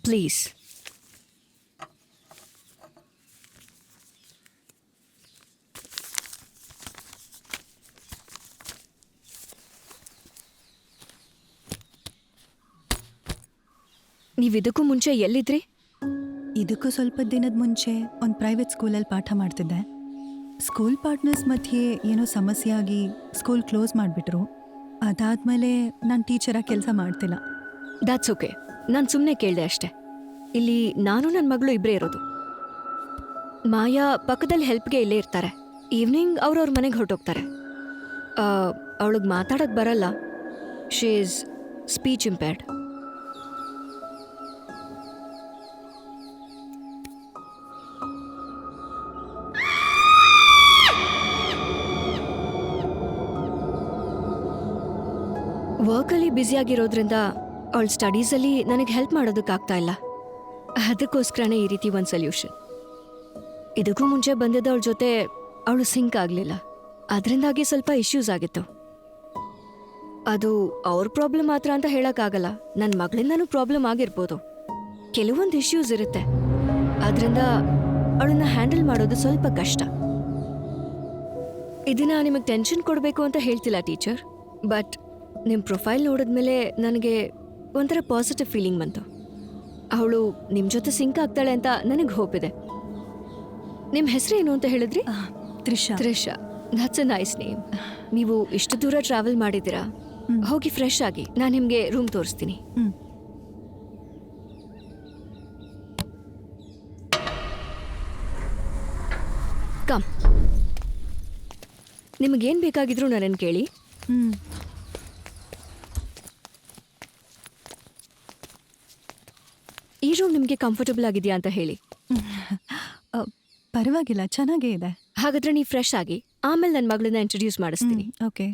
Please. ನೀವಿದಕ್ಕೂ ಮುಂಚೆ ಎಲ್ಲಿದ್ರಿ? ಇದಕ್ಕೂ ಸ್ವಲ್ಪ ದಿನದ ಮುಂಚೆ ಒಂದು ಪ್ರೈವೇಟ್ ಸ್ಕೂಲಲ್ಲಿ ಪಾಠ ಮಾಡ್ತಿದ್ದೆ. ಸ್ಕೂಲ್ ಪಾರ್ಟ್ನರ್ಸ್ ಮಧ್ಯೆ ಏನೋ ಸಮಸ್ಯೆ ಆಗಿ ಸ್ಕೂಲ್ ಕ್ಲೋಸ್ ಮಾಡಿಬಿಟ್ರು. ಅದಾದಮೇಲೆ ನಾನು ಟೀಚರಾಗಿ ಕೆಲಸ ಮಾಡ್ತಿಲ್ಲ. That's okay. ನಾನು ಸುಮ್ಮನೆ ಕೇಳಿದೆ ಅಷ್ಟೆ. ಇಲ್ಲಿ ನಾನು ನನ್ನ ಮಗಳು ಇಬ್ಬರೇ ಇರೋದು. ಮಾಯಾ ಪಕ್ಕದಲ್ಲಿ ಹೆಲ್ಪ್ಗೆ ಇಲ್ಲೇ ಇರ್ತಾರೆ. ಈವ್ನಿಂಗ್ ಅವ್ರವ್ರ ಮನೆಗೆ ಹೊರಟೋಗ್ತಾರೆ. ಅವಳಿಗೆ ಮಾತಾಡೋಕ್ಕೆ ಬರಲ್ಲ. She is speech impaired. ವರ್ಕಲ್ಲಿ ಬ್ಯುಸಿಯಾಗಿರೋದ್ರಿಂದ ಅವಳ ಸ್ಟಡೀಸಲ್ಲಿ ನನಗೆ ಹೆಲ್ಪ್ ಮಾಡೋದಕ್ಕಾಗ್ತಾ ಇಲ್ಲ. ಅದಕ್ಕೋಸ್ಕರನೇ ಈ ರೀತಿ ಒಂದು ಸೊಲ್ಯೂಷನ್. ಇದಕ್ಕೂ ಮುಂಚೆ ಬಂದಿದ್ದವಳ ಜೊತೆ ಅವಳು ಸಿಂಕ್ ಆಗಲಿಲ್ಲ. ಅದರಿಂದಾಗಿ ಸ್ವಲ್ಪ ಇಶ್ಯೂಸ್ ಆಗಿತ್ತು. ಅದು ಅವ್ರ ಪ್ರಾಬ್ಲಮ್ ಮಾತ್ರ ಅಂತ ಹೇಳೋಕ್ಕಾಗಲ್ಲ. ನನ್ನ ಮಗಳಿಂದನೂ ಪ್ರಾಬ್ಲಮ್ ಆಗಿರ್ಬೋದು. ಕೆಲವೊಂದು ಇಶ್ಯೂಸ್ ಇರುತ್ತೆ. ಅದರಿಂದ ಅವಳನ್ನ ಹ್ಯಾಂಡಲ್ ಮಾಡೋದು ಸ್ವಲ್ಪ ಕಷ್ಟ. ಇದನ್ನ ನಿಮಗೆ ಟೆನ್ಷನ್ ಕೊಡಬೇಕು ಅಂತ ಹೇಳ್ತಿಲ್ಲ ಟೀಚರ್, ಬಟ್ ನಿಮ್ಮ ಪ್ರೊಫೈಲ್ ನೋಡಿದ್ಮೇಲೆ ನನಗೆ ಒಂಥರ ಪಾಸಿಟಿವ್ ಫೀಲಿಂಗ್ ಬಂತು. ಅವಳು ನಿಮ್ಮ ಜೊತೆ ಸಿಂಕ್ ಆಗ್ತಾಳೆ ಅಂತ ನನಗೆ ಹೋಪ್ ಇದೆ. ನಿಮ್ಮ ಹೆಸರು ಏನು ಅಂತ ಹೇಳಿದ್ರಿ? Trisha. Trisha, that's a nice name. ನೀವು ಇಷ್ಟು ದೂರ ಟ್ರಾವೆಲ್ ಮಾಡಿದ್ದೀರಾ. ಹೋಗಿ ಫ್ರೆಶ್ ಆಗಿ, ನಾನು ನಿಮಗೆ ರೂಮ್ ತೋರಿಸ್ತೀನಿ. ಕಮ್. ನಿಮಗೇನು ಬೇಕಾಗಿದ್ರು ನನ್ನನ್ನು ಕೇಳಿ. ಈ ರೂಮ್ ನಿಮಗೆ ಕಂಫರ್ಟಬಲ್ ಆಗಿದೆಯಾ ಅಂತ ಹೇಳಿ. ಪರವಾಗಿಲ್ಲ, ಚೆನ್ನಾಗೇ ಇದೆ. ಹಾಗಾದ್ರೆ ನೀವು ಫ್ರೆಶ್ ಆಗಿ, ಆಮೇಲೆ ನನ್ನ ಮಗಳನ್ನ ಇಂಟ್ರೊಡ್ಯೂಸ್ ಮಾಡಿಸ್ತೀನಿ. ಓಕೆ.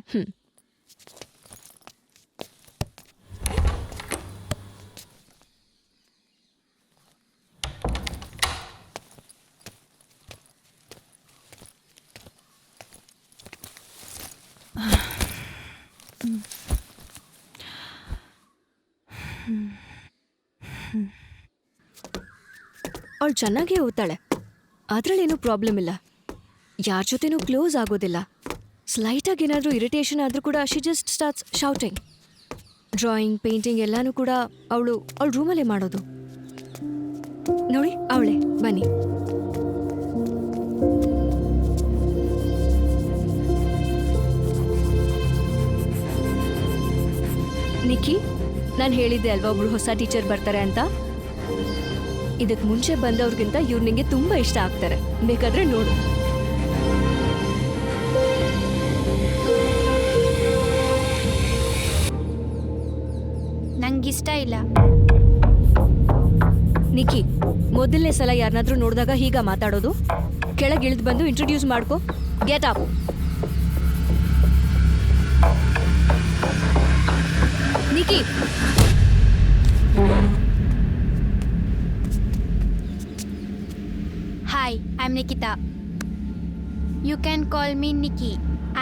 ಅವಳು ಚೆನ್ನಾಗೇ ಓದ್ತಾಳೆ. ಅದರಲ್ಲೇನೂ ಪ್ರಾಬ್ಲಮ್ ಇಲ್ಲ. ಯಾರ ಜೊತೆನೂ ಕ್ಲೋಸ್ ಆಗೋದಿಲ್ಲ. ಸ್ಲೈಟಾಗಿ ಏನಾದರೂ ಇರಿಟೇಷನ್ ಆದರೂ ಕೂಡ she just starts shouting. Drawing, painting ಎಲ್ಲನೂ ಕೂಡ ಅವಳು ರೂಮಲ್ಲೇ ಮಾಡೋದು. ನೋಡಿ, ಅವಳೇ. ಬನ್ನಿ. ನಿಕ್ಕಿ, ನಾನು ಹೇಳಿದ್ದೆ ಅಲ್ವಾ ಒಬ್ರು ಹೊಸ ಟೀಚರ್ ಬರ್ತಾರೆ ಅಂತ. ಇದಕ್ಕೆ ಮುಂಚೆ ಬಂದವ್ರಿಗಿಂತ ಇವ್ರು ನಿಂಗೆ ತುಂಬ ಇಷ್ಟ ಆಗ್ತಾರೆ. ಬೇಕಾದ್ರೆ ನೋಡು. ನಂಗಿಷ್ಟ ಇಲ್ಲ. ನಿಕ್ಕಿ, ಮೊದಲನೇ ಸಲ ಯಾರನ್ನಾದ್ರೂ ನೋಡಿದಾಗ ಹೀಗ ಮಾತಾಡೋದು? ಕೆಳಗೆ ಇಳಿದು ಬಂದು ಇಂಟ್ರೊಡ್ಯೂಸ್ ಮಾಡ್ಕೊ. Get up. Nikki. Hi, I'm Nikita. You can call me Nikki.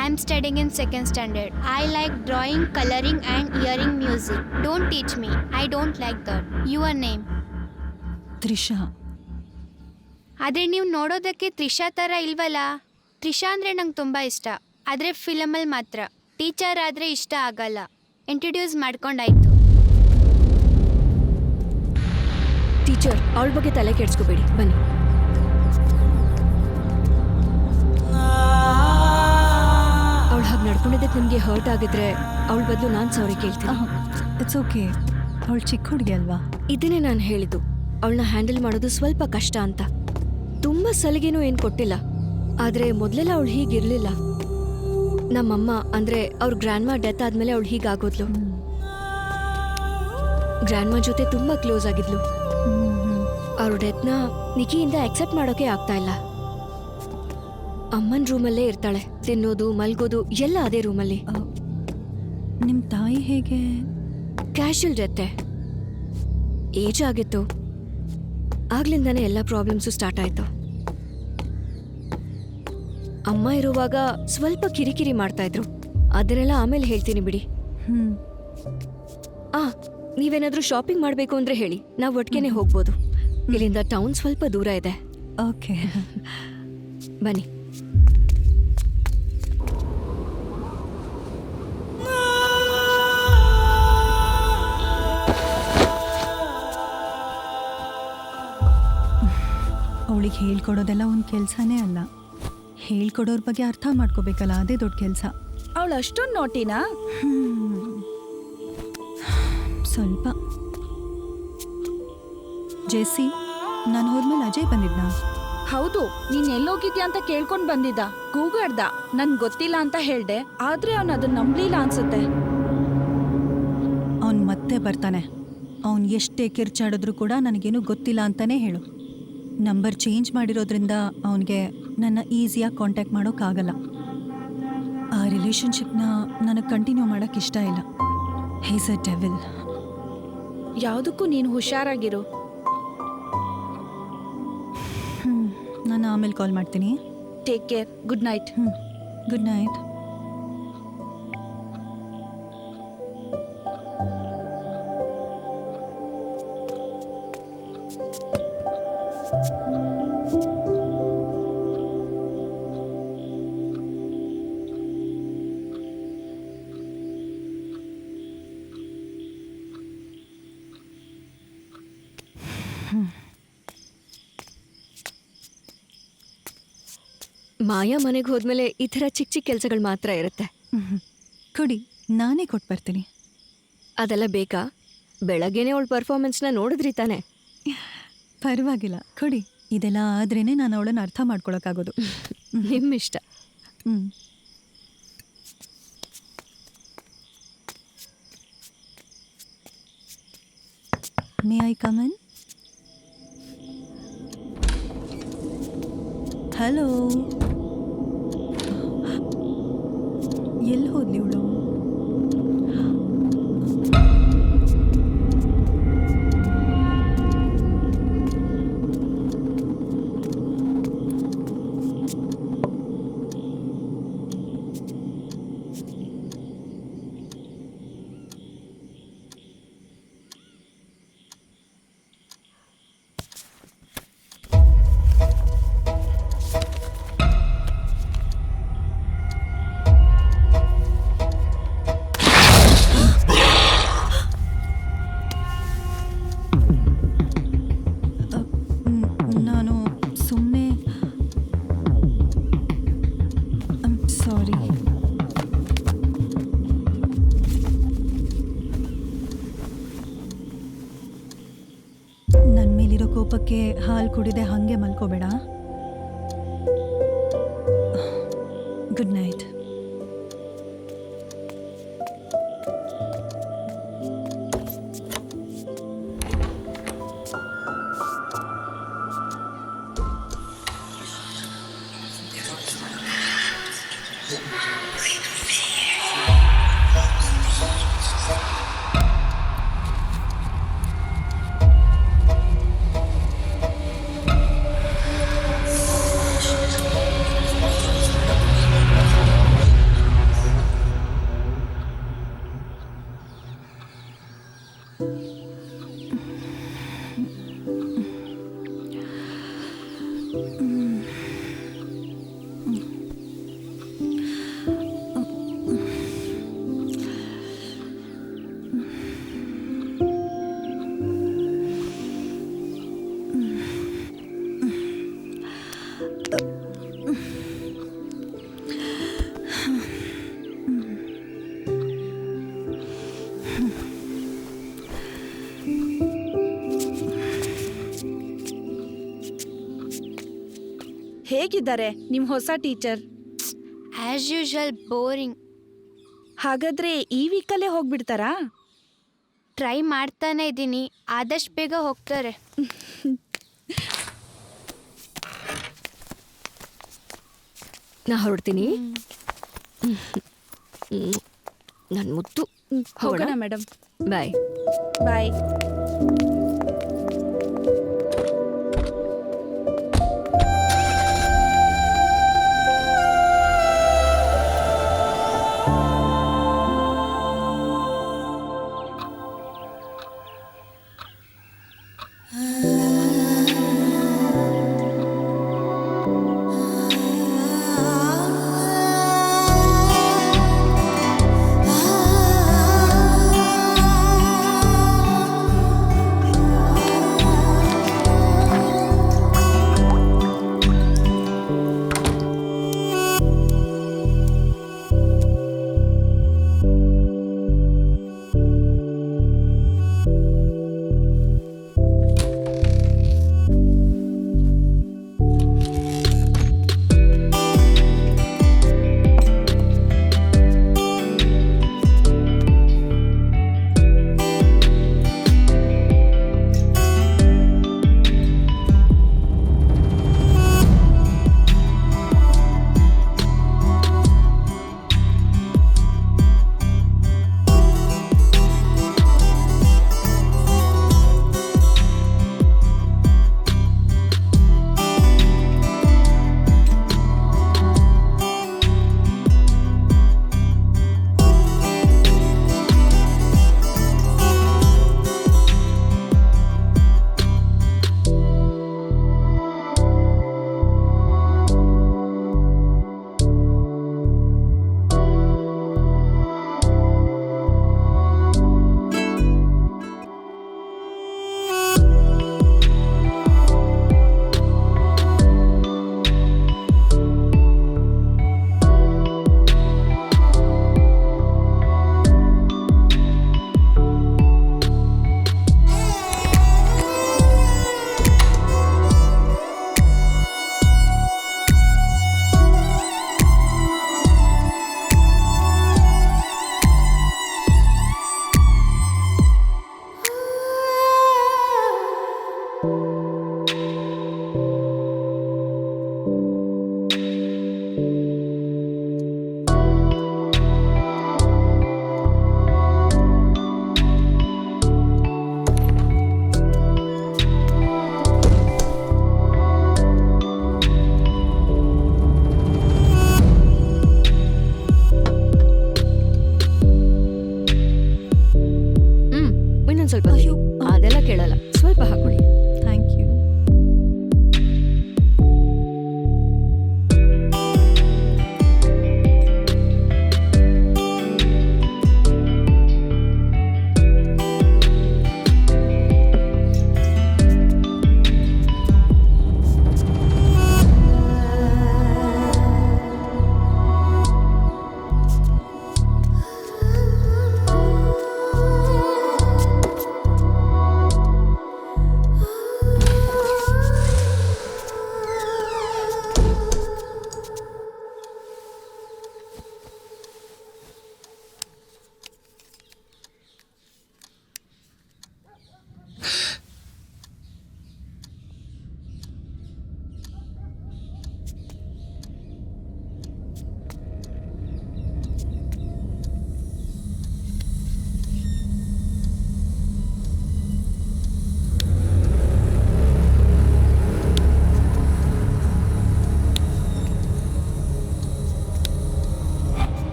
I'm studying in 2nd standard. I like drawing, coloring and hearing music. Don't teach me. I don't like that. Your name? Trisha. ಆದರೆ ನೀವು ನೋಡೋದಕ್ಕೆ ತ್ರಿಷಾ ಥರ ಇಲ್ವಲ್ಲ. ತ್ರಿಷಾ ಅಂದರೆ ನಂಗೆ ತುಂಬ ಇಷ್ಟ. ಆದರೆ ಫಿಲಮಲ್ಲಿ ಮಾತ್ರ. ಟೀಚರ್ ಆದರೆ ಇಷ್ಟ ಆಗಲ್ಲ. ಇಂಟ್ರೊಡ್ಯೂಸ್ ಮಾಡ್ಕೊಂಡಾಯ್ತು. ಟೀಚರ್, ಅವಳ ಬಗ್ಗೆ ತಲೆ ಕೆಡಿಸ್ಕೋಬೇಡಿ. ಬನ್ನಿ. ಅವಳು ಹಾಗೆ ನಡ್ಕೊಂಡಿದ್ದಕ್ಕೆ ನಿಮಗೆ ಹರ್ಟ್ ಆಗಿದ್ರೆ ಅವಳ ಬದಲು ನಾನು ಸಾರಿ ಕೇಳ್ತೀನಿ. It's okay. ಅವಳು ಚಿಕ್ಕ ಹುಡುಗಿ ಅಲ್ವಾ? ಇದನ್ನೇ ನಾನು ಹೇಳಿದ್ದು, ಅವಳನ್ನ ಹ್ಯಾಂಡಲ್ ಮಾಡೋದು ಸ್ವಲ್ಪ ಕಷ್ಟ ಅಂತ. ತುಂಬ ಸಲಿಗೆನೂ ಏನು ಕೊಟ್ಟಿಲ್ಲ. ಆದರೆ ಮೊದಲೆಲ್ಲ ಅವಳು ಹೀಗಿರಲಿಲ್ಲ. ನಮ್ಮಮ್ಮ ಅಂದರೆ ಅವ್ರ ಗ್ರ್ಯಾಂಡ್ಮಾ ಡೆತ್ ಆದಮೇಲೆ ಅವಳು ಹೀಗಾಗೋದ್ಲು. ಗ್ರ್ಯಾಂಡ್ಮಾ ಜೊತೆ ತುಂಬ ಕ್ಲೋಸ್ ಆಗಿದ್ಲು. ಅವ್ರ ಡೆತ್ನ ನಿಕಿಯಿಂದ ಅಕ್ಸೆಪ್ಟ್ ಮಾಡೋಕೆ ಆಗ್ತಾ ಇಲ್ಲ. ಅಮ್ಮನ ರೂಮಲ್ಲೇ ಇರ್ತಾಳೆ. ತಿನ್ನೋದು, ಮಲ್ಗೋದು ಎಲ್ಲ ಅದೇ ರೂಮಲ್ಲಿ. ನಿಮ್ಮ ತಾಯಿ ಹೇಗೆ? ಕ್ಯಾಶುಯಲ್ ಡೆತ್ತೆ. ಏಜ್ ಆಗಿತ್ತು. ಆಗ್ಲಿಂದಾನೇ ಎಲ್ಲ ಪ್ರಾಬ್ಲಮ್ಸು ಸ್ಟಾರ್ಟ್ ಆಯಿತು. ಅಮ್ಮ ಇರುವಾಗ ಸ್ವಲ್ಪ ಕಿರಿಕಿರಿ ಮಾಡ್ತಾ ಇದ್ರು. ಅದನ್ನೆಲ್ಲ ಆಮೇಲೆ ಹೇಳ್ತೀನಿ ಬಿಡಿ. ನೀವೇನಾದ್ರೂ ಶಾಪಿಂಗ್ ಮಾಡಬೇಕು ಅಂದ್ರೆ ಹೇಳಿ, ನಾವು ಒಟ್ಟಿಗೆನೆ ಹೋಗ್ಬೋದು. ಇಲ್ಲಿಂದ ಟೌನ್ ಸ್ವಲ್ಪ ದೂರ ಇದೆ. ಓಕೆ. ಬನ್ನಿ. ಅವಳಿಗೆ ಹೇಳ್ಕೊಡೋದೆಲ್ಲ ಒಂದು ಕೆಲಸನೇ ಅಲ್ಲ. ಹೇಳ್ಕೊಡೋರ ಬಗ್ಗೆ ಅರ್ಥ ಮಾಡ್ಕೋಬೇಕಲ್ಲ, ಅದೇ ದೊಡ್ಡ ಕೆಲಸ. ಅವಳು ಅಷ್ಟೊಂದು ನೋಟಿನಾ? ಸ್ವಲ್ಪ. ಜೆಸ್ಸಿ, ನಾನು ಹೋದ್ಮೇಲೆ ಅಜಯ್ ಬಂದಿದ್ನಾ? ಹೌದು, ನೀನ್ ಎಲ್ಲೋಗಿದ್ಯಾ ಅಂತ ಕೇಳ್ಕೊಂಡ್ ಬಂದಿದ್ದ. ಕೂಗಾಡ್ದ, ನನ್ ಗೊತ್ತಿಲ್ಲ ಅಂತ ಹೇಳ್ದೆ, ಆದ್ರೆ ಅವನ್ ಅದನ್ನ ನಂಬ್ಲಿಲ್ಲ ಅನ್ಸುತ್ತೆ. ಅವನು ಮತ್ತೆ ಬರ್ತಾನೆ. ಅವನು ಎಷ್ಟೇ ಕಿರ್ಚಾಡಿದ್ರು ಕೂಡ ನನಗೇನು ಗೊತ್ತಿಲ್ಲ ಅಂತಾನೆ ಹೇಳು. ನಂಬರ್ ಚೇಂಜ್ ಮಾಡಿರೋದ್ರಿಂದ ಅವನಿಗೆ ನನ್ನ ಈಸಿಯಾಗಿ ಕಾಂಟ್ಯಾಕ್ಟ್ ಮಾಡೋಕ್ಕಾಗಲ್ಲ. ಆ ರಿಲೇಷನ್ಶಿಪ್ನ ನನಗೆ ಕಂಟಿನ್ಯೂ ಮಾಡೋಕ್ಕೆ ಇಷ್ಟ ಇಲ್ಲ. He's a devil. ಯಾವ್ದಕ್ಕೂ ನೀನು ಹುಷಾರಾಗಿರು. ನಾನು ಆಮೇಲೆ ಕಾಲ್ ಮಾಡ್ತೀನಿ. Take care. Good night. Good night. Maya ಮನೆಗೆ ಹೋದ್ಮೇಲೆ ಈ ಥರ ಚಿಕ್ಕ ಚಿಕ್ಕ ಕೆಲಸಗಳು ಮಾತ್ರ ಇರುತ್ತೆ. ಕೊಡಿ, ನಾನೇ ಕೊಟ್ಟು ಬರ್ತೀನಿ. ಅದೆಲ್ಲ ಬೇಕಾ? ಬೆಳಗ್ಗೆನೆ ಅವಳ ಪರ್ಫಾರ್ಮೆನ್ಸ್ನ ನೋಡಿದ್ರಿ ತಾನೆ. ಪರವಾಗಿಲ್ಲ, ಕೊಡಿ. ಇದೆಲ್ಲ ಆದ್ರೇನೆ ನಾನು ಅವಳನ್ನು ಅರ್ಥ ಮಾಡ್ಕೊಳಕ್ಕಾಗೋದು. ನಿಮ್ಮಿಷ್ಟ. May I come in? Hello. ಎಲ್ಲಿ ಹೋದ್ಲಿ ಇವಳು? ನಾನು ಸುಮ್ಮನೆ ಸಾರಿ. ನನ್ನ ಮೇಲಿರೋ ಕೋಪಕ್ಕೆ ಹಾಲು ಕುಡಿದೆ ಹಾಗೆ ಮಲ್ಕೋಬೇಡ. Good night. ಹೇಗಿದ್ದಾರೆ ನಿಮ್ ಹೊಸ ಟೀಚರ್? As usual boring. ಹಾಗಾದ್ರೆ ಈ ವೀಕಲ್ಲೇ ಹೋಗ್ಬಿಡ್ತಾರಾ? ಟ್ರೈ ಮಾಡ್ತಾನೆ ಇದ್ದೀನಿ, ಆದಷ್ಟು ಬೇಗ ಹೋಗ್ತಾರೆ. ನಾ ಹೊರಡ್ತೀನಿ. ನನ್ನ ಮುತ್ತು. ಹೋಗೋಣ ಮೇಡಮ್. ಬಾಯ್. ಬಾಯ್.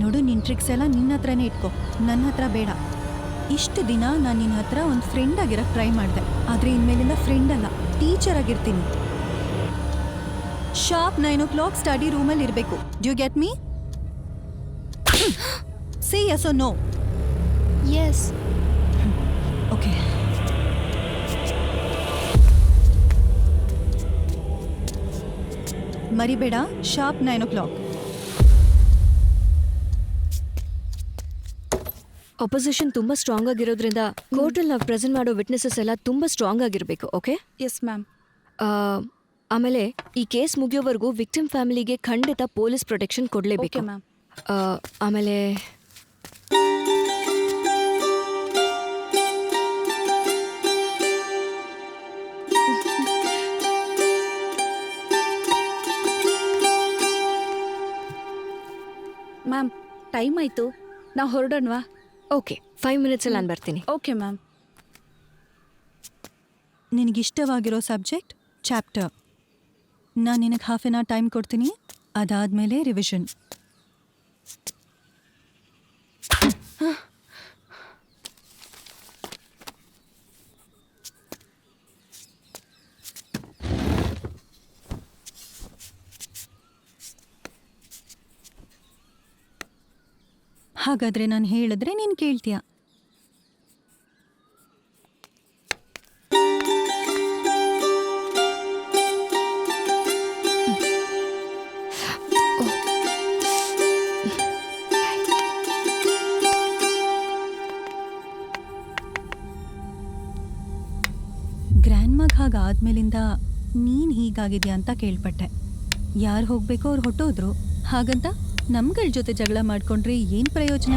ನೋಡು, ನಿನ್ನ ಟ್ರಿಕ್ಸ್ ಎಲ್ಲ ನಿನ್ನ ಹತ್ರನೇ ಇಟ್ಕೊ, ನನ್ನ ಹತ್ರ ಬೇಡ. ಇಷ್ಟು ದಿನ ನಾನು ನಿನ್ನ ಹತ್ರ ಒಂದು ಫ್ರೆಂಡ್ ಆಗಿರೋಕ್ಕೆ ಟ್ರೈ ಮಾಡಿದೆ, ಆದರೆ ಇನ್ಮೇಲಿಂದ ಫ್ರೆಂಡ್ ಅಲ್ಲ, ಟೀಚರ್ ಆಗಿರ್ತೀನಿ. ಶಾರ್ಪ್ 9 o'clock ಸ್ಟಡಿ ರೂಮಲ್ಲಿ ಇರಬೇಕು. Do get me? Say yes or no. Yes. Okay. ಮರಿಬೇಡ, ಶಾರ್ಪ್ 9 o'clock. ಅಪೋಸಿಷನ್ ತುಂಬಾ ಸ್ಟ್ರಾಂಗ್ ಆಗಿರೋದ್ರಿಂದ ಕೋರ್ಟಲ್ಲಿ ನಾವು ಪ್ರೆಸೆಂಟ್ ಮಾಡೋ ವಿಟ್ನೆಸಸ್ ಎಲ್ಲ ತುಂಬಾ ಸ್ಟ್ರಾಂಗ್ ಆಗಿರಬೇಕು. ಓಕೆ. Yes ma'am. ಆಮೇಲೆ ಈ ಕೇಸ್ ಮುಗಿಯೋವರೆಗೂ ವಿಕ್ಟಿಮ್ ಫ್ಯಾಮಿಲಿಗೆ ಖಂಡಿತ ಪೊಲೀಸ್ ಪ್ರೊಟೆಕ್ಷನ್ ಕೊಡಲೇಬೇಕು. Okay ma'am. ಆಮೇಲೆ ಮ್ಯಾಮ್, ಟೈಮ್ ಆಯಿತು, ನಾವು ಹೊರಡೋಣವಾ? ಓಕೆ, 5 minutesಲ್ಲಿ ನಾನು ಬರ್ತೀನಿ. Okay ma'am. ನಿನಗಿಷ್ಟವಾಗಿರೋ ಸಬ್ಜೆಕ್ಟ್ ಚಾಪ್ಟರ್. ನಾನು ನಿನಗೆ ಹಾಫ್ ಆನ್ ಅವರ್ ಟೈಮ್ ಕೊಡ್ತೀನಿ, ಅದಾದಮೇಲೆ ರಿವಿಷನ್. ಹಾಗಾದರೆ ನಾನು ಹೇಳಿದ್ರೆ ನೀನು ಕೇಳ್ತೀಯ. ಗ್ರ್ಯಾಂಡ್ ಮಗ್ ಹಾಗಾದ್ಮೇಲಿಂದ ನೀನು ಹೀಗಾಗಿದ್ಯಾ ಅಂತ ಕೇಳ್ಪಟ್ಟೆ. ಯಾರು ಹೋಗಬೇಕೋ ಅವ್ರು ಹೊಟ್ಟೋದ್ರು, ಹಾಗಂತ ನಮ್ಗಳ ಜೊತೆ ಜಗಳ ಮಾಡ್ಕೊಂಡ್ರೆ ಏನು ಪ್ರಯೋಜನ?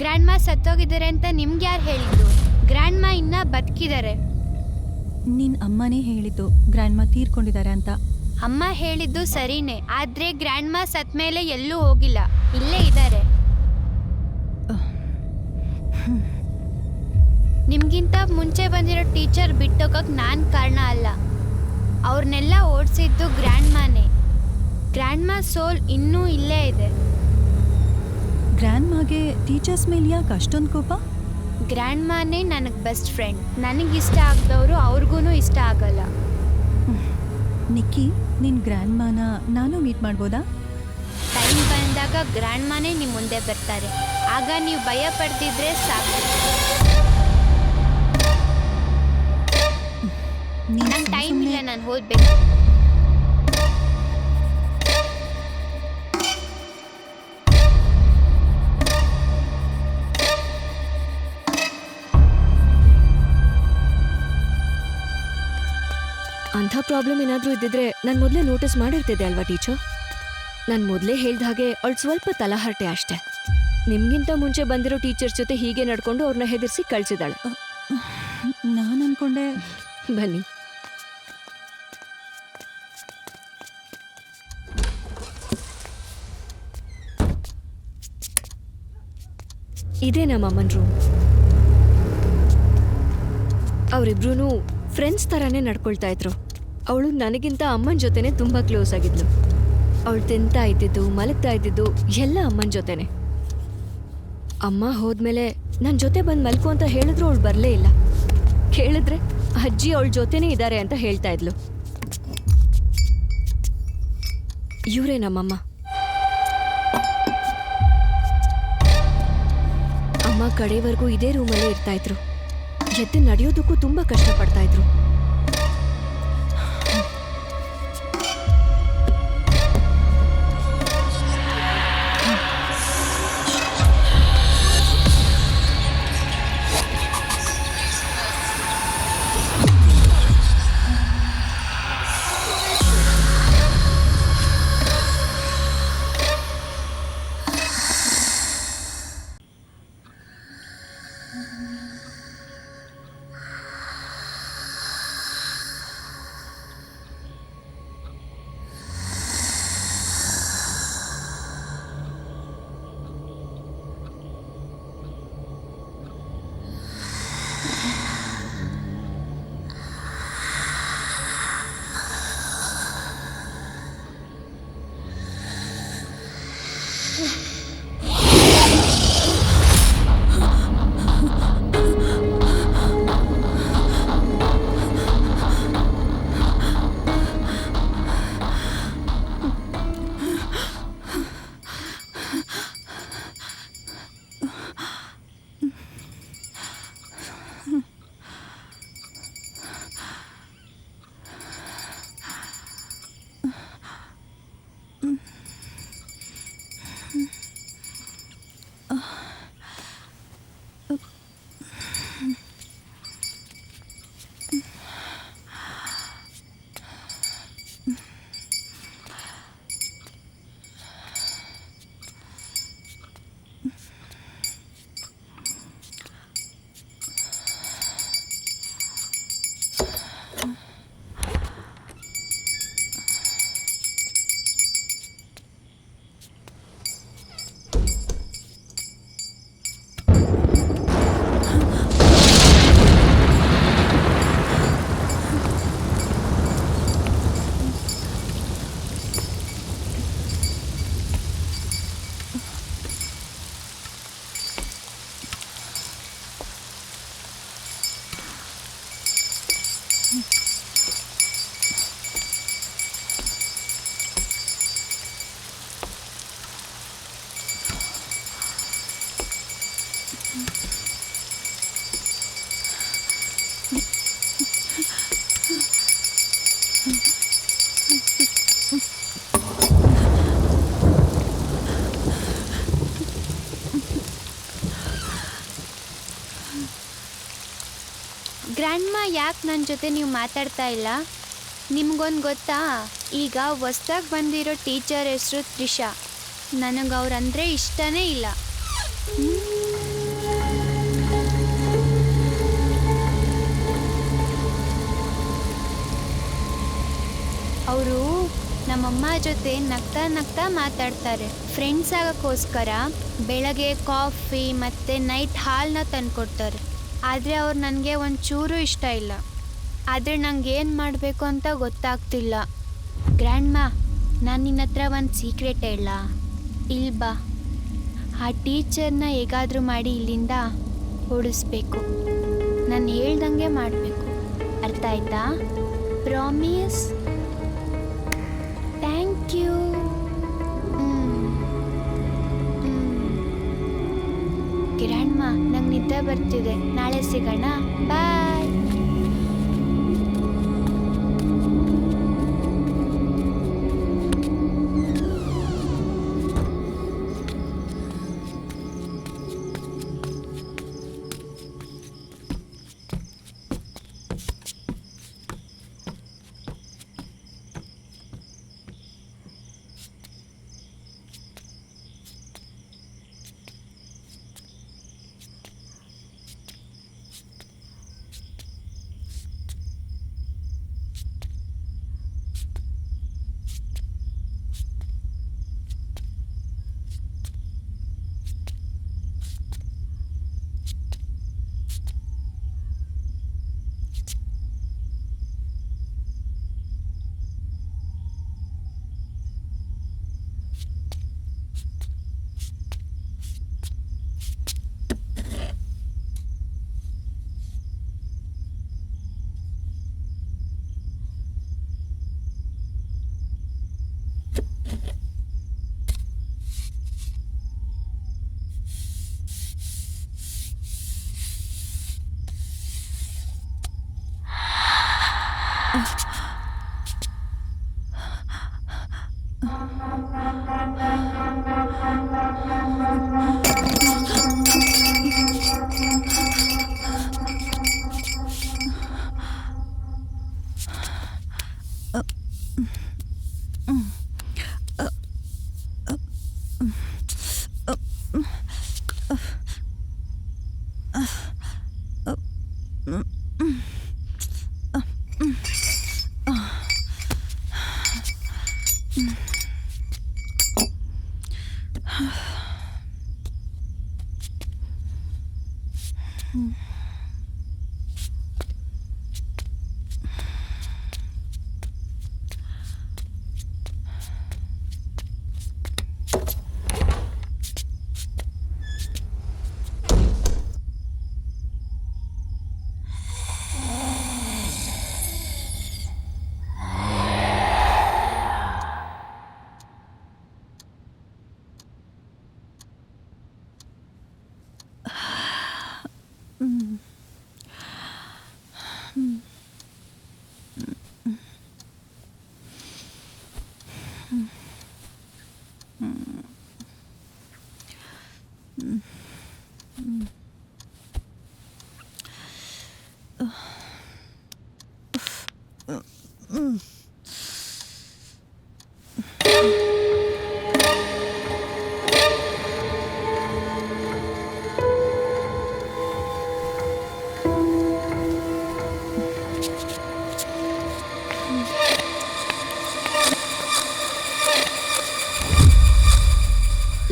ಗ್ರ್ಯಾಂಡ್ ಮಾ ಸತ್ತೋಗಿದ್ದಾರೆ ಅಂತ ನಿಮ್ಗೆ ಯಾರು ಹೇಳಿದ್ದು? ಗ್ರ್ಯಾಂಡ್ ಮಾ ಇನ್ನ ಬದುಕಿದ್ದಾರೆ. ನಿನ್ನ ಅಮ್ಮನೇ ಹೇಳಿದ್ದು ಗ್ರ್ಯಾಂಡ್ ಮಾ ತೀರ್ಕೊಂಡಿದ್ದಾರೆ ಅಂತ. ಅಮ್ಮ ಹೇಳಿದ್ದು ಸರಿನೇ, ಆದ್ರೆ ಗ್ರ್ಯಾಂಡ್ ಮಾ ಸತ್ ಮೇಲೆ ಎಲ್ಲೂ ಹೋಗಿಲ್ಲ, ಇಲ್ಲೇ ಇದ್ದಾರೆ. ನಿಮ್ಗಿಂತ ಮುಂಚೆ ಬಂದಿರೋ ಟೀಚರ್ ಬಿಟ್ಟೋಗಕ್ಕೆ ನಾನು ಕಾರಣ ಅಲ್ಲ, ಅವ್ರನ್ನೆಲ್ಲ ಓಡಿಸಿದ್ದು ಗ್ರ್ಯಾಂಡ್ ಮಾನೇ. ಗ್ರ್ಯಾಂಡ್ ಮಾ ಸೋಲ್ ಇನ್ನೂ ಇಲ್ಲೇ ಇದೆ. ಗ್ರ್ಯಾಂಡ್ ಮಾಗೆ ಟೀಚರ್ಸ್ ಮೇಲೆ ಯಾಕೆ ಅಷ್ಟೊಂದು ಕೋಪ? ಗ್ರ್ಯಾಂಡ್ ಮಾನೇ ನನಗೆ ಬೆಸ್ಟ್ ಫ್ರೆಂಡ್. ನನಗಿಷ್ಟ ಆಗದವರು ಅವ್ರಿಗೂ ಇಷ್ಟ ಆಗಲ್ಲ. ನಿಕ್ಕಿ, ನಿನ್ನ ಗ್ರ್ಯಾಂಡ್ ಮಾನ ನಾನು ಮೀಟ್ ಮಾಡ್ಬೋದಾ? ಟೈಮ್ ಬಂದಾಗ ಗ್ರ್ಯಾಂಡ್ ಮಾನೇ ನಿಮ್ಮ ಮುಂದೆ ಬರ್ತಾರೆ, ಆಗ ನೀವು ಭಯ ಪಡ್ತಿದ್ರೆ ಸಾಕು. ನಂಗೆ ಟೈಮ್ ಇಲ್ಲ, ನಾನು ಓದ್ಬೇಕು. ಅಂಥ ಪ್ರಾಬ್ಲಮ್ ಏನಾದರೂ ಇದ್ದಿದ್ರೆ ನಾನು ಮೊದಲೇ ನೋಟಿಸ್ ಮಾಡಿರ್ತಿದ್ದೆ ಅಲ್ವಾ ಟೀಚರ್? ನಾನು ಮೊದಲೇ ಹೇಳ್ದ ಹಾಗೆ ಅವಳು ಸ್ವಲ್ಪ ತಲಹರಟೆ ಅಷ್ಟೆ. ನಿಮ್ಗಿಂತ ಮುಂಚೆ ಬಂದಿರೋ ಟೀಚರ್ಸ್ ಜೊತೆ ಹೀಗೆ ನಡ್ಕೊಂಡು ಅವ್ರನ್ನ ಹೆದರಿಸಿ ಕಳಿಸಿದಾಳೆ. ನಾನು ಅನ್ಕೊಂಡೆ. ಬನ್ನಿ. ಇದೇ ನಮ್ಮ ಅಮ್ಮನ ರೂಮ್. ಅವರಿಬ್ರು ಫ್ರೆಂಡ್ಸ್ ಥರನೇ ನಡ್ಕೊಳ್ತಾ ಇದ್ರು. ಅವಳು ನನಗಿಂತ ಅಮ್ಮನ ಜೊತೆನೆ ತುಂಬ ಕ್ಲೋಸ್ ಆಗಿದ್ಲು. ಅವಳು ತಿಂತಾ ಇದ್ದಿದ್ದು, ಮಲಗ್ತಾ ಇದ್ದಿದ್ದು ಎಲ್ಲ ಅಮ್ಮನ ಜೊತೆನೆ. ಅಮ್ಮ ಹೋದ್ಮೇಲೆ ನನ್ನ ಜೊತೆ ಬಂದು ಮಲ್ಕು ಅಂತ ಹೇಳಿದ್ರು ಅವಳು ಬರಲೇ ಇಲ್ಲ. ಕೇಳಿದ್ರೆ ಅಜ್ಜಿ ಅವಳ ಜೊತೆನೇ ಇದ್ದಾರೆ ಅಂತ ಹೇಳ್ತಾ ಇದ್ಲು. ಇವರೇ ನಮ್ಮಮ್ಮ. ಅಮ್ಮ ಕಡೆವರೆಗೂ ಇದೇ ರೂಮಲ್ಲೇ ಇರ್ತಾ ಇದ್ರು. ಎದ್ದು ನಡೆಯೋದಕ್ಕೂ ತುಂಬ ಕಷ್ಟಪಡ್ತಾ ಇದ್ರು. ಗ್ರ್ಯಾಂಡ್ಮಾ ಯಾಕೆ ನನ್ನ ಜೊತೆ ನೀವು ಮಾತಾಡ್ತಾ ಇಲ್ಲ? ನಿಮ್ಗೊಂದು ಗೊತ್ತಾ, ಈಗ ಹೊಸ್ದಾಗಿ ಬಂದಿರೋ ಟೀಚರ್ ಹೆಸರು ತ್ರಿಷಾ. ನನಗೆ ಅವ್ರಂದರೆ ಇಷ್ಟನೇ ಇಲ್ಲ. ಅವರು ನಮ್ಮಮ್ಮ ಜೊತೆ ನಗ್ತಾ ನಗ್ತಾ ಮಾತಾಡ್ತಾರೆ. ಫ್ರೆಂಡ್ಸ್ ಆಗೋಕ್ಕೋಸ್ಕರ ಬೆಳಗ್ಗೆ ಕಾಫಿ ಮತ್ತು ನೈಟ್ ಹಾಲನ್ನ ತಂದುಕೊಡ್ತಾರೆ. ಆದರೆ ಅವ್ರು ನನಗೆ ಒಂಚೂರು ಇಷ್ಟ ಇಲ್ಲ. ಆದರೆ ನಂಗೆ ಏನು ಮಾಡಬೇಕು ಅಂತ ಗೊತ್ತಾಗ್ತಿಲ್ಲ. ಗ್ರ್ಯಾಂಡ್ಮಾ, ನಾನು ನಿನ್ನ ಹತ್ರ ಒಂದು ಸೀಕ್ರೆಟ್ ಹೇಳ. ಇಲ್ಲಿ ಬಾ. ಆ ಟೀಚರ್ನ ಹೇಗಾದರೂ ಮಾಡಿ ಇಲ್ಲಿಂದ ಓಡಿಸ್ಬೇಕು. ನಾನು ಹೇಳ್ದಂಗೆ ಮಾಡಬೇಕು. ಅರ್ಥ ಆಯ್ತಾ? ಪ್ರಾಮಿಸ್? Thank you. ಗ್ರ್ಯಾಂಡ್ಮಾ, ನಂಗೆ ನಿದ್ದೆ ಬರ್ತಿದೆ. ನಾಳೆ ಸಿಗೋಣ. ಬಾಯ್.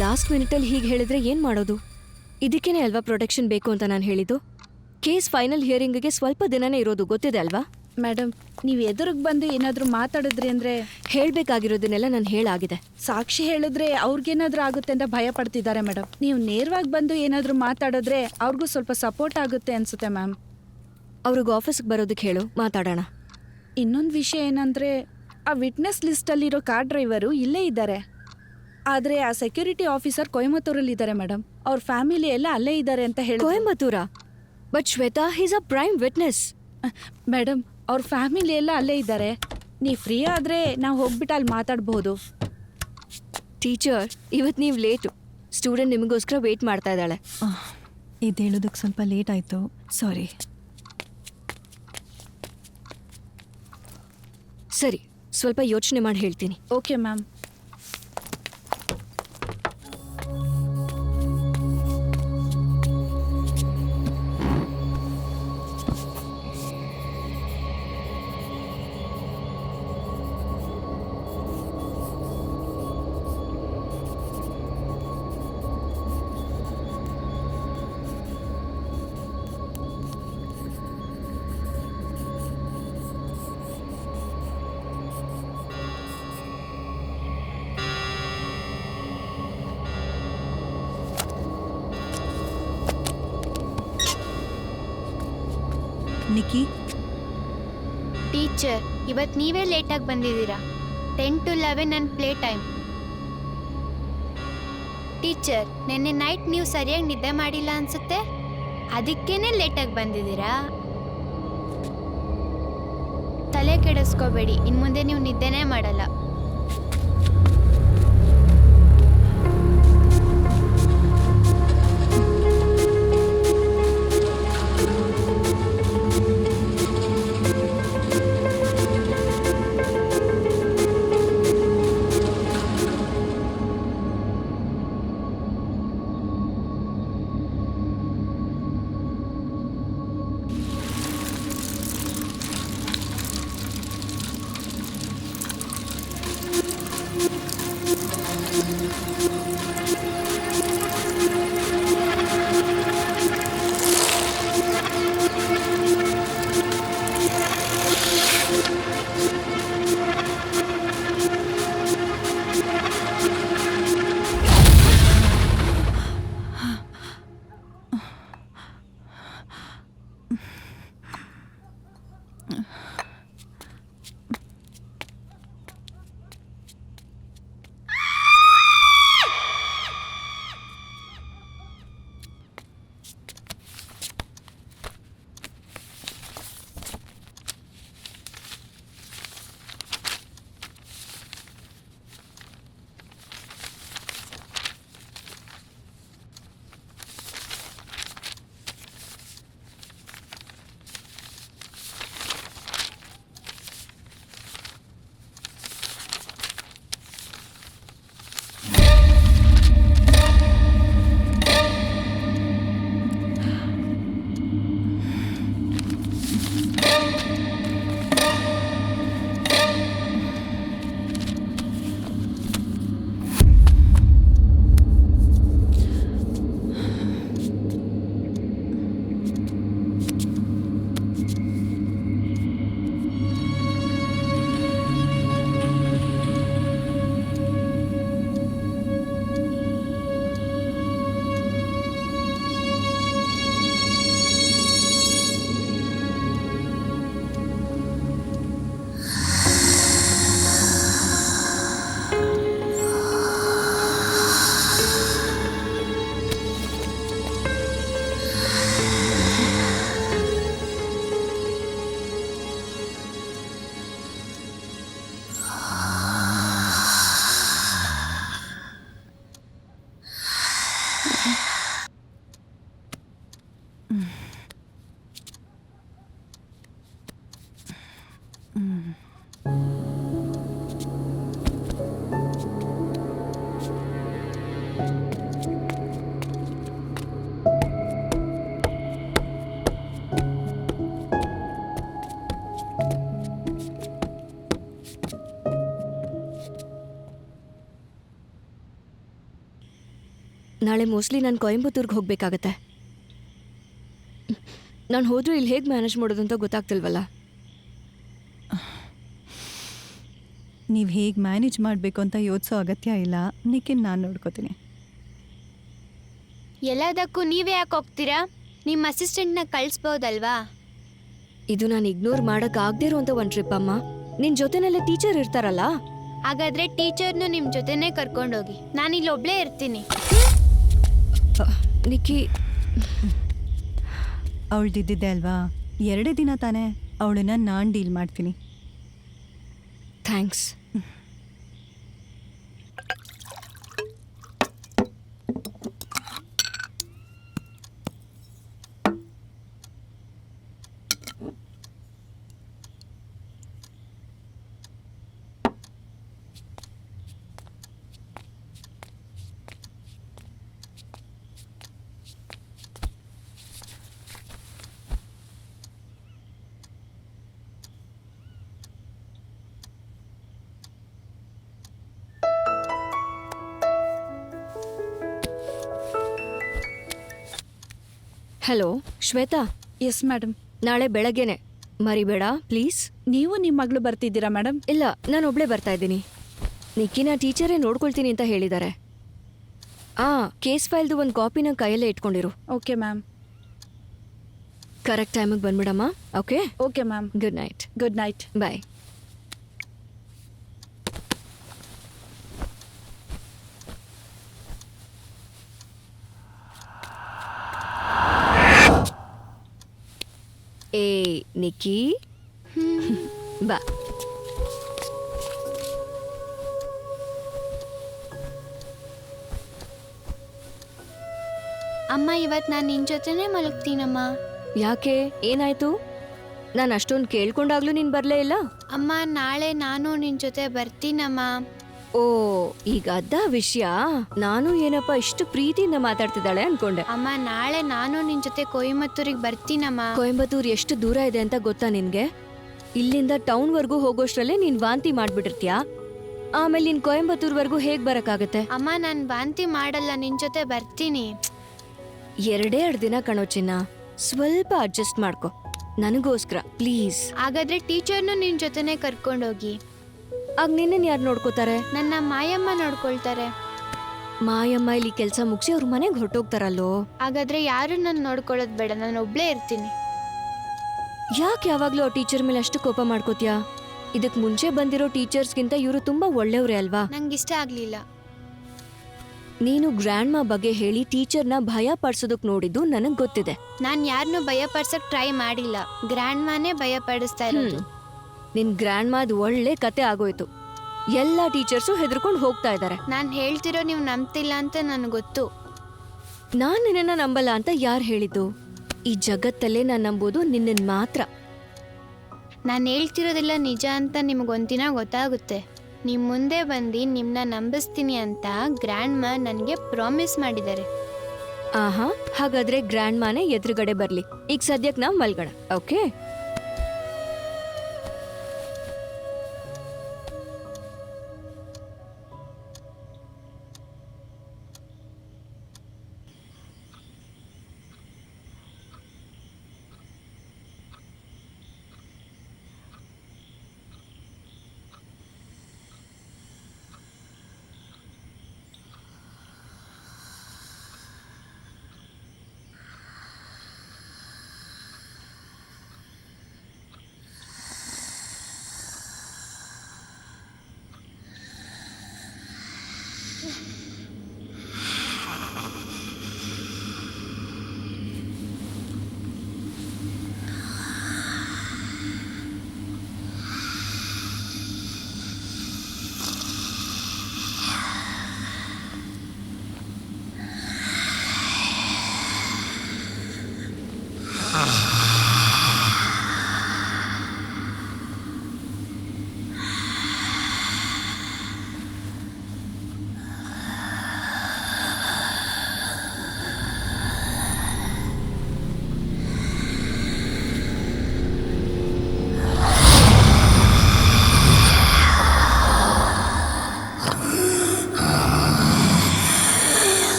ಲಾಸ್ಟ್ ಮಿನಿಟಲ್ಲಿ ಹೀಗೆ ಹೇಳಿದ್ರೆ ಏನು ಮಾಡೋದು? ಇದಕ್ಕೇನೆ ಅಲ್ವಾ ಪ್ರೊಟೆಕ್ಷನ್ ಬೇಕು ಅಂತ ನಾನು ಹೇಳಿದ್ದು. ಕೇಸ್ ಫೈನಲ್ ಹಿಯರಿಂಗ್ಗೆ ಸ್ವಲ್ಪ ದಿನನೇ ಇರೋದು, ಗೊತ್ತಿದೆ ಅಲ್ವಾ? ಮೇಡಮ್, ನೀವು ಎದುರಿಗೆ ಬಂದು ಏನಾದರೂ ಮಾತಾಡಿದ್ರಿ ಅಂದರೆ ಹೇಳಬೇಕಾಗಿರೋದನ್ನೆಲ್ಲ ನಾನು ಹೇಳಾಗಿದೆ. ಸಾಕ್ಷಿ ಹೇಳಿದ್ರೆ ಅವ್ರಿಗೇನಾದ್ರೂ ಆಗುತ್ತೆ ಅಂತ ಭಯ ಪಡ್ತಿದ್ದಾರೆ ಮೇಡಮ್. ನೀವು ನೇರವಾಗಿ ಬಂದು ಏನಾದರೂ ಮಾತಾಡಿದ್ರೆ ಅವ್ರಿಗೂ ಸ್ವಲ್ಪ ಸಪೋರ್ಟ್ ಆಗುತ್ತೆ ಅನಿಸುತ್ತೆ ಮ್ಯಾಮ್. ಅವ್ರಿಗೆ ಆಫೀಸ್ಗೆ ಬರೋದಕ್ಕೆ ಹೇಳು, ಮಾತಾಡೋಣ. ಇನ್ನೊಂದು ವಿಷಯ ಏನಂದರೆ, ಆ ವಿಟ್ನೆಸ್ ಲಿಸ್ಟಲ್ಲಿರೋ ಕಾರ್ ಡ್ರೈವರು ಇಲ್ಲೇ ಇದ್ದಾರೆ. ಆದರೆ ಆ ಸೆಕ್ಯೂರಿಟಿ ಆಫೀಸರ್ ಕೊಯಮತ್ತೂರಲ್ಲಿದ್ದಾರೆ ಮೇಡಮ್. ಅವ್ರ ಫ್ಯಾಮಿಲಿ ಎಲ್ಲ ಅಲ್ಲೇ ಇದ್ದಾರೆ ಅಂತ ಹೇಳಿ. ಕೊಯಂಬತ್ತೂರ? But Shweta, he's a prime witness. Madam, ಅವ್ರ ಫ್ಯಾಮಿಲಿ ಎಲ್ಲ ಅಲ್ಲೇ ಇದ್ದಾರೆ. ನೀವು ಫ್ರೀ ಆದರೆ ನಾವು ಹೋಗ್ಬಿಟ್ಟು ಅಲ್ಲಿ ಮಾತಾಡ್ಬೋದು. ಟೀಚರ್, ಇವತ್ತು ನೀವು ಲೇಟು. ಸ್ಟೂಡೆಂಟ್ ನಿಮಗೋಸ್ಕರ ವೇಟ್ ಮಾಡ್ತಾ ಇದ್ದಾಳೆ. ಇದು ಹೇಳೋದಕ್ಕೆ ಸ್ವಲ್ಪ ಲೇಟ್ ಆಯಿತು, ಸಾರಿ. ಸರಿ, ಸ್ವಲ್ಪ ಯೋಚನೆ ಮಾಡಿ ಹೇಳ್ತೀನಿ. Okay ma'am. ನಿಕ್ಕಿ, ಟೀಚರ್, ಇವತ್ತು ನೀವೇ ಲೇಟಾಗಿ ಬಂದಿದ್ದೀರಾ. 10 to 11 ನನ್ನ ಪ್ಲೇ ಟೈಮ್. ಟೀಚರ್, ನಿನ್ನೆ ನೈಟ್ ನೀವು ಸರಿಯಾಗಿ ನಿದ್ದೆ ಮಾಡಿಲ್ಲ ಅನ್ಸುತ್ತೆ, ಅದಕ್ಕೇನೆ ಲೇಟಾಗಿ ಬಂದಿದ್ದೀರಾ. ತಲೆ ಕೆಡಿಸ್ಕೋಬೇಡಿ, ಇನ್ನು ಮುಂದೆ ನೀವು ನಿದ್ದೆನೇ ಮಾಡಲ್ಲ. ನಾಳೆ ಮೋಸ್ಟ್ಲಿ ನಾನು ಕೊಯಂಬತ್ತೂರ್ಗೆ ಹೋಗಬೇಕಾಗತ್ತೆ. ನಾನು ಹೋದರೂ ಇಲ್ಲಿ ಹೇಗೆ ಮ್ಯಾನೇಜ್ ಮಾಡೋದು ಅಂತ ಗೊತ್ತಾಗ್ತಿಲ್ವಲ್ಲ. ನೀವು ಹೇಗೆ ಮ್ಯಾನೇಜ್ ಮಾಡಬೇಕು ಅಂತ ಯೋಚಿಸೋ ಅಗತ್ಯ ಇಲ್ಲ. ನಿಖಿನ್ ನಾನು ನೋಡ್ಕೋತೀನಿ. ಎಲ್ಲದಕ್ಕೂ ನೀವೇ ಯಾಕೆ ಹೋಗ್ತೀರಾ? ನಿಮ್ಮ ಅಸಿಸ್ಟೆಂಟ್ನ ಕಳಿಸ್ಬೋದಲ್ವಾ? ಇದು ನಾನು ಇಗ್ನೋರ್ ಮಾಡೋಕ್ಕಾಗದೇ ಇರೋಂಥ ಒಂದು ಟ್ರಿಪ್ ಅಮ್ಮ. ನಿನ್ನ ಜೊತೆನೆಲ್ಲ ಟೀಚರ್ ಇರ್ತಾರಲ್ಲ. ಹಾಗಾದ್ರೆ ಟೀಚರ್ನು ನಿಮ್ಮ ಜೊತೆನೇ ಕರ್ಕೊಂಡೋಗಿ, ನಾನು ಇಲ್ಲಿ ಒಬ್ಳೇ ಇರ್ತೀನಿ. ನಿಕ್ಕಿ, ಅವಳ್ದಿದ್ದಿದ್ದೆ ಅಲ್ವಾ, 2 ದಿನ ತಾನೇ, ಅವಳನ್ನ ನಾನು ಡೀಲ್ ಮಾಡ್ತೀನಿ. Thanks. Hello Shweta, yes madam. ನಾಳೆ ಬೆಳಗ್ಗೆನೆ ಮರಿಬೇಡ ಪ್ಲೀಸ್. ನೀವು ನಿಮ್ಮ ಮಗಳು ಬರ್ತಿದ್ದೀರಾ ಮೇಡಮ್? ಇಲ್ಲ, ನಾನು ಒಬ್ಳೇ ಬರ್ತಾ ಇದ್ದೀನಿ. ನಿಕ್ಕಿನ ಟೀಚರೇ ನೋಡ್ಕೊಳ್ತೀನಿ ಅಂತ ಹೇಳಿದ್ದಾರೆ. ಕೇಸ್ ಫೈಲ್ದು ಒಂದು ಕಾಪಿನ ಕೈಯಲ್ಲೇ ಇಟ್ಕೊಂಡಿರು. Okay ma'am. ಕರೆಕ್ಟ್ ಟೈಮಿಗೆ ಬಂದ್ಬಿಡಮ್ಮ. Okay, okay ma'am. Good night. Good night. Bye. ಏ ನಿಕ್ಕಿ, ಬಾ. ಅಮ್ಮ, ಇವತ್ತು ನಾನು ನಿನ್ನ ಜೊತೆನೇ ಮಲಗ್ತೀನಮ್ಮ. ಯಾಕೆ, ಏನಾಯ್ತು? ನಾನು ಅಷ್ಟೊಂದು ಕೇಳ್ಕೊಂಡಾಗ್ಲೂ ನೀನು ಬರಲೇ ಇಲ್ಲ. ಅಮ್ಮ, ನಾಳೆ ನಾನು ನಿನ್ನ ಜೊತೆ ಬರ್ತೀನಮ್ಮ. ಓ, ಈಗ ಅದ ವಿಷಯ. ನಾನು ಏನಪ್ಪ ಇಷ್ಟು ಪ್ರೀತಿಯಿಂದ ಮಾತಾಡ್ತಿದ್ದಾಳೆ ಅನ್ಕೊಂಡೆ. ಅಮ್ಮ, ನಾಳೆ ನಾನು ನಿನ್ನ ಜೊತೆ ಕೊಯಮತ್ತೂರಿಗೆ ಬರ್ತೀನಮ್ಮ. ಕೊಯಂಬತ್ತೂರ್ ಎಷ್ಟು ದೂರ ಇದೆ ಅಂತ ಗೊತ್ತಾ ನಿನ್ಗೆ? ಇಲ್ಲಿಂದ ಟೌನ್ವರೆಗೂ ಹೋಗೋಷ್ಟ್ರಲ್ಲೇ ನೀನ್ ವಾಂತಿ ಮಾಡ್ಬಿಟ್ಟಿರ್ತೀಯ. ಆಮೇಲೆ ನೀನ್ ಕೊಯಂಬತ್ತೂರ್ವರೆಗೂ ಹೇಗ್ ಬರಕ್ಕಾಗತ್ತೆ? ಅಮ್ಮ, ನಾನು ವಾಂತಿ ಮಾಡಲ್ಲ, ನಿನ್ನ ಜೊತೆ ಬರ್ತೀನಿ. 2 ದಿನ ಕಣೋ ಚಿನ್ನ, ಸ್ವಲ್ಪ ಅಡ್ಜಸ್ಟ್ ಮಾಡ್ಕೊ ನನಗೋಸ್ಕರ ಪ್ಲೀಸ್. ಹಾಗಾದ್ರೆ ಟೀಚರ್ನು ನಿನ್ನ ಜೊತೆನೇ ಕರ್ಕೊಂಡೋಗಿ. ಆಗ ನಿನ್ನನ್ ಯಾರು ನೋಡ್ಕೋತಾರೆ? ನನ್ನ ಮಾಯಮ್ಮ ನೋಡ್ಕೊಳ್ತಾರೆ. ಮಾಯಮ್ಮ ಇಲ್ಲಿ ಕೆಲಸ ಮುಗಿಸಿ ಅವ್ರ ಮನೆಗೆ ಹೊರಟೋಗ್ತಾರಲ್ಲೋ. ಹಾಗಾದ್ರೆ ಯಾರು ನನ್ನ ನೋಡ್ಕೊಳ್ಳೋದು ಬೇಡ, ನಾನು ಒಬ್ಳೇ ಇರ್ತೀನಿ. ಯಾಕೆ ಯಾವಾಗ್ಲೂ ಆ ಟೀಚರ್ ಮೇಲೆ ಅಷ್ಟು ಕೋಪ ಮಾಡ್ಕೋತೀಯಾ? ಇದಕ್ ಮುಂಚೆ ಬಂದಿರೋ ಟೀಚರ್ಸ್ಗಿಂತ ಇವರು ತುಂಬಾ ಒಳ್ಳೆಯವ್ರೆ ಅಲ್ವಾ? ನಂಗೆ ಇಷ್ಟ ಆಗ್ಲಿಲ್ಲ. ನೀನು ಗ್ರ್ಯಾಂಡ್ ಮಾ ಬಗ್ಗೆ ಹೇಳಿ ಟೀಚರ್ನ ಭಯ ಪಡಿಸೋದಕ್ ನೋಡಿದ್ದು ನನಗ್ ಗೊತ್ತಿದೆ. ನಾನು ಯಾರನ್ನೂ ಭಯ ಪಡ್ಸಕ್ ಟ್ರೈ ಮಾಡಿಲ್ಲ, ಗ್ರ್ಯಾಂಡ್ ಮಾನೇ ಭಯ ಪಡಿಸ್ತಾ ಇರೋದು. ನಿನ್ ಗ್ರ್ಯಾಂಡ್ ಮಾದ್ ಒಳ್ಳೆ ಕತೆ ಆಗೋಯ್ತು. ಎಲ್ಲಾ ಟೀಚರ್ಸು ಹೆದರ್ಕೊಂಡು ಹೋಗ್ತಾ ಇದ್ದಾರೆ. ನಾನು ಹೇಳ್ತಿರೋ ನೀವು ನಂಬ್ತಿಲ್ಲ ಅಂತ ನನಗೆ ಗೊತ್ತು. ನಾನ್ ನಿನ್ನ ನಂಬಲ್ಲ ಅಂತ ಯಾರು ಹೇಳಿದ್ದು? ಈ ಜಗತ್ತಲ್ಲೇ ನಾನ್ ನಂಬೋದು ನಿನ್ನನ್ ಮಾತ್ರ. ನಾನು ಹೇಳ್ತಿರೋದೆಲ್ಲ ನಿಜ ಅಂತ ನಿಮಗೊಂದಿನ ಗೊತ್ತಾಗುತ್ತೆ. ನಿಮ್ಮ ಮುಂದೆ ಬಂದು ನಿಮ್ಮನ್ನ ನಂಬಿಸ್ತೀನಿ ಅಂತ ಗ್ರ್ಯಾಂಡ್ ಮಾ ನನಗೆ ಪ್ರಾಮಿಸ್ ಮಾಡಿದ್ದಾರೆ. ಆಹಾ, ಹಾಗಾದ್ರೆ ಗ್ರ್ಯಾಂಡ್ ಮಾನೇ ಎದುರುಗಡೆ ಬರ್ಲಿ. ಈಗ ಸದ್ಯಕ್ಕೆ ನಾವ್ ಮಲ್ಗೋಣ, ಓಕೆ?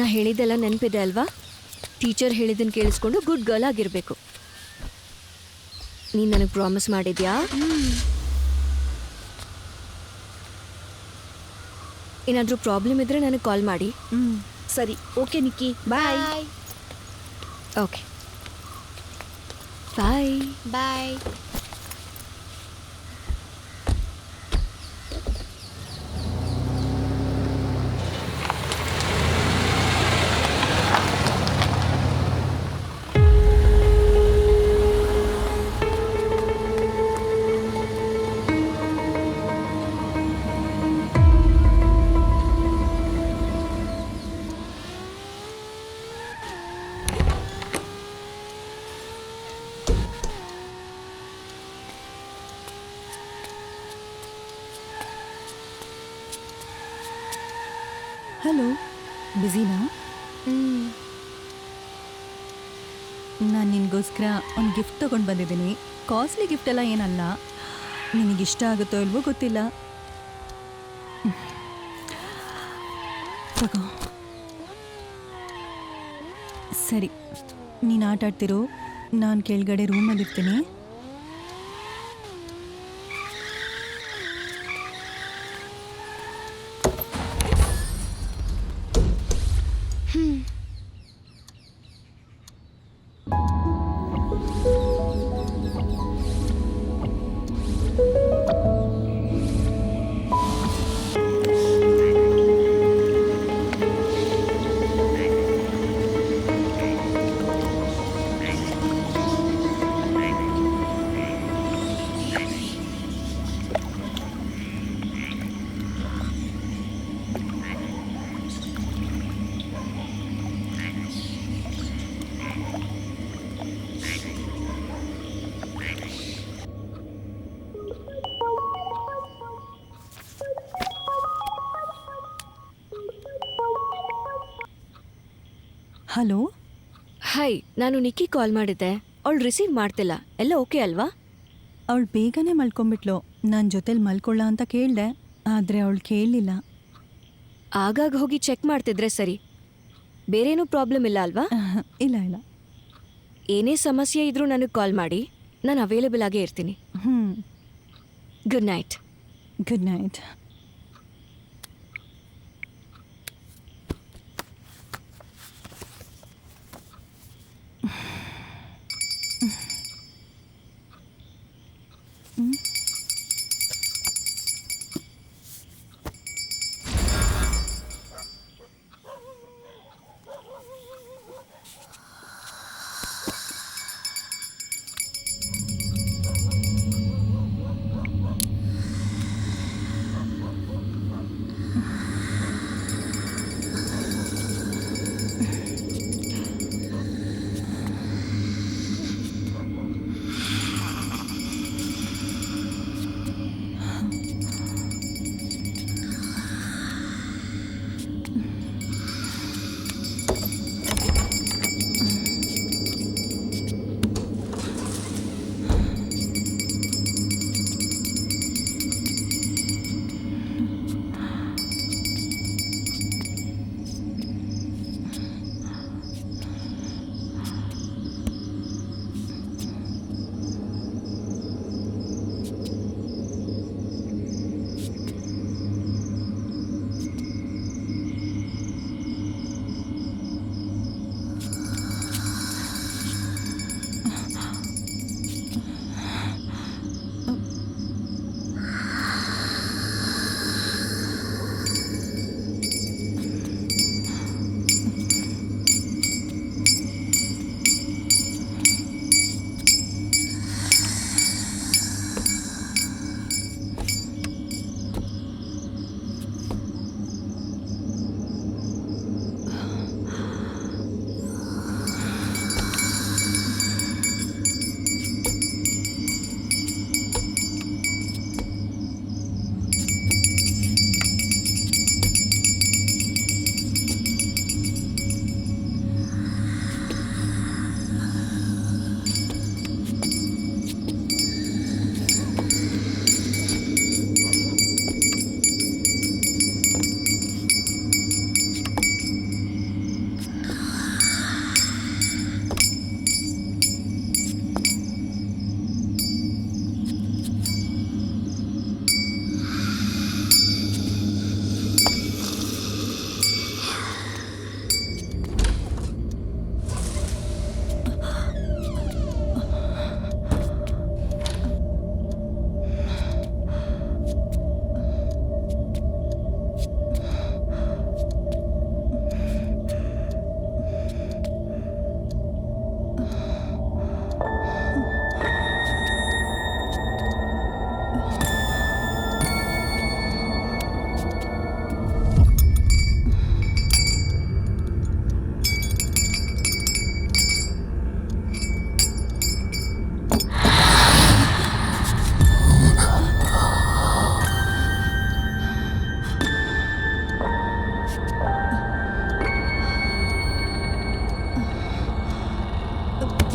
ನಾ ಹೇಳಿದ್ದೆಲ್ಲ ನೆನಪಿದೆ ಅಲ್ವಾ? ಟೀಚರ್ ಹೇಳಿದ್ದನ್ನು ಕೇಳಿಸ್ಕೊಂಡು ಗುಡ್ ಗರ್ಲ್ ಆಗಿರಬೇಕು. ನೀನು ನನಗೆ ಪ್ರಾಮಿಸ್ ಮಾಡಿದ್ಯಾ? ಏನಾದರೂ ಪ್ರಾಬ್ಲಮ್ ಇದ್ದರೆ ನನಗೆ ಕಾಲ್ ಮಾಡಿ. ಸರಿ, okay Nikki, bye. Bye okay bye. Bye. Hello, ಬ್ಯುಸಿನಾ? ನಾನು ನಿನಗೋಸ್ಕರ ಒಂದು ಗಿಫ್ಟ್ ತೊಗೊಂಡು ಬಂದಿದ್ದೀನಿ. ಕಾಸ್ಟ್ಲಿ ಗಿಫ್ಟ್ ಎಲ್ಲ ಏನಲ್ಲ, ನಿನಗಿಷ್ಟ ಆಗುತ್ತೋ ಇಲ್ವೋ ಗೊತ್ತಿಲ್ಲ. ತಗೋ. ಸರಿ, ನೀನು ಆಟ ಆಡ್ತಿರೋ, ನಾನು ಕೆಳಗಡೆ ರೂಮಲ್ಲಿರ್ತೀನಿ. ಹಲೋ, ಹಾಯ್, ನಾನು ನಿಕ್ಕಿ ಕಾಲ್ ಮಾಡಿದ್ದೆ. ಅವಳು ರಿಸೀವ್ ಮಾಡ್ತಿಲ್ಲ. ಎಲ್ಲ ಓಕೆ ಅಲ್ವಾ? ಅವಳು ಬೇಗನೆ ಮಲ್ಕೊಂಡ್ಬಿಟ್ಲು. ನನ್ನ ಜೊತೆಲಿ ಮಲ್ಕೊಳ್ಳ ಅಂತ ಕೇಳಿದೆ, ಆದರೆ ಅವಳು ಕೇಳಲಿಲ್ಲ. ಆಗಾಗ ಹೋಗಿ ಚೆಕ್ ಮಾಡ್ತಿದ್ರೆ ಸರಿ. ಬೇರೇನೂ ಪ್ರಾಬ್ಲಮ್ ಇಲ್ಲ ಅಲ್ವಾ? ಇಲ್ಲ ಇಲ್ಲ. ಏನೇ ಸಮಸ್ಯೆ ಇದ್ರೂ ನನಗೆ ಕಾಲ್ ಮಾಡಿ, ನಾನು ಅವೈಲೇಬಲ್ ಆಗೇ ಇರ್ತೀನಿ. Good night. Good night.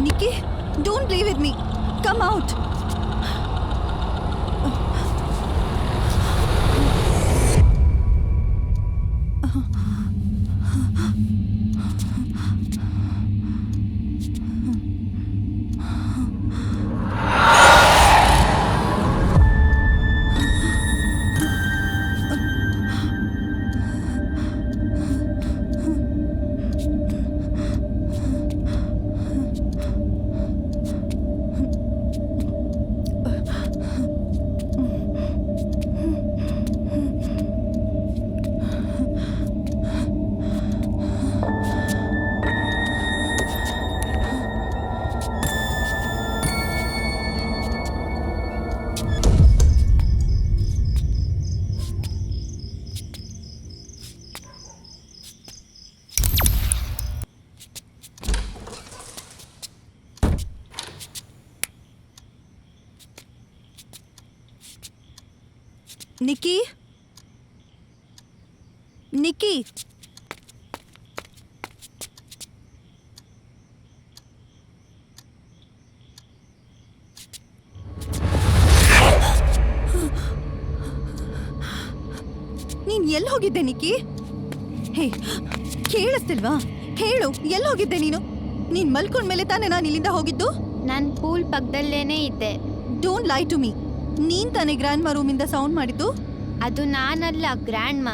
Nikki, don't play with me, come out. Nikki, Nikki, ನೀನ್ ಎಲ್ಲಿ ಹೋಗಿದ್ದೆ ನಿಕ್ಕಿ? ಹೇ, ಕೇಳಿಸ್ತಿಲ್ವಾ? ಹೇಳು, ಎಲ್ಲಿ ಹೋಗಿದ್ದೆ ನೀನು? ನೀನ್ ಮಲ್ಕೊಂಡ್ಮೇಲೆ ತಾನೇ ನಾನು ಇಲ್ಲಿಂದ ಹೋಗಿದ್ದು? ನಾನು ಪೂಲ್ ಪಕ್ಕದಲ್ಲೇನೇ ಇದ್ದೆ. ಡೋಂಟ್ ಲೈ ಟು ಮೀ. ನೀನ್ ತಾನೇ ಗ್ರ್ಯಾಂಡ್ ಮಾ ರೂಮಿಂದ ಸೌಂಡ್ ಮಾಡಿದ್ದು? ಅದು ನಾನಲ್ಲ, ಗ್ರ್ಯಾಂಡ್ ಮಾ.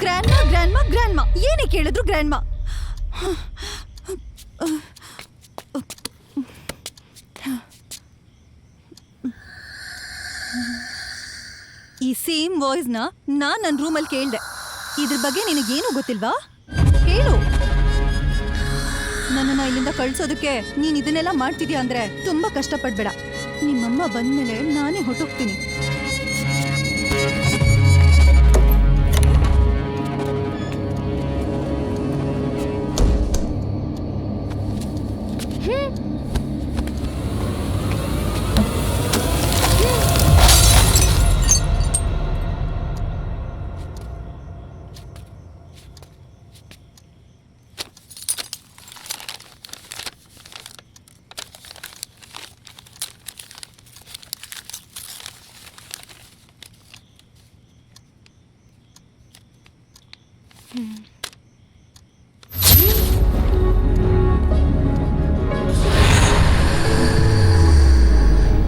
ಗ್ರ್ಯಾಂಡ್ ಮಾ, ಗ್ರ್ಯಾಂಡ್ ಮಾ, ಗ್ರ್ಯಾಂಡ್ ಮಾ, ಏನೇ ಕೇಳಿದ್ರು ಗ್ರ್ಯಾಂಡ್ ಮಾ. ಈ ಸೇಮ್ ವಾಯ್ಸ್ನ ನಾನು ನನ್ನ ರೂಮಲ್ಲಿ ಕೇಳಿದೆ. ಇದ್ರ ಬಗ್ಗೆ ನಿನಗೇನು ಗೊತ್ತಿಲ್ವಾ? ಹೇಳು. ನನ್ನನ್ನು ಇಲ್ಲಿಂದ ಕಳ್ಸೋದಕ್ಕೆ ನೀನು ಇದನ್ನೆಲ್ಲ ಮಾಡ್ತಿದ್ಯಾ ಅಂದ್ರೆ ತುಂಬಾ ಕಷ್ಟಪಡ್ಬೇಡ. ನಿಮ್ಮಮ್ಮ ಬಂದ್ಮೇಲೆ ನಾನೇ ಹೊಟ್ಟೋಗ್ತೀನಿ.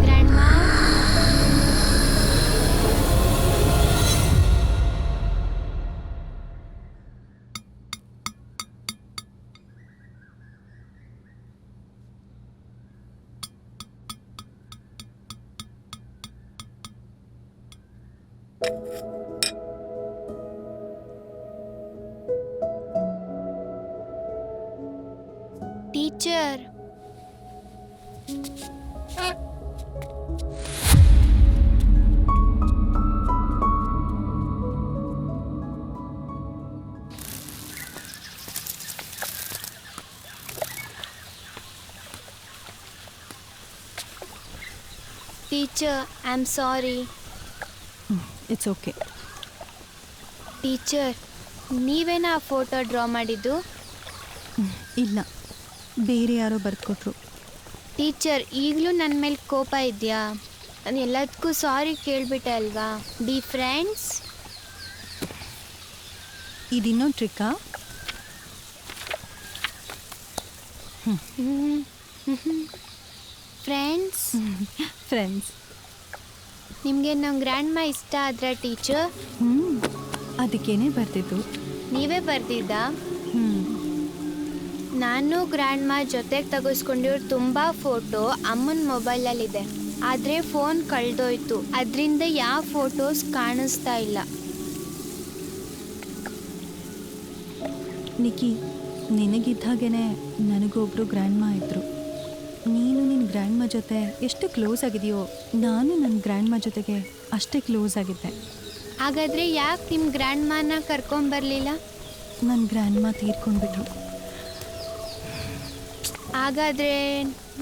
Grandma, teacher. Teacher, I am sorry. It's okay. Teacher, ನೀವೇನಾ ಆ ಫೋಟೋ ಡ್ರಾ ಮಾಡಿದ್ದು? ಇಲ್ಲ, ಬೇರೆ ಯಾರೋ ಬರ್ಕೊಟ್ರು. ಟೀಚರ್, ಈಗಲೂ ನನ್ನ ಮೇಲೆ ಕೋಪ ಇದೆಯಾ? ನಾನು ಎಲ್ಲದಕ್ಕೂ ಸಾರಿ ಕೇಳಿಬಿಟ್ಟೆ ಅಲ್ವಾ? Be friends. ಇದಿನ್ನೊಂದು ಟ್ರಿಕ್ಕಾ? ಫ್ರೆಂಡ್ಸ್. ಫ್ರೆಂಡ್ಸ್. ನಿಮಗೆ ನಮ್ಮ ಗ್ರ್ಯಾಂಡ್ ಮಾ ಇಷ್ಟ ಆದ್ರೆ ಟೀಚರ್? ಅದಕ್ಕೇನೆ ಬರ್ತಿದ್ದು. ನೀವೇ ಬರ್ದಿದ್ದಾ? ನಾನು ಗ್ರ್ಯಾಂಡ್ ಮಾ ಜೊತೆಗೆ ತೆಗೆಸ್ಕೊಂಡಿರೋ ತುಂಬ ಫೋಟೋ ಅಮ್ಮನ ಮೊಬೈಲಲ್ಲಿದೆ. ಆದರೆ ಫೋನ್ ಕಳೆದೋಯ್ತು. ಅದರಿಂದ ಯಾವ ಫೋಟೋಸ್ ಕಾಣಿಸ್ತಾ ಇಲ್ಲ. ನಿಕ್ಕಿ, ನಿನಗಿದ್ದ ಹಾಗೇನೆ ನನಗೊಬ್ರು ಗ್ರ್ಯಾಂಡ್ ಮಾ ಇದ್ರು. ನೀನು ನಿನ್ನ ಗ್ರ್ಯಾಂಡ್ ಮಾ ಜೊತೆ ಎಷ್ಟು ಕ್ಲೋಸ್ ಆಗಿದೆಯೋ ನಾನು ನನ್ನ ಗ್ರ್ಯಾಂಡ್ ಮಾ ಜೊತೆಗೆ ಅಷ್ಟೇ ಕ್ಲೋಸ್ ಆಗಿದ್ದೆ. ಹಾಗಾದರೆ ಯಾಕೆ ನಿಮ್ಮ ಗ್ರ್ಯಾಂಡ್ ಮಾನ ಕರ್ಕೊಂಬರಲಿಲ್ಲ? ನನ್ನ ಗ್ರ್ಯಾಂಡ್ ಮಾ ತೀರ್ಕೊಂಡ್ಬಿಟ್ರು. ಹಾಗಾದರೆ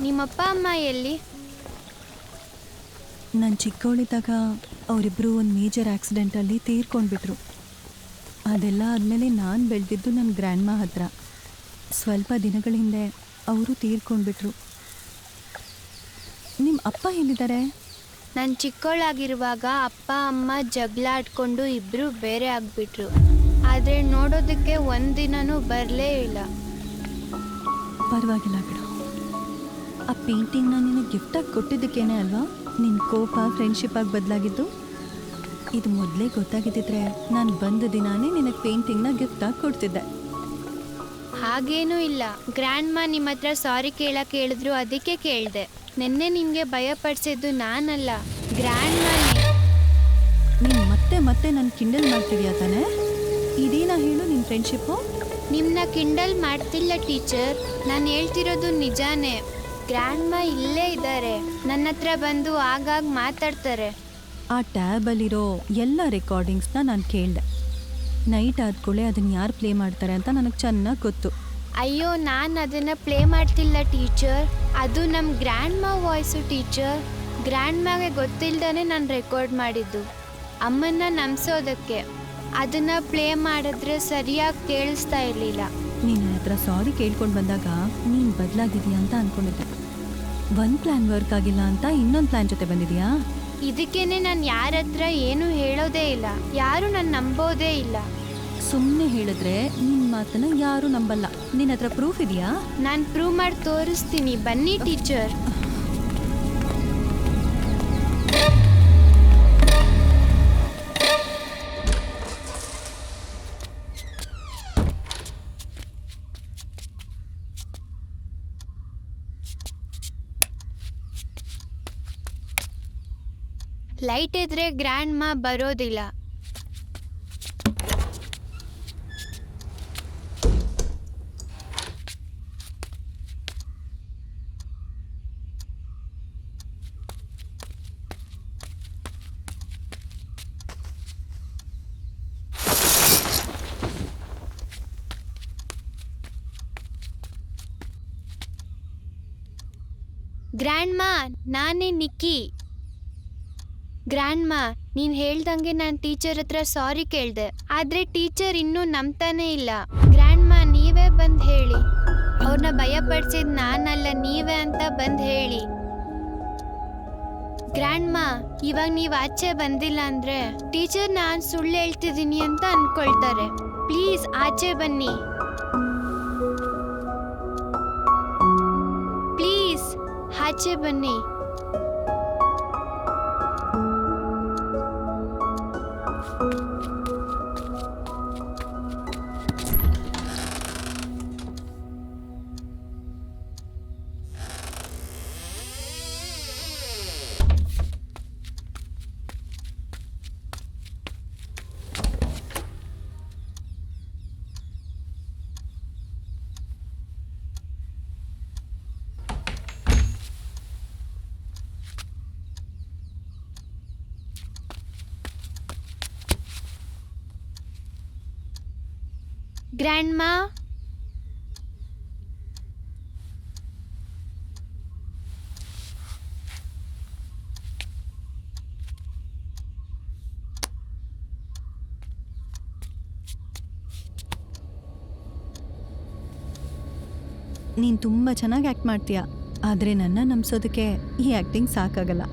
ನಿಮ್ಮಪ್ಪ ಅಮ್ಮ ಎಲ್ಲಿ? ನಾನು ಚಿಕ್ಕವಳಿದ್ದಾಗ ಅವರಿಬ್ಬರು ಒಂದು ಮೇಜರ್ ಆಕ್ಸಿಡೆಂಟಲ್ಲಿ ತೀರ್ಕೊಂಡ್ಬಿಟ್ರು. ಅದೆಲ್ಲ ಆದಮೇಲೆ ನಾನು ಬೆಳೆದಿದ್ದು ನನ್ನ ಗ್ರ್ಯಾಂಡ್ ಮಾ ಹತ್ರ. ಸ್ವಲ್ಪ ದಿನಗಳ ಹಿಂದೆ ಅವರು ತೀರ್ಕೊಂಡ್ಬಿಟ್ರು. ನಿಮ್ಮ ಅಪ್ಪ ಎಲ್ಲಿದ್ದಾರೆ? ನಾನು ಚಿಕ್ಕವಳಾಗಿರುವಾಗ ಅಪ್ಪ ಅಮ್ಮ ಜಗಳ ಆಡ್ಕೊಂಡು ಇಬ್ಬರು ಬೇರೆ ಆಗಿಬಿಟ್ರು. ಆದರೆ ನೋಡೋದಕ್ಕೆ ಒಂದಿನನೂ ಬರಲೇ ಇಲ್ಲ. ಪರವಾಗಿಲ್ಲ ಬಿಡು. ಆ ಪೇಂಟಿಂಗ್ನ ನಿನಗೆ ಗಿಫ್ಟಾಗಿ ಕೊಟ್ಟಿದ್ದಕ್ಕೇನೆ ಅಲ್ವಾ ನಿನ್ನ ಕೋಪ ಫ್ರೆಂಡ್ಶಿಪ್ ಆಗಿ ಬದಲಾಗಿದ್ದು? ಇದು ಮೊದಲೇ ಗೊತ್ತಾಗಿದ್ದಿದ್ರೆ ನಾನು ಬಂದ ದಿನಾನೇ ನಿನಗೆ ಪೇಂಟಿಂಗ್ನ ಗಿಫ್ಟಾಗಿ ಕೊಡ್ತಿದ್ದೆ. ಹಾಗೇನೂ ಇಲ್ಲ. ಗ್ರ್ಯಾಂಡ್ ಮಾ ನಿಮ್ಮ ಹತ್ರ ಸಾರಿ ಕೇಳಕ್ಕೆ ಹೇಳಿದ್ರು, ಅದಕ್ಕೆ ಕೇಳಿದೆ. ನಿನ್ನೆ ನಿಮಗೆ ಭಯಪಡಿಸಿದ್ದು ನಾನಲ್ಲ, ಗ್ರ್ಯಾಂಡ್ ಮಾನೇ. ನೀನು ಮತ್ತೆ ಮತ್ತೆ ನನ್ನ ಕಿಂಡಲ್ ಮಾಡ್ತಿದ್ಯಾ ತಾನೇ? ಇದೇನಾ ಹೇಳು ನಿನ್ನ ಫ್ರೆಂಡ್ಶಿಪ್ಪು? ನಿಮ್ಮನ್ನ ಕಿಂಡಲ್ ಮಾಡ್ತಿಲ್ಲ ಟೀಚರ್, ನಾನು ಹೇಳ್ತಿರೋದು ನಿಜಾನೇ. ಗ್ರ್ಯಾಂಡ್ ಮಾ ಇಲ್ಲೇ ಇದ್ದಾರೆ, ನನ್ನ ಹತ್ರ ಬಂದು ಆಗಾಗ ಮಾತಾಡ್ತಾರೆ. ಆ ಟ್ಯಾಬಲ್ಲಿರೋ ಎಲ್ಲ ರೆಕಾರ್ಡಿಂಗ್ಸ್ನ ನಾನು ಕೇಳಿದೆ. ನೈಟ್ ಆದ್ಕೊಳ್ಳೆ ಅದನ್ನು ಯಾರು ಪ್ಲೇ ಮಾಡ್ತಾರೆ ಅಂತ ನನಗೆ ಚೆನ್ನಾಗಿ ಗೊತ್ತು. ಅಯ್ಯೋ, ನಾನು ಅದನ್ನು ಪ್ಲೇ ಮಾಡ್ತಿಲ್ಲ ಟೀಚರ್, ಅದು ನಮ್ಮ ಗ್ರ್ಯಾಂಡ್ ಮಾ ವಾಯ್ಸು ಟೀಚರ್. ಗ್ರ್ಯಾಂಡ್ ಮಾಗೆ ಗೊತ್ತಿಲ್ಲದೇ ನಾನು ರೆಕಾರ್ಡ್ ಮಾಡಿದ್ದು, ಅಮ್ಮನ್ನ ನಂಬಿಸೋದಕ್ಕೆ. ಅದನ್ನು ಪ್ಲೇ ಮಾಡಿದ್ರೆ ಸರಿಯಾಗಿ ಕೇಳಿಸ್ತಾ ಇರಲಿಲ್ಲ. ನೀನು ನನ್ನ ಹತ್ರ ಸಾರಿ ಕೇಳ್ಕೊಂಡು ಬಂದಾಗ ನೀನು ಬದಲಾಗಿದೆಯಾ ಅಂತ ಅಂದ್ಕೊಂಡಿದ್ದೆ. ಒಂದು ಪ್ಲ್ಯಾನ್ ವರ್ಕ್ ಆಗಿಲ್ಲ ಅಂತ ಇನ್ನೊಂದು ಪ್ಲ್ಯಾನ್ ಜೊತೆ ಬಂದಿದೆಯಾ? ಇದಕ್ಕೇನೆ ನಾನು ಯಾರ ಹತ್ರ ಏನೂ ಹೇಳೋದೇ ಇಲ್ಲ, ಯಾರು ನನ್ನ ನಂಬೋದೇ ಇಲ್ಲ. ಸುಮ್ಮನೆ ಹೇಳಿದ್ರೆ ನಿನ್ನ ಮಾತನ್ನ ಯಾರೂ ನಂಬಲ್ಲ. ನಿನ್ನ ಹತ್ರ ಪ್ರೂಫ್ ಇದೆಯಾ? ನಾನು ಪ್ರೂವ್ ಮಾಡಿ ತೋರಿಸ್ತೀನಿ, ಬನ್ನಿ ಟೀಚರ್. ಲೈಟ್ ಇದ್ರೆ ಗ್ರ್ಯಾಂಡ್ ಮಾ ಬರೋದಿಲ್ಲ. ಗ್ರ್ಯಾಂಡ್ ಮಾ, ನಾನೇ ನಿಕ್ಕಿ. ಗ್ರ್ಯಾಂಡ್ ಮಾ, ನೀನು ಹೇಳ್ದಂಗೆ ನಾನು ಟೀಚರ್ ಹತ್ರ ಸಾರಿ ಕೇಳಿದೆ, ಆದರೆ ಟೀಚರ್ ಇನ್ನೂ ನಂಬ್ತಾನೇ ಇಲ್ಲ. ಗ್ರ್ಯಾಂಡ್ ಮಾ, ನೀವೇ ಬಂದು ಹೇಳಿ, ಅವ್ರನ್ನ ಭಯಪಡಿಸಿದ್ ನಾನಲ್ಲ ನೀವೇ ಅಂತ ಬಂದು ಹೇಳಿ. ಗ್ರ್ಯಾಂಡ್ ಮಾ, ಇವಾಗ ನೀವು ಆಚೆ ಬಂದಿಲ್ಲ ಅಂದರೆ ಟೀಚರ್ ನಾನು ಸುಳ್ಳು ಹೇಳ್ತಿದ್ದೀನಿ ಅಂತ ಅಂದ್ಕೊಳ್ತಾರೆ. ಪ್ಲೀಸ್ ಆಚೆ ಬನ್ನಿ, ಪ್ಲೀಸ್ ಆಚೆ ಬನ್ನಿ. ಗ್ರ್ಯಾಂಡ್ ಮಾ, ನೀನು ತುಂಬ ಚೆನ್ನಾಗಿ ಆ್ಯಕ್ಟ್ ಮಾಡ್ತೀಯ, ಆದರೆ ನನ್ನ ನಂಬಿಸೋದಕ್ಕೆ ಈ ಆ್ಯಕ್ಟಿಂಗ್ ಸಾಕಾಗಲ್ಲ.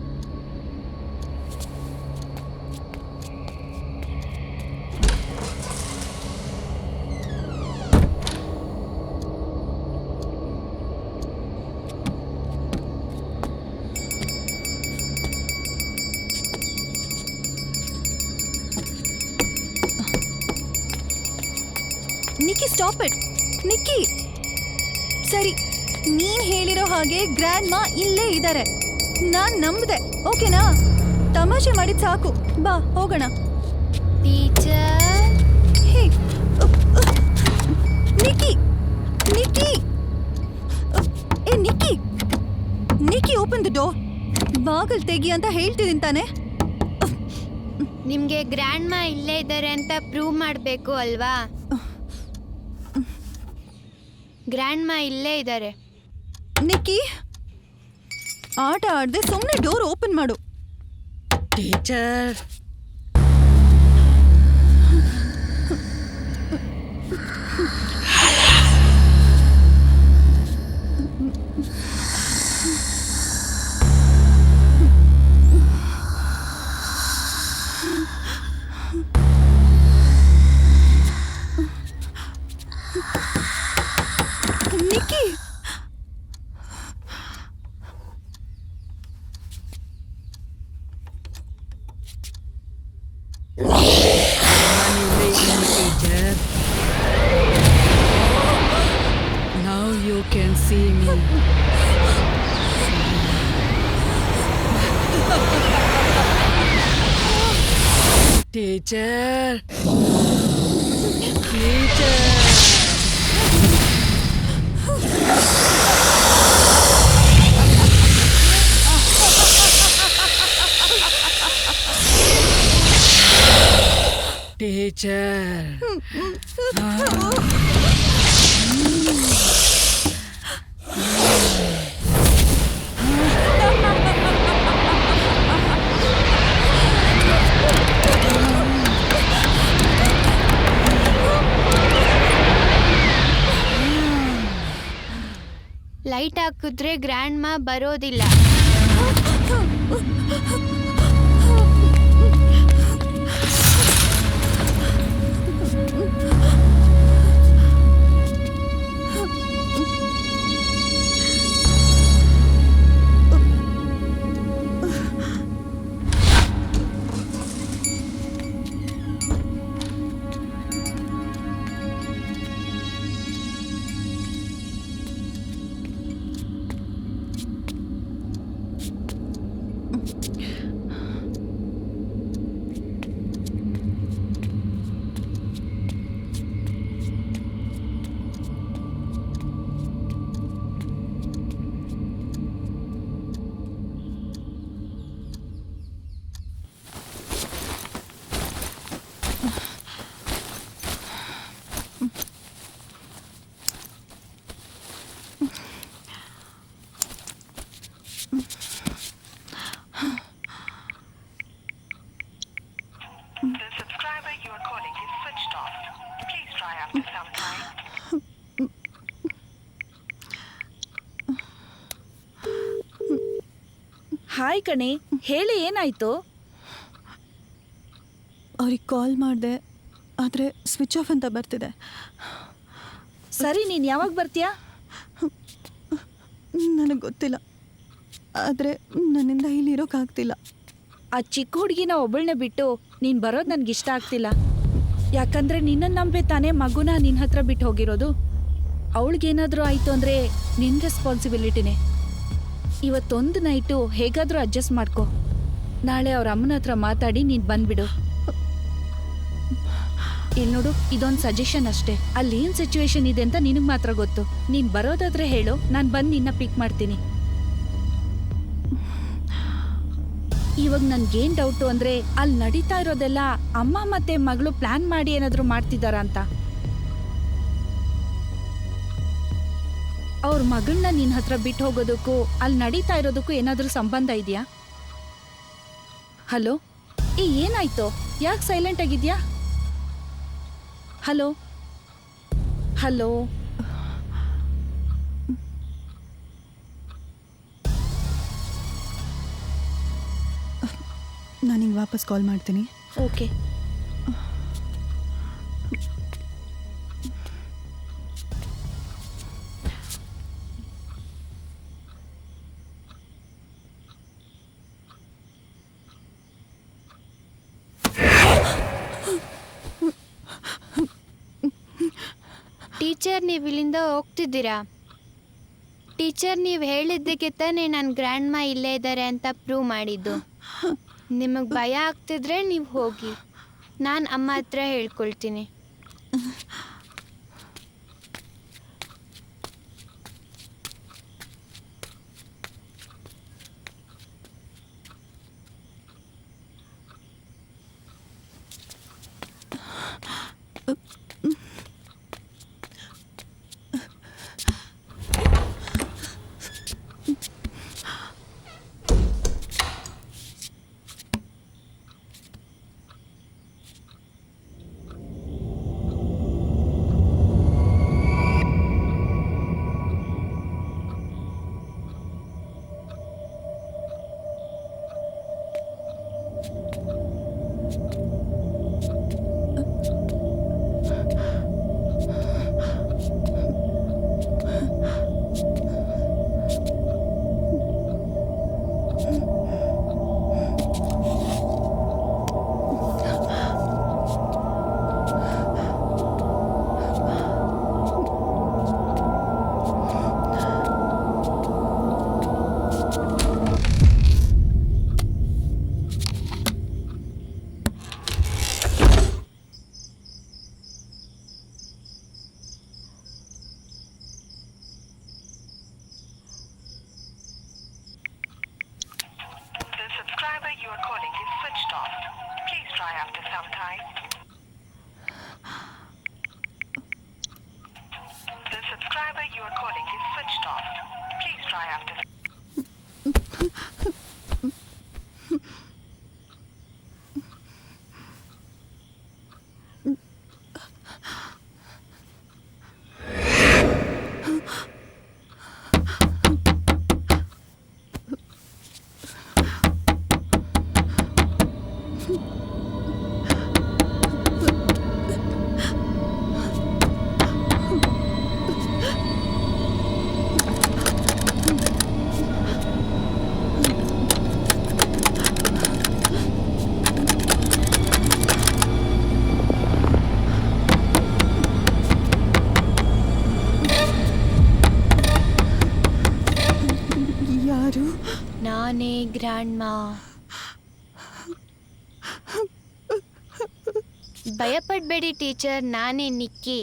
ನಿಕ್ಕಿ, ಸ್ಟಾಪ್ ಇಟ್. ನಿಕ್ಕಿ, ಸರಿ, ನೀನ್ ಹೇಳಿರೋ ಹಾಗೆ ಗ್ರ್ಯಾಂಡ್ ಮಾ ಇಲ್ಲೇ ಇದ್ದಾರೆ. ನಾನ್ ನಂಬ್ದೆ, ಓಕೆನಾ? ತಮಾಷೆ ಮಾಡಿದ್ ಸಾಕು, ಬಾ ಹೋಗೋಣ. ಟೀಚರ್. ಹೇ, ನಿಕ್ಕಿ, ನಿಕ್ಕಿ, ಏ ನಿಕ್ಕಿ, ನಿಕ್ಕಿ, ಓಪನ್ ದ ಡೋರ್. ಬಾಗಲ್ ತೆಗಿ ಅಂತ ಹೇಳ್ತಿದ್ದೀನಿ ತಾನೆ. ನಿಮಗೆ ಗ್ರ್ಯಾಂಡ್ ಮಾ ಇಲ್ಲೇ ಇದ್ದಾರೆ ಅಂತ ಪ್ರೂವ್ ಮಾಡಬೇಕು ಅಲ್ವಾ? ಗ್ರ್ಯಾಂಡ್ ಮಾ ಇಲ್ಲೇ ಇದ್ದಾರೆ. ನಿಕ್ಕಿ, ಆಟ ಆಡದೆ ಸುಮ್ಮನೆ ಡೋರ್ ಓಪನ್ ಮಾಡು. Teacher, teacher teacher teacher light ಹಾಕಿದ್ರೆ ಗ್ರ್ಯಾಂಡ್ ಮಾ ಬರೋದಿಲ್ಲ. The subscriber you are calling is switched off. Please try after some time. Hi ಕಣೆ, ಹೇಳಿ ಏನಾಯ್ತು? ಅವ್ರಿಗೆ ಕಾಲ್ ಮಾಡಿದೆ, ಆದರೆ ಸ್ವಿಚ್ ಆಫ್ ಅಂತ ಬರ್ತಿದೆ. ಸರಿ, ನೀನು ಯಾವಾಗ ಬರ್ತೀಯಾ? ನನಗೆ ಗೊತ್ತಿಲ್ಲ, ಆದರೆ ನನ್ನಿಂದ ಇಲ್ಲಿರೋಕ್ಕಾಗ್ತಿಲ್ಲ. ಆ ಚಿಕ್ಕ ಹುಡುಗಿನ ಒಬ್ಬಳನ್ನೇ ಬಿಟ್ಟು ನೀನು ಬರೋದು ನನಗಿಷ್ಟ ಆಗ್ತಿಲ್ಲ. ಯಾಕಂದರೆ ನಿನ್ನನ್ನು ನಂಬೆ ತಾನೇ ಮಗುನ ನಿನ್ನ ಹತ್ರ ಬಿಟ್ಟು ಹೋಗಿರೋದು. ಅವಳಿಗೇನಾದರೂ ಆಯಿತು ಅಂದರೆ ನಿನ್ನ ರೆಸ್ಪಾನ್ಸಿಬಿಲಿಟಿನೇ. ಇವತ್ತೊಂದು ನೈಟು ಹೇಗಾದರೂ ಅಡ್ಜಸ್ಟ್ ಮಾಡ್ಕೊ. ನಾಳೆ ಅವ್ರ ಅಮ್ಮನ ಹತ್ರ ಮಾತಾಡಿ ನೀನು ಬಂದ್ಬಿಡು. ಇಲ್ಲಿ ನೋಡು, ಇದೊಂದು ಸಜೆಷನ್ ಅಷ್ಟೇ. ಅಲ್ಲಿ ಏನು ಸಿಚುವೇಶನ್ ಇದೆ ಅಂತ ನಿನಗೆ ಮಾತ್ರ ಗೊತ್ತು. ನೀನು ಬರೋದಾದ್ರೆ ಹೇಳು, ನಾನು ಬಂದು ನಿನ್ನ ಪಿಕ್ ಮಾಡ್ತೀನಿ. ಇವಾಗ ನನ್ಗೇನ್ ಡೌಟು ಅಂದ್ರೆ ಅಲ್ಲಿ ನಡೀತಾ ಇರೋದೆಲ್ಲ ಅಮ್ಮ ಮತ್ತೆ ಮಗಳು ಪ್ಲಾನ್ ಮಾಡಿ ಏನಾದ್ರು ಮಾಡ್ತಿದಾರ ಅಂತ. ಅವ್ರ ಮಗಳನ್ನ ನಿನ್ನ ಹತ್ರ ಬಿಟ್ಟು ಹೋಗೋದಕ್ಕೂ ಅಲ್ಲಿ ನಡೀತಾ ಇರೋದಕ್ಕೂ ಏನಾದ್ರೂ ಸಂಬಂಧ ಇದೆಯಾ? ಹಲೋ, ಏನಾಯ್ತು? ಯಾಕೆ ಸೈಲೆಂಟ್ ಆಗಿದ್ಯಾ? ಹಲೋ ಹಲೋ ನಾನು ಹಿಂಗೆ ವಾಪಸ್ ಕಾಲ್ ಮಾಡ್ತೀನಿ. ಓಕೆ. ಟೀಚರ್, ನೀವು ಇಲ್ಲಿಂದ ಹೋಗ್ತಿದ್ದೀರಾ? ಟೀಚರ್, ನೀವು ಹೇಳಿದ್ದಕ್ಕೆ ತಾನೇ ನಾನು ಗ್ರ್ಯಾಂಡ್ ಮಾ ಇಲ್ಲೇ ಇದ್ದಾರೆ ಅಂತ ಪ್ರೂವ್ ಮಾಡಿದ್ದು. ನಿಮಗೆ ಭಯ ಆಗ್ತಿದ್ರೆ ನೀವು ಹೋಗಿ, ನಾನು ಅಮ್ಮ ಹತ್ರ ಹೇಳ್ಕೊಳ್ತೀನಿ. ಯಾರು? ನಾನೇ ಗ್ರ್ಯಾಂಡ್ ಮಾ. ಭಯಪಡಬೇಡಿ ಟೀಚರ್, ನಾನೇ ನಿಕ್ಕಿ.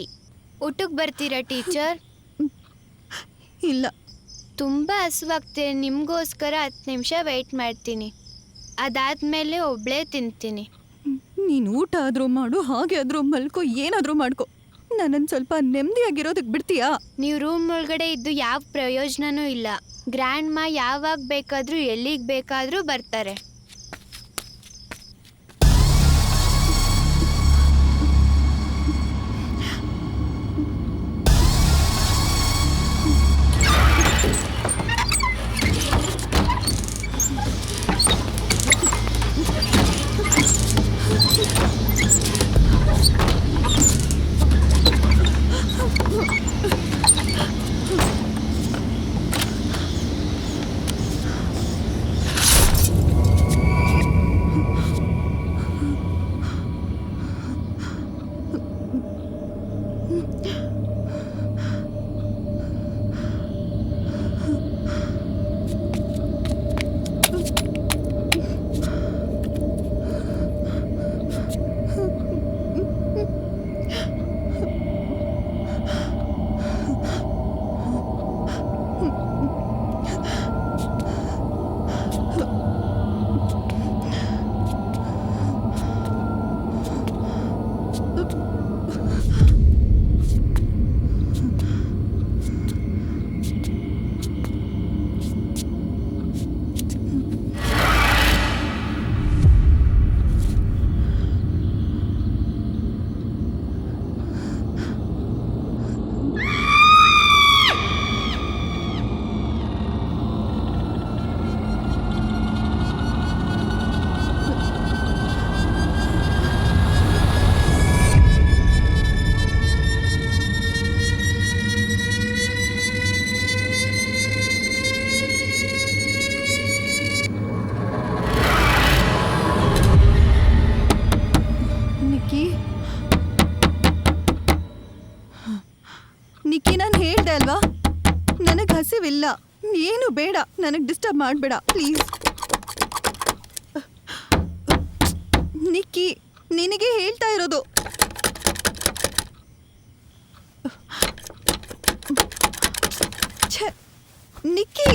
ಊಟಕ್ಕೆ ಬರ್ತೀರಾ ಟೀಚರ್? ಇಲ್ಲ. ತುಂಬ ಹಸುವಾಗ್ತಿದೆ, ನಿಮಗೋಸ್ಕರ 10 ನಿಮಿಷ ವೆಯ್ಟ್ ಮಾಡ್ತೀನಿ. ಅದಾದಮೇಲೆ ಒಬ್ಬಳೇ ತಿಂತೀನಿ. ನೀನು ಊಟ ಆದರೂ ಮಾಡು, ಹಾಗೆ ಆದರೂ ಮಲ್ಕೋ, ಏನಾದರೂ ಮಾಡ್ಕೋ. ನನ್ನನ್ನು ಸ್ವಲ್ಪ ನೆಮ್ಮದಿಯಾಗಿರೋದಕ್ಕೆ ಬಿಡ್ತೀಯಾ? ನೀವು ರೂಮ್ ಒಳಗಡೆ ಇದ್ದು ಯಾವ ಪ್ರಯೋಜನನೂ ಇಲ್ಲ. ಗ್ರ್ಯಾಂಡ್ ಮಾ ಯಾವಾಗ ಬೇಕಾದರೂ ಎಲ್ಲಿಗೆ ಬೇಕಾದರೂ ಬರ್ತಾರೆ. ನಿಕ್ಕಿ, ನಾನು ಹೇಳ್ದೆ ಅಲ್ವಾ, ನನಗೆ ಹಸಿವಿಲ್ಲ. ಏನು ಬೇಡ, ನನಗೆ ಡಿಸ್ಟರ್ಬ್ ಮಾಡಬೇಡ ಪ್ಲೀಸ್. ನಿಕ್ಕಿ, ನಿನಗೆ ಹೇಳ್ತಾ ಇರೋದು. ಛೆ, Nikki.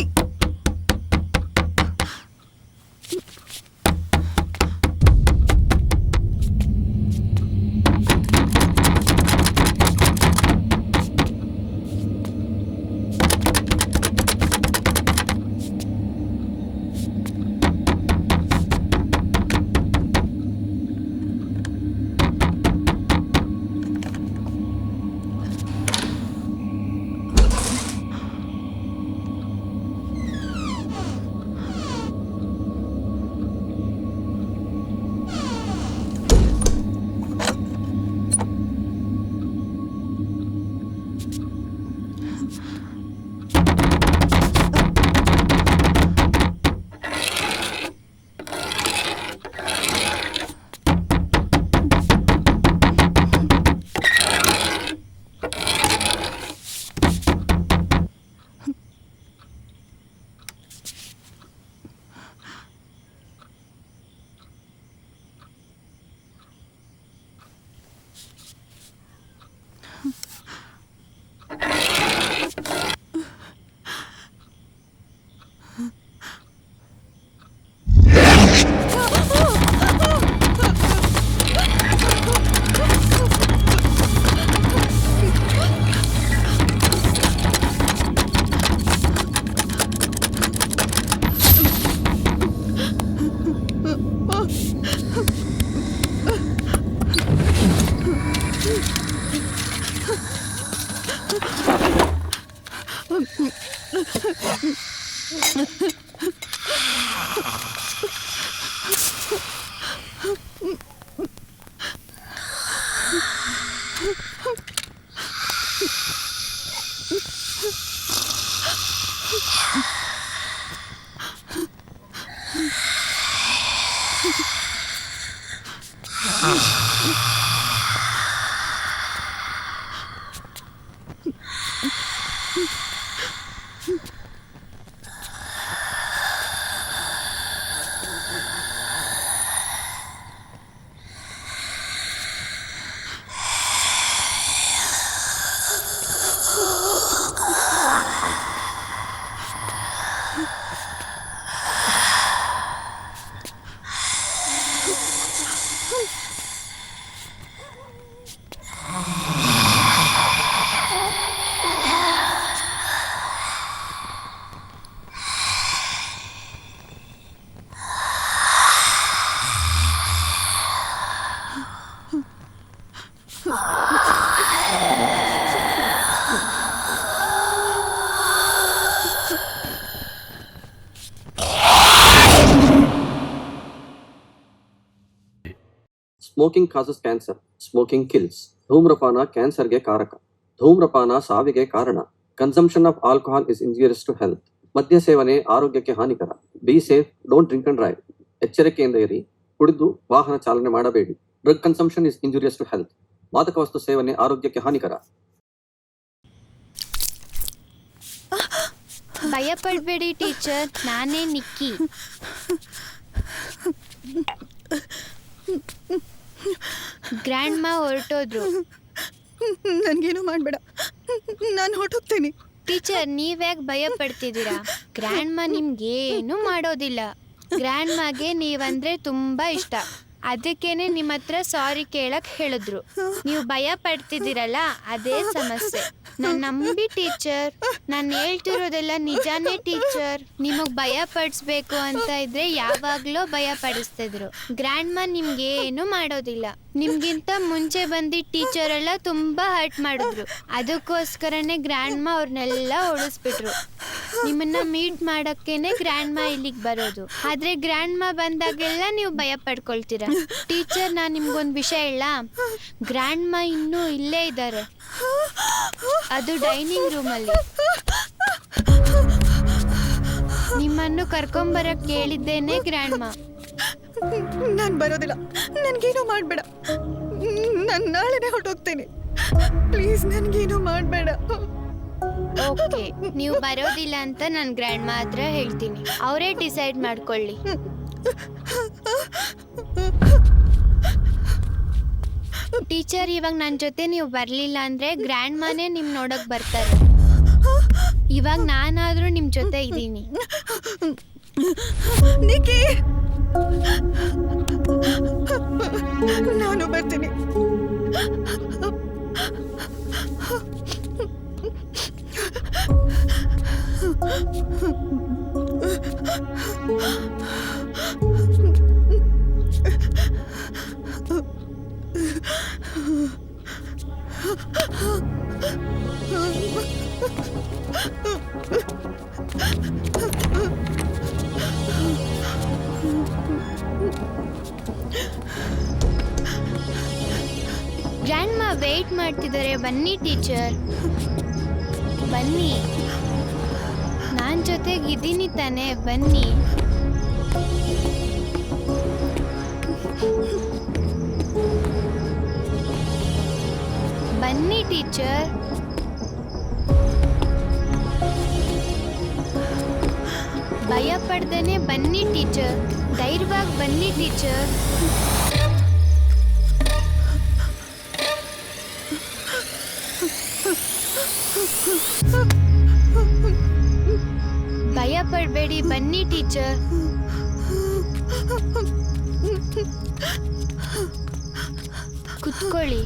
Smoking causes cancer, smoking kills. ಧೂಮ್ರಪಾನ ಕ್ಯಾನ್ಸರ್ಗೆ ಕಾರಕ, ಧೂಮ್ರಪಾನ ಸಾವಿಗೆ ಕಾರಣ. Consumption of alcohol is injurious to health. ಮದ್ಯ ಸೇವನೆ ಆರೋಗ್ಯಕ್ಕೆ ಹಾನಿಕರ. Be safe, don't drink and drive. ಎಚ್ಚರಿಕೆಯಿಂದ ಇರಿ, ಕುಡಿದು ವಾಹನ ಚಾಲನೆ ಮಾಡಬೇಡಿ. Drug consumption is injurious to health. ಮಾದಕ ವಸ್ತು ಸೇವನೆ ಆರೋಗ್ಯಕ್ಕೆ ಹಾನಿಕರ. ಭಯ ಪಡಬೇಡಿ ಟೀಚರ್, ನಾನೇ ನಿಕ್ಕಿ. ಗ್ರ್ಯಾಂಡ್ ಮಾ ಹೊರಟೋದ್ರು. ನನಗೇನು ಮಾಡಬೇಡ, ನಾನು ಹೊರಟೋಗ್ತೀನಿ. ಟೀಚರ್, ನೀವ್ಯಾಕೆ ಭಯ ಪಡ್ತಿದ್ದೀರಾ? ಗ್ರ್ಯಾಂಡ್ ಮಾ ನಿಮ್ಗೇನು ಮಾಡೋದಿಲ್ಲ. ಗ್ರ್ಯಾಂಡ್ ಮಾಗೆ ನೀವಂದ್ರೆ ತುಂಬಾ ಇಷ್ಟ, ಅದಕ್ಕೇನೆ ನಿಮ್ಮ ಹತ್ರ ಸಾರಿ ಕೇಳಕ್ ಹೇಳಿದ್ರು. ನೀವು ಭಯ ಪಡ್ತಿದ್ದೀರಲ್ಲ, ಅದೇ ಸಮಸ್ಯೆ. ನಾನು ನಂಬಿ ಟೀಚರ್, ನಾನು ಹೇಳ್ತಿರೋದೆಲ್ಲ ನಿಜಾನೇ ಟೀಚರ್. ನಿಮಗ್ ಭಯ ಪಡಿಸ್ಬೇಕು ಅಂತ ಇದ್ರೆ ಯಾವಾಗ್ಲೂ ಭಯ ಪಡಿಸ್ತಿದ್ರು. ಗ್ರ್ಯಾಂಡ್ ಮಾ ನಿಮ್ಗೆ ಏನು ಮಾಡೋದಿಲ್ಲ. ನಿಮ್ಗಿಂತ ಮುಂಚೆ ಬಂದಿದ್ದ ಟೀಚರ್ ಎಲ್ಲ ತುಂಬಾ ಹರ್ಟ್ ಮಾಡಿದ್ರು. ಅದಕ್ಕೋಸ್ಕರನೇ ಗ್ರ್ಯಾಂಡ್ ಮಾ ಅವ್ರನ್ನೆಲ್ಲ ಓಡಿಸ್ಬಿಟ್ರು. ನಿಮ್ಮನ್ನ ಮೀಟ್ ಮಾಡಕ್ಕೇನೆ ಗ್ರ್ಯಾಂಡ್ ಮಾ ಇಲ್ಲಿಗೆ ಬರೋದು. ಆದ್ರೆ ಗ್ರ್ಯಾಂಡ್ ಮಾ ಬಂದಾಗೆಲ್ಲ ನೀವು ಭಯ ಪಡ್ಕೊಳ್ತೀರಾ. ಟೀಚರ್, ನಾನು ನಿಮ್ಗೊಂದು ವಿಷಯ ಹೇಳ. ಗ್ರ್ಯಾಂಡ್ ಮಾ ಇನ್ನೂ ಇಲ್ಲೇ ಇದ್ದಾರೆ, ಅದು ಡೈನಿಂಗ್ ರೂಮಲ್ಲಿ. ನಿಮ್ಮನ್ನು ಕರ್ಕೊಂಬರಕ್ ಕೇಳಿದ್ದೇನೆ ಗ್ರ್ಯಾಂಡ್ ಮಾ. ನಾನು ಬರೋದಿಲ್ಲ, ನನಗೇನು ಮಾಡಬೇಡ. ನಾನು ನಾಳೆನೇ ಹೊರಟೋಗ್ತೇನೆ. ಪ್ಲೀಸ್ ನನಗೇನು ಮಾಡಬೇಡ. ಓಕೆ, ನೀವು ಬರೋದಿಲ್ಲ ಅಂತ ನಾನು ಗ್ರ್ಯಾಂಡ್ ಮಾ ಹತ್ರ ಹೇಳ್ತೀನಿ, ಅವರೇ ಡಿಸೈಡ್ ಮಾಡ್ಕೊಳ್ಳಿ. ಟೀಚರ್, ಇವಾಗ ನನ್ನ ಜೊತೆ ನೀವು ಬರಲಿಲ್ಲ ಅಂದ್ರೆ ಗ್ರ್ಯಾಂಡ್ ಮಾನೇ ನಿಮ್ ನೋಡಕ್ ಬರ್ತಾರೆ. ಇವಾಗ ನಾನಾದ್ರೂ ನಿಮ್ ಜೊತೆ ಇದ್ದೀನಿ. ನಿಕ್ಕಿ, ನಾನು ಬರ್ತೀನಿ. ಗ್ರ್ಯಾಂಡ್ ಮಾ ವೇಟ್ ಮಾಡ್ತಿದ್ದಾರೆ, ಬನ್ನಿ ಟೀಚರ್, ಬನ್ನಿ. ನಾನ್ ಜೊತೆಗಿದ್ದೀನಿ ತಾನೆ, ಬನ್ನಿ. ಬನ್ನಿ ಟೀಚರ್. ಭಯ ಪಡ್ದೇನೆ ಬನ್ನಿ ಟೀಚರ್, ಧೈರ್ಯವಾಗಿ ಬನ್ನಿ ಟೀಚರ್. ಭಯ ಪಡಬೇಡಿ, ಬನ್ನಿ ಟೀಚರ್. ಕುತ್ಕೊಳ್ಳಿ.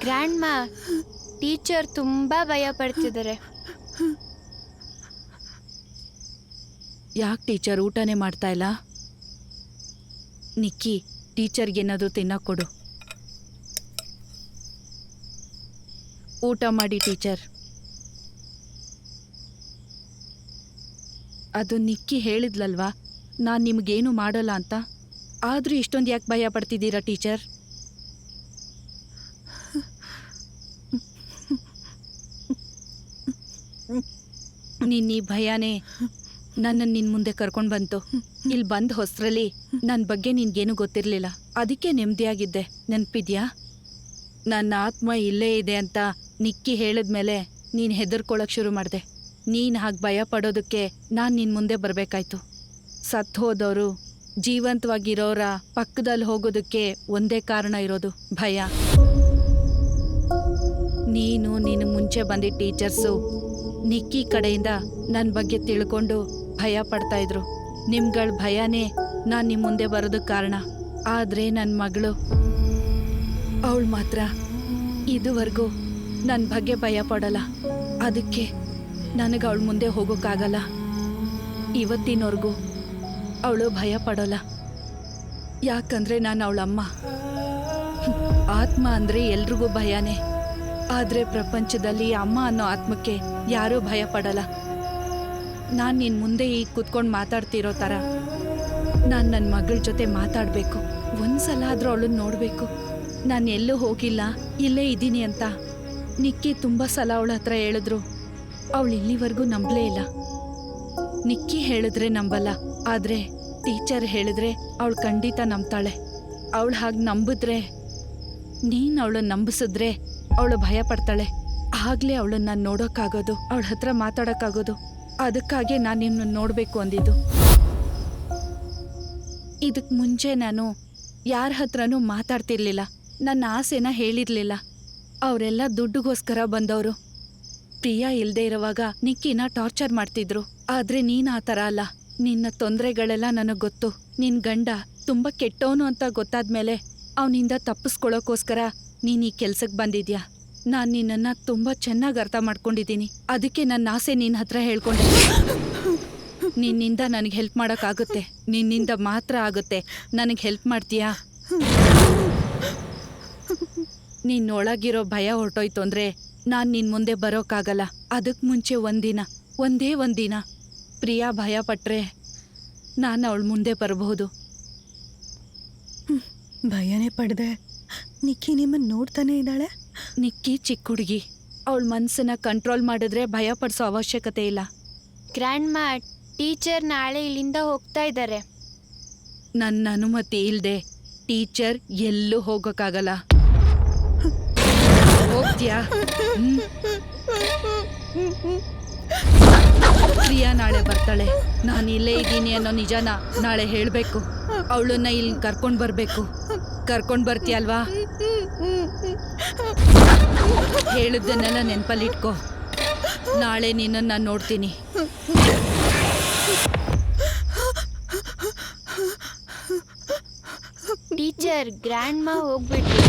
ಗ್ರ್ಯಾಂಡ್ ಮಾ, ಟೀಚರ್ ತುಂಬಾ ಭಯ ಪಡ್ತಿದ್ದಾರೆ. ಯಾಕೆ ಟೀಚರ್ ಊಟನೇ ಮಾಡ್ತಾ ಇಲ್ಲ? ನಿಕ್ಕಿ, ಟೀಚರ್ಗೇನಾದರೂ ತಿನ್ನಕ್ಕೆ ಕೊಡು. ಊಟ ಮಾಡಿ ಟೀಚರ್. ಅದು ನಿಕ್ಕಿ ಹೇಳಿದ್ಲಲ್ವಾ, ನಾನು ನಿಮಗೇನು ಮಾಡಲ್ಲ ಅಂತ. ಆದರೂ ಇಷ್ಟೊಂದು ಯಾಕೆ ಭಯ ಪಡ್ತಿದ್ದೀರಾ ಟೀಚರ್? ನಿನ್ನ ಈ ಭಯನೇ ನನ್ನನ್ನು ನಿನ್ನ ಮುಂದೆ ಕರ್ಕೊಂಡು ಬಂತು. ಇಲ್ಲಿ ಬಂದ ಹೊಸರಲ್ಲಿ ನನ್ನ ಬಗ್ಗೆ ನಿನ್ಗೇನು ಗೊತ್ತಿರಲಿಲ್ಲ, ಅದಕ್ಕೆ ನೆಮ್ಮದಿಯಾಗಿದ್ದೆ. ನೆನಪಿದ್ಯಾ? ನನ್ನ ಆತ್ಮ ಇಲ್ಲೇ ಇದೆ ಅಂತ ನಿಕ್ಕಿ ಹೇಳಿದ್ಮೇಲೆ ನೀನು ಹೆದರ್ಕೊಳ್ಳೋಕೆ ಶುರು ಮಾಡಿದೆ. ನೀನು ಹಾಗೆ ಭಯ ಪಡೋದಕ್ಕೆ ನಾನು ನಿನ್ನ ಮುಂದೆ ಬರಬೇಕಾಯ್ತು. ಸತ್ತು ಹೋದವರು ಜೀವಂತವಾಗಿರೋರ ಪಕ್ಕದಲ್ಲಿ ಹೋಗೋದಕ್ಕೆ ಒಂದೇ ಕಾರಣ ಇರೋದು, ಭಯ. ನೀನು ನಿನ್ನ ಮುಂಚೆ ಬಂದಿದ್ದ ಟೀಚರ್ಸು ನಿಕ್ಕಿ ಕಡೆಯಿಂದ ನನ್ನ ಬಗ್ಗೆ ತಿಳ್ಕೊಂಡು ಭಯ ಪಡ್ತಾಯಿದ್ರು. ನಿಮ್ಗಳ ಭಯನೇ ನಾನು ನಿಮ್ಮ ಮುಂದೆ ಬರೋದಕ್ಕೆ ಕಾರಣ. ಆದರೆ ನನ್ನ ಮಗಳು, ಅವಳು ಮಾತ್ರ ಇದುವರೆಗೂ ನನ್ನ ಬಗ್ಗೆ ಭಯ ಪಡಲ್ಲ. ಅದಕ್ಕೆ ನನಗೆ ಅವಳ ಮುಂದೆ ಹೋಗೋಕ್ಕಾಗಲ್ಲ. ಇವತ್ತಿನವರೆಗೂ ಅವಳು ಭಯ ಪಡೋಲ್ಲ. ಯಾಕಂದರೆ ನಾನು ಅವಳಮ್ಮ. ಆತ್ಮ ಅಂದರೆ ಎಲ್ರಿಗೂ ಭಯನೇ. ಆದರೆ ಪ್ರಪಂಚದಲ್ಲಿ ಅಮ್ಮ ಅನ್ನೋ ಆತ್ಮಕ್ಕೆ ಯಾರೂ ಭಯ ಪಡಲ್ಲ. ನಾನು ನಿನ್ನ ಮುಂದೆ ಈಗ ಕೂತ್ಕೊಂಡು ಮಾತಾಡ್ತಿರೋ ಥರ ನಾನು ನನ್ನ ಮಗಳ ಜೊತೆ ಮಾತಾಡಬೇಕು. ಒಂದ್ಸಲ ಆದರೂ ಅವಳನ್ನ ನೋಡಬೇಕು. ನಾನು ಎಲ್ಲೂ ಹೋಗಿಲ್ಲ, ಇಲ್ಲೇ ಇದ್ದೀನಿ ಅಂತ ನಿಕ್ಕಿ ತುಂಬ ಸಲ ಅವಳ ಹತ್ರ ಹೇಳಿದ್ರು. ಅವಳು ಇಲ್ಲಿವರೆಗೂ ನಂಬಲೇ ಇಲ್ಲ. ನಿಕ್ಕಿ ಹೇಳಿದ್ರೆ ನಂಬಲ್ಲ, ಆದರೆ ಟೀಚರ್ ಹೇಳಿದ್ರೆ ಅವಳು ಖಂಡಿತ ನಂಬ್ತಾಳೆ. ಅವಳು ಹಾಗೆ ನಂಬಿದ್ರೆ, ನೀನು ಅವಳನ್ನ ನಂಬಿಸಿದ್ರೆ ಅವಳು ಭಯ ಪಡ್ತಾಳೆ. ಆಗಲೇ ಅವಳನ್ನ ನಾನು ನೋಡೋಕ್ಕಾಗೋದು, ಅವಳ ಹತ್ರ ಮಾತಾಡೋಕ್ಕಾಗೋದು. ಅದಕ್ಕಾಗಿ ನಾನು ನಿನ್ನ ನೋಡಬೇಕು ಅಂದಿದ್ದು. ಇದಕ್ಕೆ ಮುಂಚೆ ನಾನು ಯಾರ ಹತ್ರನೂ ಮಾತಾಡ್ತಿರ್ಲಿಲ್ಲ, ನನ್ನ ಆಸೆನ ಹೇಳಿರಲಿಲ್ಲ. ಅವರೆಲ್ಲ ದುಡ್ಡುಗೋಸ್ಕರ ಬಂದವರು. ಪ್ರಿಯಾ ಇಲ್ಲದೆ ಇರುವಾಗ ನಿಕ್ಕಿನ ಟಾರ್ಚರ್ ಮಾಡ್ತಿದ್ರು. ಆದರೆ ನೀನು ಆ ಥರ ಅಲ್ಲ. ನಿನ್ನ ತೊಂದರೆಗಳೆಲ್ಲ ನನಗೆ ಗೊತ್ತು. ನಿನ್ನ ಗಂಡ ತುಂಬ ಕೆಟ್ಟವನು ಅಂತ ಗೊತ್ತಾದ್ಮೇಲೆ ಅವನಿಂದ ತಪ್ಪಿಸ್ಕೊಳ್ಳೋಕ್ಕೋಸ್ಕರ ನೀನು ಈ ಕೆಲ್ಸಕ್ಕೆ ಬಂದಿದ್ಯಾ. ನಾನು ನಿನ್ನನ್ನು ತುಂಬ ಚೆನ್ನಾಗಿ ಅರ್ಥ ಮಾಡ್ಕೊಂಡಿದ್ದೀನಿ. ಅದಕ್ಕೆ ನನ್ನ ಆಸೆ ನಿನ್ನ ಹತ್ರ ಹೇಳ್ಕೊಂಡೆ. ನಿನ್ನಿಂದ ನನಗೆ ಹೆಲ್ಪ್ ಮಾಡೋಕ್ಕಾಗುತ್ತೆ, ನಿನ್ನಿಂದ ಮಾತ್ರ ಆಗುತ್ತೆ. ನನಗೆ ಹೆಲ್ಪ್ ಮಾಡ್ತೀಯಾ? ನಿನ್ನೊಳಗಿರೋ ಭಯ ಹೊರಟೋಯ್ತು ಅಂದರೆ ನಾನು ನಿನ್ನ ಮುಂದೆ ಬರೋಕ್ಕಾಗಲ್ಲ. ಅದಕ್ಕೆ ಮುಂಚೆ ಒಂದೇ ಒಂದಿನ ಪ್ರಿಯಾ ಭಯ ಪಟ್ಟರೆ ನಾನು ಅವಳ ಮುಂದೆ ಬರಬಹುದು. ಭಯನೇ ಪಡೆದೆ. ನಿಕ್ಕಿ ನಿಮ್ಮನ್ನು ನೋಡ್ತಾನೆ ಇದ್ದಾಳೆ. ನಿಕ್ಕಿ ಚಿಕ್ಕ ಹುಡುಗಿ, ಅವಳ ಮನಸ್ಸನ್ನ ಕಂಟ್ರೋಲ್ ಮಾಡಿದ್ರೆ ಭಯ ಪಡಿಸೋ ಅವಶ್ಯಕತೆ ಇಲ್ಲ. ಗ್ರ್ಯಾಂಡ್ ಮಾ, ಟೀಚರ್ ನಾಳೆ ಇಲ್ಲಿಂದ ಹೋಗ್ತಾ ಇದ್ದಾರೆ. ನನ್ನ ಅನುಮತಿ ಇಲ್ಲದೆ ಟೀಚರ್ ಎಲ್ಲೂ ಹೋಗೋಕ್ಕಾಗಲ್ಲ. ಹೋಗ್ತೀಯಾ? ಪ್ರಿಯಾ ನಾಳೆ ಬರ್ತಾಳೆ. ನಾನು ಇಲ್ಲೇ ಇದ್ದೀನಿ ಅನ್ನೋ ನಿಜಾನ ನಾಳೆ ಹೇಳಬೇಕು. ಅವಳನ್ನ ಇಲ್ಲಿ ಕರ್ಕೊಂಡು ಬರಬೇಕು. ಕರ್ಕೊಂಡು ಬರ್ತೀಯಲ್ವಾ? ಹೇಳಿದ್ದನ್ನೆಲ್ಲ ನೆನಪಲ್ಲಿಟ್ಕೋ. ನಾಳೆ ನಿನ್ನನ್ನು ನಾನು ನೋಡ್ತೀನಿ. ಟೀಚರ್, ಗ್ರ್ಯಾಂಡ್ ಮಾ ಹೋಗ್ಬಿಟ್ರು.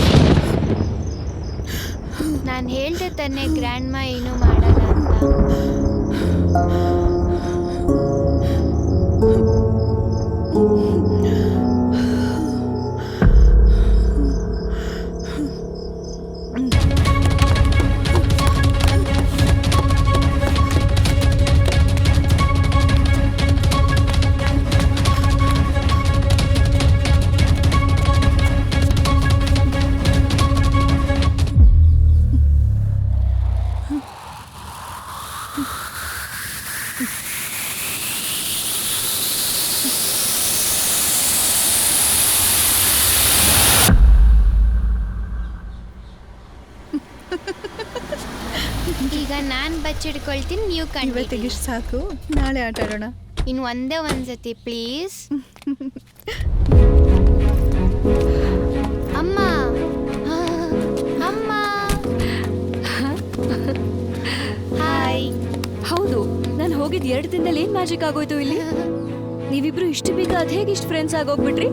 ನಾನು ಹೇಳ್ದೆ ತಾನೆ ಗ್ರ್ಯಾಂಡ್ ಮಾ ಏನೂ ಮಾಡಲ್ಲ ಅಂತ. ಈಗ ನಾನು ಬಚ್ಚಿಡ್ಕೊಳ್ತೀನಿ, ನೀವು ಇವತ್ತಿಗೆ ಕಂಡು ಇಷ್ಟು ಸಾಕು, ನಾಳೆ ಆಟ ಆಡೋಣ. ಇನ್ನು ಒಂದೇ ಒಂದ್ಸತಿ ಪ್ಲೀಸ್. ಅಮ್ಮ, ಅಮ್ಮ, ಹಾಯ್. ಹೌದು, ನಾನು ಹೋಗಿದ್ದು 2 ದಿನದಲ್ಲಿ ಏನ್ ಮ್ಯಾಜಿಕ್ ಆಗೋಯ್ತು ಇಲ್ಲಿ? ನೀವಿಬ್ರು ಇಷ್ಟು ಬೇಗ ಅದ್ ಹೇಗೆ ಇಷ್ಟು ಫ್ರೆಂಡ್ಸ್ ಆಗೋಗ್ಬಿಟ್ರಿ?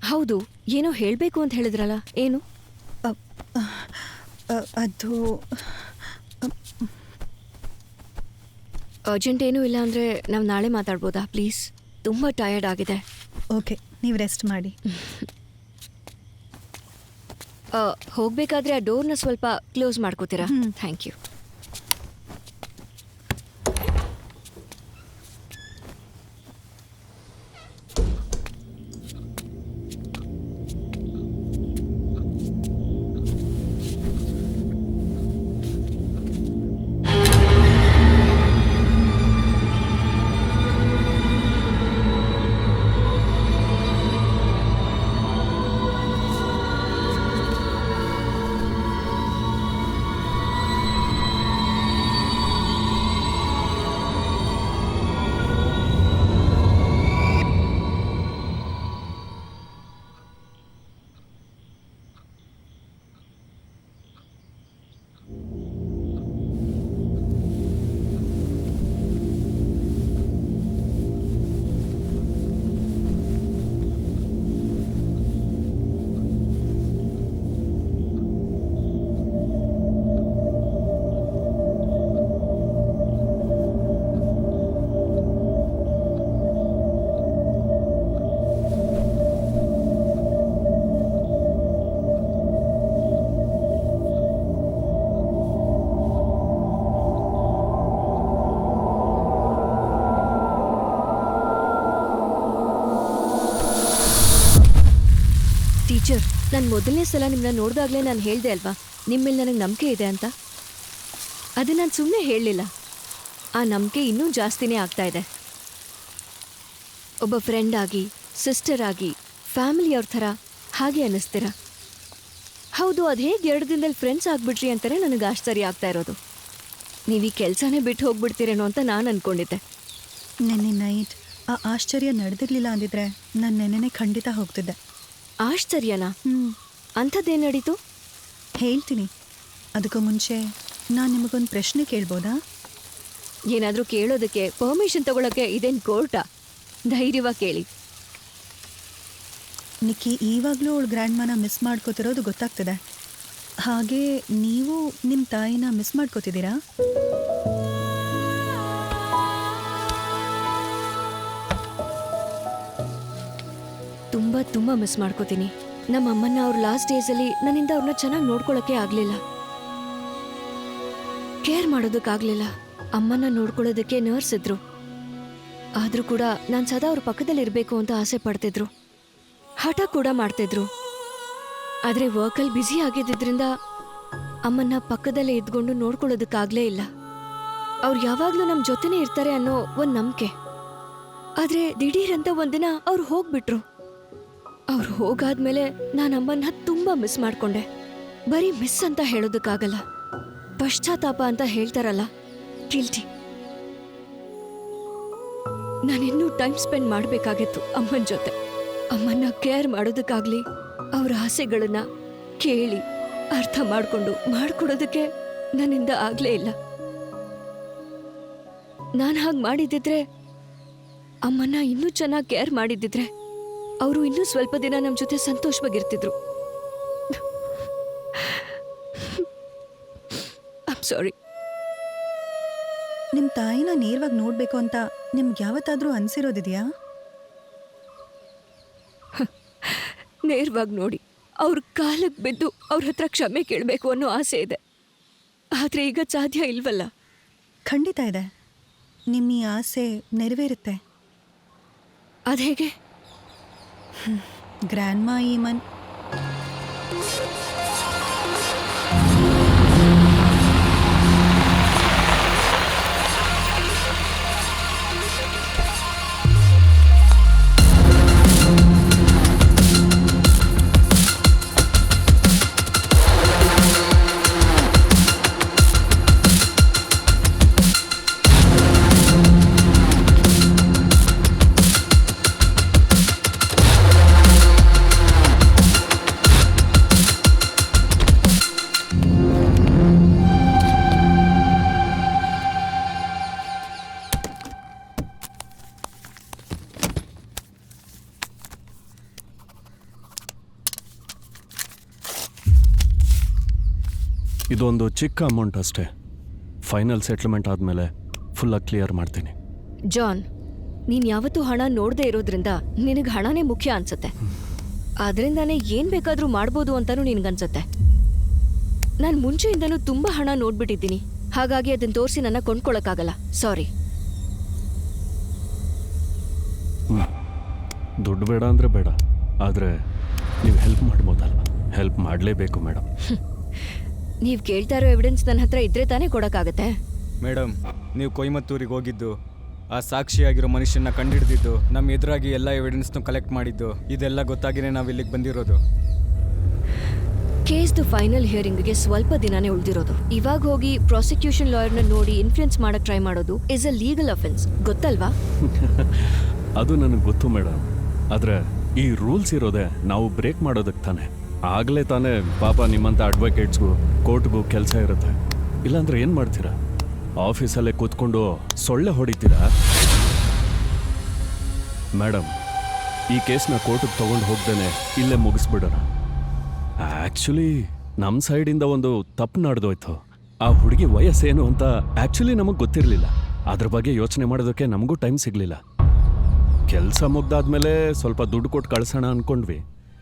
ಹೌದು, ಏನೋ ಹೇಳ್ಬೇಕು ಅಂತ ಹೇಳಿದ್ರಲ್ಲ, ಏನು? ಅದು ಅರ್ಜೆಂಟ್ ಏನೂ ಇಲ್ಲ ಅಂದರೆ ನಾವು ನಾಳೆ ಮಾತಾಡ್ಬೋದಾ ಪ್ಲೀಸ್? ತುಂಬ ಟಯರ್ಡ್ ಆಗಿದೆ. ಓಕೆ, ನೀವು ರೆಸ್ಟ್ ಮಾಡಿ. ಹೋಗಬೇಕಾದ್ರೆ ಆ ಡೋರ್ನ ಸ್ವಲ್ಪ ಕ್ಲೋಸ್ ಮಾಡ್ಕೋತೀರಾ? Thank you. ಟೀಚರ್, ನಾನು ಮೊದಲನೇ ಸಲ ನಿಮ್ಮನ್ನ ನೋಡಿದಾಗಲೇ ನಾನು ಹೇಳಿದೆ ಅಲ್ವಾ ನಿಮ್ಮ ಮೇಲೆ ನನಗೆ ನಂಬಿಕೆ ಇದೆ ಅಂತ. ಅದು ನಾನು ಸುಮ್ಮನೆ ಹೇಳಲಿಲ್ಲ. ಆ ನಂಬಿಕೆ ಇನ್ನೂ ಜಾಸ್ತಿನೇ ಆಗ್ತಾ ಇದೆ. ಒಬ್ಬ ಫ್ರೆಂಡ್ ಆಗಿ, ಸಿಸ್ಟರ್ ಆಗಿ, ಫ್ಯಾಮಿಲಿಯವ್ರ ಥರ ಹಾಗೆ ಅನ್ನಿಸ್ತೀರ. ಹೌದು, ಅದು ಹೇಗೆ 2 ದಿನದಲ್ಲಿ ಫ್ರೆಂಡ್ಸ್ ಆಗಿಬಿಟ್ರಿ ಅಂತಾನೆ ನನಗೆ ಆಶ್ಚರ್ಯ ಆಗ್ತಾ ಇರೋದು. ನೀವು ಈ ಕೆಲಸನೇ ಬಿಟ್ಟು ಹೋಗ್ಬಿಡ್ತೀರೇನೋ ಅಂತ ನಾನು ಅಂದ್ಕೊಂಡಿದ್ದೆ. ನೆನ್ನೆ ನೈಟ್ ಆ ಆಶ್ಚರ್ಯ ನಡೆದಿರಲಿಲ್ಲ ಅಂದಿದ್ರೆ ನಾನು ನೆನ್ನೆನೇ ಖಂಡಿತ ಹೋಗ್ತಿದ್ದೆ. ಆಶ್ಚರ್ಯನಾ? ಅಂಥದ್ದೇನು ನಡೀತು? ಹೇಳ್ತೀನಿ. ಅದಕ್ಕೂ ಮುಂಚೆ ನಾನು ನಿಮಗೊಂದು ಪ್ರಶ್ನೆ ಕೇಳ್ಬೋದಾ? ಏನಾದರೂ ಕೇಳೋದಕ್ಕೆ ಪರ್ಮಿಷನ್ ತಗೊಳ್ಳೋಕ್ಕೆ ಇದೇನು ಕೋರ್ಟಾ? ಧೈರ್ಯವಾಗಿ ಕೇಳಿ. ನಿಕ್ಕಿ ಈವಾಗಲೂ ಅವಳು ಗ್ರ್ಯಾಂಡ್ ಮಿಸ್ ಮಾಡ್ಕೋತಿರೋದು ಗೊತ್ತಾಗ್ತಿದೆ. ಹಾಗೆ ನೀವು ನಿಮ್ಮ ತಾಯಿನ ಮಿಸ್ ಮಾಡ್ಕೋತಿದ್ದೀರಾ? ತುಂಬ ಮಿಸ್ ಮಾಡ್ಕೋತೀನಿ. ನಮ್ಮ ಅಮ್ಮನ್ನ ಅವ್ರ ಲಾಸ್ಟ್ ಡೇಸಲ್ಲಿ ನನ್ನಿಂದ ಅವ್ರನ್ನ ಚೆನ್ನಾಗಿ ನೋಡ್ಕೊಳ್ಳೋಕ್ಕೆ ಆಗಲಿಲ್ಲ, ಕೇರ್ ಮಾಡೋದಕ್ಕಾಗಲಿಲ್ಲ. ಅಮ್ಮನ್ನ ನೋಡ್ಕೊಳ್ಳೋದಕ್ಕೆ ನರ್ಸ್ ಇದ್ರು. ಆದರೂ ಕೂಡ ನಾನು ಸದಾ ಅವ್ರ ಪಕ್ಕದಲ್ಲಿ ಇರಬೇಕು ಅಂತ ಆಸೆ ಪಡ್ತಿದ್ರು. ಹಠ ಕೂಡ ಮಾಡ್ತಿದ್ರು. ಆದರೆ ವರ್ಕಲ್ಲಿ ಬ್ಯುಸಿ ಆಗಿದ್ದರಿಂದ ಅಮ್ಮನ್ನ ಪಕ್ಕದಲ್ಲೇ ಇದ್ಕೊಂಡು ನೋಡ್ಕೊಳ್ಳೋದಕ್ಕಾಗಲೇ ಇಲ್ಲ. ಅವ್ರು ಯಾವಾಗಲೂ ನಮ್ಮ ಜೊತೆನೇ ಇರ್ತಾರೆ ಅನ್ನೋ ಒಂದು ನಂಬಿಕೆ. ಆದರೆ ದಿಢೀರಂತ ಒಂದಿನ ಅವ್ರು ಹೋಗ್ಬಿಟ್ರು. ಅವ್ರು ಹೋಗಾದ್ಮೇಲೆ ನಾನು ಅಮ್ಮನ್ನ ತುಂಬ ಮಿಸ್ ಮಾಡ್ಕೊಂಡೆ. ಬರೀ ಮಿಸ್ ಅಂತ ಹೇಳೋದಕ್ಕಾಗಲ್ಲ, ಪಶ್ಚಾತ್ತಾಪ ಅಂತ ಹೇಳ್ತಾರಲ್ಲ, ಗಿಲ್ಟಿ. ನಾನಿನ್ನೂ ಟೈಮ್ ಸ್ಪೆಂಡ್ ಮಾಡಬೇಕಾಗಿತ್ತು ಅಮ್ಮನ ಜೊತೆ. ಅಮ್ಮನ್ನ ಕೇರ್ ಮಾಡೋದಕ್ಕಾಗ್ಲಿ, ಅವ್ರ ಆಸೆಗಳನ್ನ ಕೇಳಿ ಅರ್ಥ ಮಾಡ್ಕೊಡೋದಕ್ಕೆ ನನ್ನಿಂದ ಆಗಲೇ ಇಲ್ಲ. ನಾನು ಹಾಗೆ ಮಾಡಿದ್ದಿದ್ರೆ, ಅಮ್ಮನ್ನ ಇನ್ನೂ ಚೆನ್ನಾಗಿ ಕೇರ್ ಮಾಡಿದ್ದಿದ್ರೆ, ಅವರು ಇನ್ನೂ ಸ್ವಲ್ಪ ದಿನ ನಮ್ಮ ಜೊತೆ ಸಂತೋಷವಾಗಿರ್ತಿದ್ರು. I'm sorry. ನಿಮ್ಮ ತಾಯಿನ ನೇರವಾಗಿ ನೋಡಬೇಕು ಅಂತ ನಿಮ್ಗೆ ಯಾವತ್ತಾದರೂ ಅನಿಸಿರೋದಿದೆಯಾ? ನೇರವಾಗಿ ನೋಡಿ ಅವ್ರ ಕಾಲಕ್ಕೆ ಬಿದ್ದು ಅವ್ರ ಹತ್ರ ಕ್ಷಮೆ ಕೇಳಬೇಕು ಅನ್ನೋ ಆಸೆ ಇದೆ. ಆದರೆ ಈಗ ಸಾಧ್ಯ ಇಲ್ವಲ್ಲ. ಖಂಡಿತ ಇದೆ. ನಿಮ್ಮ ಈ ಆಸೆ ನೆರವೇರುತ್ತೆ. ಅದು ಹೇಗೆ? ಗ್ರ್ಯಾಂಡ್ ಈ ಇದೊಂದು ಚಿಕ್ಕ ಅಮೌಂಟ್ ಅಷ್ಟೇ. ಫೈನಲ್ ಸೆಟ್ಲ್ಮೆಂಟ್ ಆದಮೇಲೆ ಫುಲ್ಲಾಗಿ ಕ್ಲಿಯರ್ ಮಾಡ್ತೀನಿ. ಜಾನ್, ನೀನು ಯಾವತ್ತೂ ಹಣ ನೋಡದೇ ಇರೋದ್ರಿಂದ ನಿನಗೆ ಹಣನೇ ಮುಖ್ಯ ಅನ್ಸುತ್ತೆ. ಆದ್ರಿಂದಾನೇ ಏನು ಬೇಕಾದರೂ ಮಾಡ್ಬೋದು ಅಂತಲೂ ನಿನಗನ್ಸುತ್ತೆ. ನಾನು ಮುಂಚೆಯಿಂದನೂ ತುಂಬ ಹಣ ನೋಡ್ಬಿಟ್ಟಿದ್ದೀನಿ. ಹಾಗಾಗಿ ಅದನ್ನು ತೋರಿಸಿ ನನ್ನ ಕೊಂಡ್ಕೊಳ್ಳೋಕ್ಕಾಗಲ್ಲ. ಸಾರಿ. ದುಡ್ಡು ಬೇಡ ಅಂದರೆ ಬೇಡ, ಆದರೆ ನೀವು ಹೆಲ್ಪ್ ಮಾಡ್ಬೋದಲ್ವ? ಹೆಲ್ಪ್ ಮಾಡಲೇಬೇಕು ಮೇಡಮ್. ನೀವು ಕೇಳ್ತಾ ಇರೋ ಎವಿಡೆನ್ಸ್ ನನ್ನ ಹತ್ರ ಇದ್ರೆ ತಾನೇ ಕೊಡೋಕ್ಕಾಗತ್ತೆ. ಮೇಡಮ್, ನೀವು ಕೊಯಮತ್ತೂರಿಗೆ ಹೋಗಿದ್ದು, ಆ ಸಾಕ್ಷಿಯಾಗಿರೋ ಮನುಷ್ಯನ ಕಂಡಿಡ್ದಿದ್ದು, ನಮ್ಮ ಎದುರಾಗಿ ಎಲ್ಲ ಎವಿಡೆನ್ಸ್ನು ಕಲೆಕ್ಟ್ ಮಾಡಿದ್ದು, ಇದೆಲ್ಲ ಗೊತ್ತಾಗಿನೇ ನಾವು ಇಲ್ಲಿಗೆ ಬಂದಿರೋದು. ಕೇಸ್ದು ಫೈನಲ್ ಹಿಯರಿಂಗ್ಗೆ ಸ್ವಲ್ಪ ದಿನಾನೇ ಉಳಿದಿರೋದು. ಇವಾಗ ಹೋಗಿ ಪ್ರಾಸಿಕ್ಯೂಷನ್ ಲಾಯರ್ನ ನೋಡಿ ಇನ್ಫ್ಲುಯೆನ್ಸ್ ಮಾಡಕ್ಕೆ ಟ್ರೈ ಮಾಡೋದು ಇಸ್ ಅ ಲೀಗಲ್ ಅಫೆನ್ಸ್, ಗೊತ್ತಲ್ವಾ? ಅದು ನನಗೆ ಗೊತ್ತು ಮೇಡಮ್. ಆದರೆ ಈ ರೂಲ್ಸ್ ಇರೋದೇ ನಾವು ಬ್ರೇಕ್ ಮಾಡೋದಕ್ಕೆ ತಾನೆ. ಆಗಲೇ ತಾನೇ ಪಾಪ ನಿಮ್ಮಂಥ ಅಡ್ವೊಕೇಟ್ಸ್ಗೂ ಕೋರ್ಟ್ಗೂ ಕೆಲಸ ಇರುತ್ತೆ. ಇಲ್ಲಾಂದ್ರೆ ಏನು ಮಾಡ್ತೀರಾ? ಆಫೀಸಲ್ಲೇ ಕೂತ್ಕೊಂಡು ಸೊಳ್ಳೆ ಹೊಡಿತೀರಾ? ಮೇಡಮ್, ಈ ಕೇಸ್ನ ಕೋರ್ಟಿಗೆ ತೊಗೊಂಡು ಹೋಗ್ದೇನೆ ಇಲ್ಲೇ ಮುಗಿಸ್ಬಿಡೋಣ. ಆ್ಯಕ್ಚುಲಿ ನಮ್ಮ ಸೈಡಿಂದ ಒಂದು ತಪ್ಪು ನಡೆದೋಯ್ತು. ಆ ಹುಡುಗಿ ವಯಸ್ಸೇನು ಅಂತ ಆ್ಯಕ್ಚುಲಿ ನಮಗೆ ಗೊತ್ತಿರಲಿಲ್ಲ. ಅದ್ರ ಬಗ್ಗೆ ಯೋಚನೆ ಮಾಡೋದಕ್ಕೆ ನಮಗೂ ಟೈಮ್ ಸಿಗಲಿಲ್ಲ. ಕೆಲಸ ಮುಗ್ದಾದ್ಮೇಲೆ ಸ್ವಲ್ಪ ದುಡ್ಡು ಕೊಟ್ಟು ಕಳ್ಸೋಣ ಅಂದ್ಕೊಂಡ್ವಿ.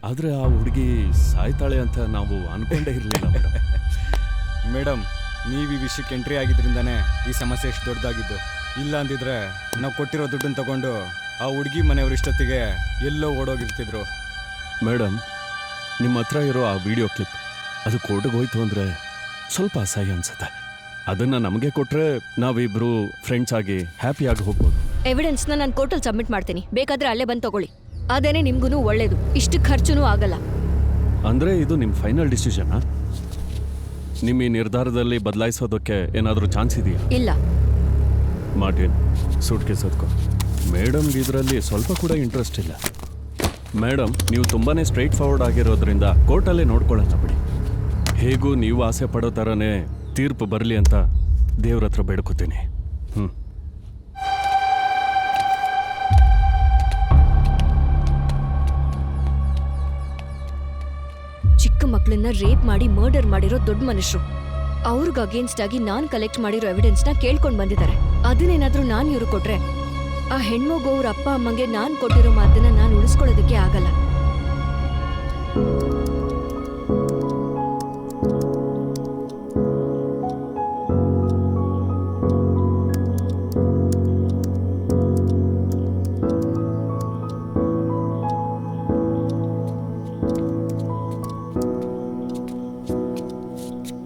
ಆದರೆ ಆ ಹುಡುಗಿ ಸಾಯ್ತಾಳೆ ಅಂತ ನಾವು ಅನ್ಕೊಂಡೇ ಇರಲಿಲ್ಲ. ಮೇಡಮ್, ನೀವು ಈ ವಿಷಯಕ್ಕೆ ಎಂಟ್ರಿ ಆಗಿದ್ರಿಂದಾನೇ ಈ ಸಮಸ್ಯೆ ಎಷ್ಟು ದೊಡ್ಡದಾಗಿದ್ದು. ಇಲ್ಲ ಅಂದಿದ್ರೆ ನಾವು ಕೊಟ್ಟಿರೋ ದುಡ್ಡನ್ನು ತಗೊಂಡು ಆ ಹುಡುಗಿ ಮನೆಯವ್ರ ಇಷ್ಟೊತ್ತಿಗೆ ಎಲ್ಲೋ ಓಡೋಗಿರ್ತಿದ್ರು. ಮೇಡಮ್, ನಿಮ್ಮ ಹತ್ರ ಇರೋ ಆ ವಿಡಿಯೋ ಕ್ಲಿಪ್ ಅದು ಕೋರ್ಟಿಗೆ ಹೋಯ್ತು ಅಂದರೆ ಸ್ವಲ್ಪ ಅಸಹ್ಯ ಅನ್ಸುತ್ತೆ. ಅದನ್ನು ನಮಗೆ ಕೊಟ್ಟರೆ ನಾವಿಬ್ಬರು ಫ್ರೆಂಡ್ಸ್ ಆಗಿ ಹ್ಯಾಪಿಯಾಗಿ ಹೋಗ್ಬೋದು. ಎವಿಡೆನ್ಸ್ನ ನಾನು ಕೋರ್ಟಲ್ಲಿ ಸಬ್ಮಿಟ್ ಮಾಡ್ತೀನಿ, ಬೇಕಾದ್ರೆ ಅಲ್ಲೇ ಬಂದು ತಗೊಳ್ಳಿ. ಅದೇನೇ ನಿಮ್ಗೂ ಒಳ್ಳೇದು, ಇಷ್ಟು ಖರ್ಚುನೂ ಆಗಲ್ಲ. ಅಂದರೆ ಇದು ನಿಮ್ಮ ಫೈನಲ್ ಡಿಸಿಷನಾ? ನಿಮ್ಮ ಈ ನಿರ್ಧಾರದಲ್ಲಿ ಬದಲಾಯಿಸೋದಕ್ಕೆ ಏನಾದರೂ ಚಾನ್ಸ್ ಇದೆಯಾ? ಇಲ್ಲ. ಮಾರ್ಟಿನ್, ಸೂಟ್ ಕೇಸ್ ಹೊತ್ಕೊ. ಮೇಡಮ್ಗೆ ಇದರಲ್ಲಿ ಸ್ವಲ್ಪ ಕೂಡ ಇಂಟ್ರೆಸ್ಟ್ ಇಲ್ಲ. ಮೇಡಮ್, ನೀವು ತುಂಬಾ ಸ್ಟ್ರೈಟ್ ಫಾರ್ವರ್ಡ್ ಆಗಿರೋದ್ರಿಂದ ಕೋರ್ಟಲ್ಲೇ ನೋಡ್ಕೊಳ್ಳೋಣ ಬಿಡಿ. ಹೇಗೂ ನೀವು ಆಸೆ ಪಡೋ ಥರನೇ ತೀರ್ಪು ಬರಲಿ ಅಂತ ದೇವ್ರ ಹತ್ರ ಬೇಡ್ಕೋತೀನಿ. ಚಿಕ್ಕ ಮಕ್ಕಳನ್ನ ರೇಪ್ ಮಾಡಿ ಮರ್ಡರ್ ಮಾಡಿರೋ ದೊಡ್ಡ ಮನುಷ್ಯರು. ಅವ್ರಿಗೆ ಅಗೇನ್ಸ್ಟ್ ಆಗಿ ನಾನ್ ಕಲೆಕ್ಟ್ ಮಾಡಿರೋ ಎವಿಡೆನ್ಸ್ನ ಕೇಳ್ಕೊಂಡು ಬಂದಿದ್ದಾರೆ. ಅದನ್ನೇನಾದ್ರೂ ನಾನು ಇವ್ರು ಕೊಟ್ರೆ ಆ ಹೆಣ್ಮಗು ಅವ್ರ ಅಪ್ಪ ಅಮ್ಮಂಗೆ ನಾನು ಕೊಟ್ಟಿರೋ ಮಾತನ್ನ ನಾನು ಉಳಿಸ್ಕೊಳ್ಳೋದಕ್ಕೆ ಆಗಲ್ಲ.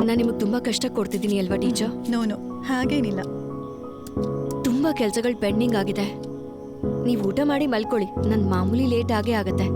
ನಾನು ನಿಮಗೆ ತುಂಬಾ ಕಷ್ಟ ಕೊಡ್ತಿದ್ದೀನಿ ಅಲ್ವಾ ಟೀಚರ್? ನೋ ಹಾಗೇನಿಲ್ಲ. ತುಂಬಾ ಕೆಲಸಗಳು ಪೆಂಡಿಂಗ್ ಆಗಿದೆ. ನೀವು ಊಟ ಮಾಡಿ ಮಲ್ಕೊಳ್ಳಿ, ನನ್ನ ಮಾಮೂಲಿ ಲೇಟ್ ಆಗೇ ಆಗತ್ತೆ.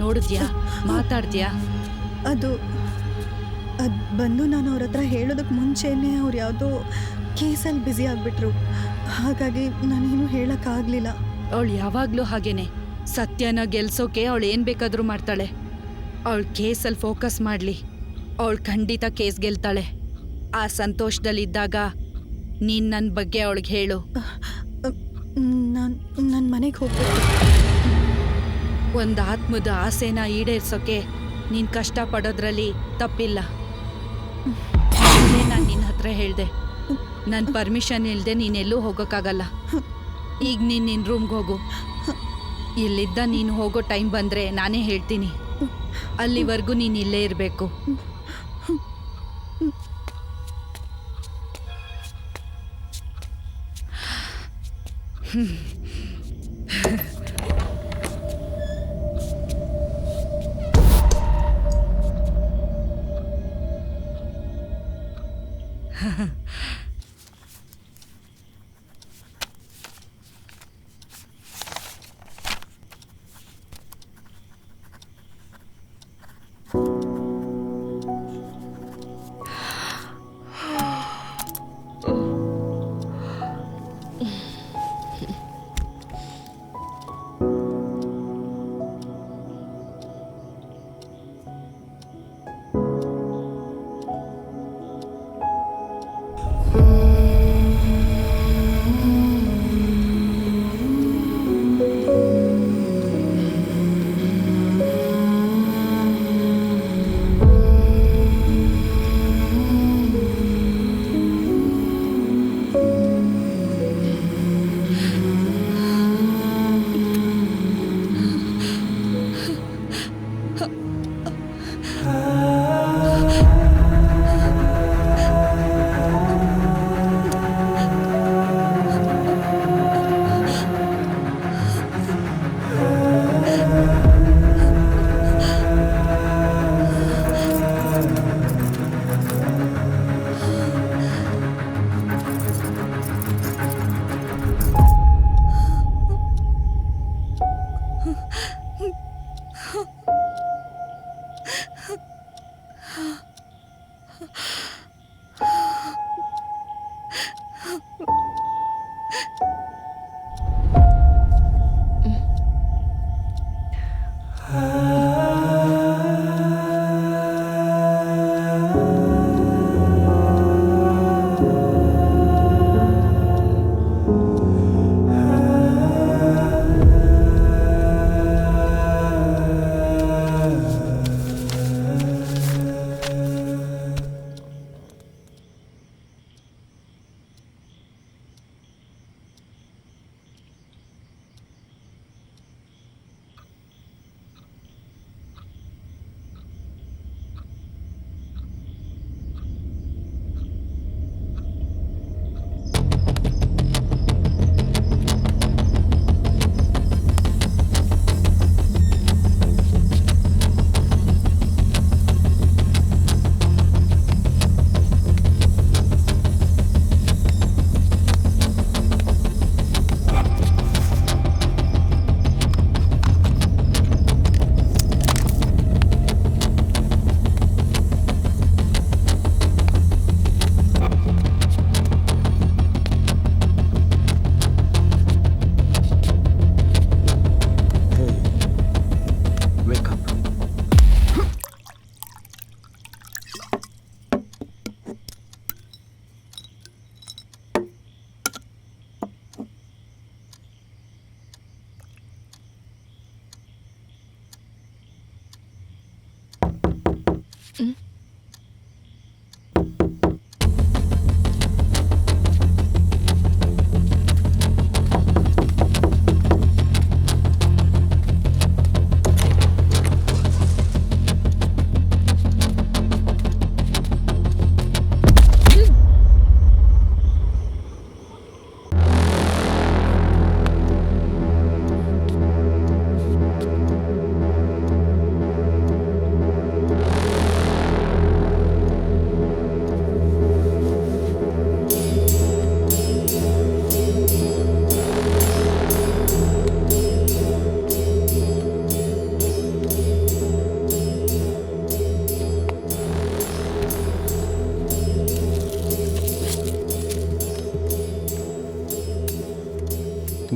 ನೋಡಿದ್ಯಾ, ಮಾತಾಡ್ತೀಯಾ? ಅದು ಬಂದು ನಾನು ಅವ್ರ ಹತ್ರ ಹೇಳೋದಕ್ಕೆ ಮುಂಚೆನೇ ಅವ್ರು ಯಾವುದೋ ಕೇಸಲ್ಲಿ ಬ್ಯುಸಿ ಆಗಿಬಿಟ್ರು. ಹಾಗಾಗಿ ನಾನೇನು ಹೇಳೋಕ್ಕಾಗಲಿಲ್ಲ. ಅವಳು ಯಾವಾಗಲೂ ಹಾಗೇನೆ. ಸತ್ಯನ ಗೆಲ್ಸೋಕೆ ಅವಳು ಏನು ಬೇಕಾದರೂ ಮಾಡ್ತಾಳೆ. ಅವಳು ಕೇಸಲ್ಲಿ ಫೋಕಸ್ ಮಾಡಲಿ, ಅವಳು ಖಂಡಿತ ಕೇಸ್ ಗೆಲ್ತಾಳೆ. ಆ ಸಂತೋಷದಲ್ಲಿದ್ದಾಗ ನೀನು ನನ್ನ ಬಗ್ಗೆ ಅವಳಿಗೆ ಹೇಳು. ನನ್ನ ಮನೆಗೆ ಹೋಗ್ಬೇಕು. ಒಂದು ಆತ್ಮದ ಆಸೆನ ಈಡೇರ್ಸೋಕೆ ನೀನು ಕಷ್ಟಪಡೋದ್ರಲ್ಲಿ ತಪ್ಪಿಲ್ಲ. ನಾನು ನಿನ್ನ ಹತ್ರ ಹೇಳಿದೆ, ನನ್ನ ಪರ್ಮಿಷನ್ ಇಲ್ಲದೆ ನೀನೆಲ್ಲೂ ಹೋಗೋಕ್ಕಾಗಲ್ಲ. ಈಗ ನೀನು ನಿನ್ನ ರೂಮ್ಗೆ ಹೋಗು. ಇಲ್ಲಿದ್ದ ನೀನು ಹೋಗೋ ಟೈಮ್ ಬಂದರೆ ನಾನೇ ಹೇಳ್ತೀನಿ. ಅಲ್ಲಿವರೆಗೂ ನೀನು ಇಲ್ಲೇ ಇರಬೇಕು.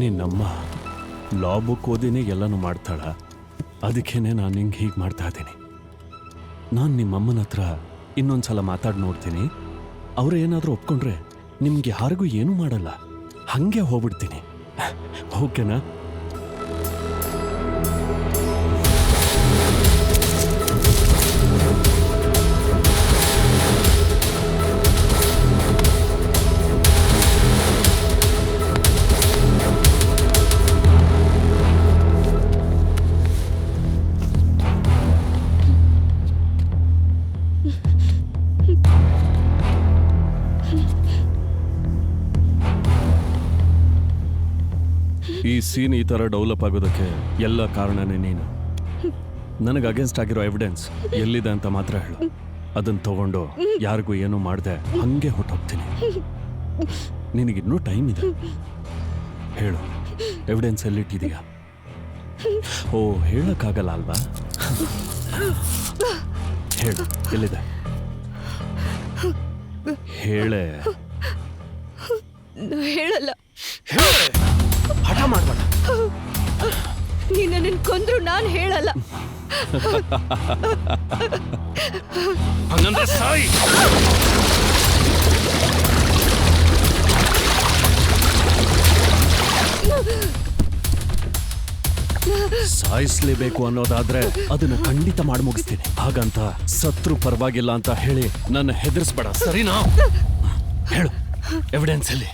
ನಿನ್ನಮ್ಮ ಲಾ ಬುಕ್ ಓದಿನೇ ಎಲ್ಲನೂ ಮಾಡ್ತಾಳ, ಅದಕ್ಕೇನೆ ನಾನು ನಿಂಗೆ ಹೀಗೆ ಮಾಡ್ತಾ ಇದ್ದೀನಿ. ನಾನು ನಿಮ್ಮಮ್ಮನ ಹತ್ರ ಇನ್ನೊಂದ್ಸಲ ಮಾತಾಡಿ ನೋಡ್ತೀನಿ. ಅವ್ರು ಏನಾದರೂ ಒಪ್ಕೊಂಡ್ರೆ ನಿಮ್ಗೆ ಯಾರಿಗೂ ಏನೂ ಮಾಡಲ್ಲ, ಹಾಗೆ ಹೋಗ್ಬಿಡ್ತೀನಿ. ಓಕೆನಾ? ಈ ಸೀನ್ ಈ ಥರ ಡೆವಲಪ್ ಆಗೋದಕ್ಕೆ ಎಲ್ಲ ಕಾರಣನೇ ನೀನು. ನನಗೆ ಅಗೇನ್ಸ್ಟ್ ಆಗಿರೋ ಎವಿಡೆನ್ಸ್ ಎಲ್ಲಿದೆ ಅಂತ ಮಾತ್ರ ಹೇಳು. ಅದನ್ನು ತಗೊಂಡು ಯಾರಿಗೂ ಏನೂ ಮಾಡದೆ ಹಂಗೆ ಹೊಟ್ಟೋಗ್ತೀನಿ. ನಿನಗಿನ್ನೂ ಟೈಮ್ ಇದೆ. ಹೇಳು, ಎವಿಡೆನ್ಸ್ ಎಲ್ಲಿಟ್ಟಿದೀಯಾ? ಓ, ಹೇಳಕ್ಕಾಗಲ್ಲ ಅಲ್ವಾ? ಹೇಳು, ಎಲ್ಲಿದೆ ಹೇಳೆ. ಹೇಳಲ್ಲ. ಹಠ ಮಾಡಬೇಡ. ನೀನು ನನ್ನನ್ನು ಕೊಂದ್ರು ನಾನು ಹೇಳಲ್ಲ. ಹಂಗಂದ್ರೆ ಸಾಯಿ. ಸಾಯಿಸ್ಲೇಬೇಕು ಅನ್ನೋದಾದ್ರೆ ಅದನ್ನ ಖಂಡಿತ ಮಾಡಿ ಮುಗಿಸ್ತೀನಿ. ಹಾಗಂತ ಸತ್ರು ಪರವಾಗಿಲ್ಲ ಅಂತ ಹೇಳಿ ನನ್ನ ಹೆದರ್ಸ್ಬೇಡ, ಸರಿನಾ? ಹೇಳು, ಎವಿಡೆನ್ಸ್ ಎಲ್ಲಿ?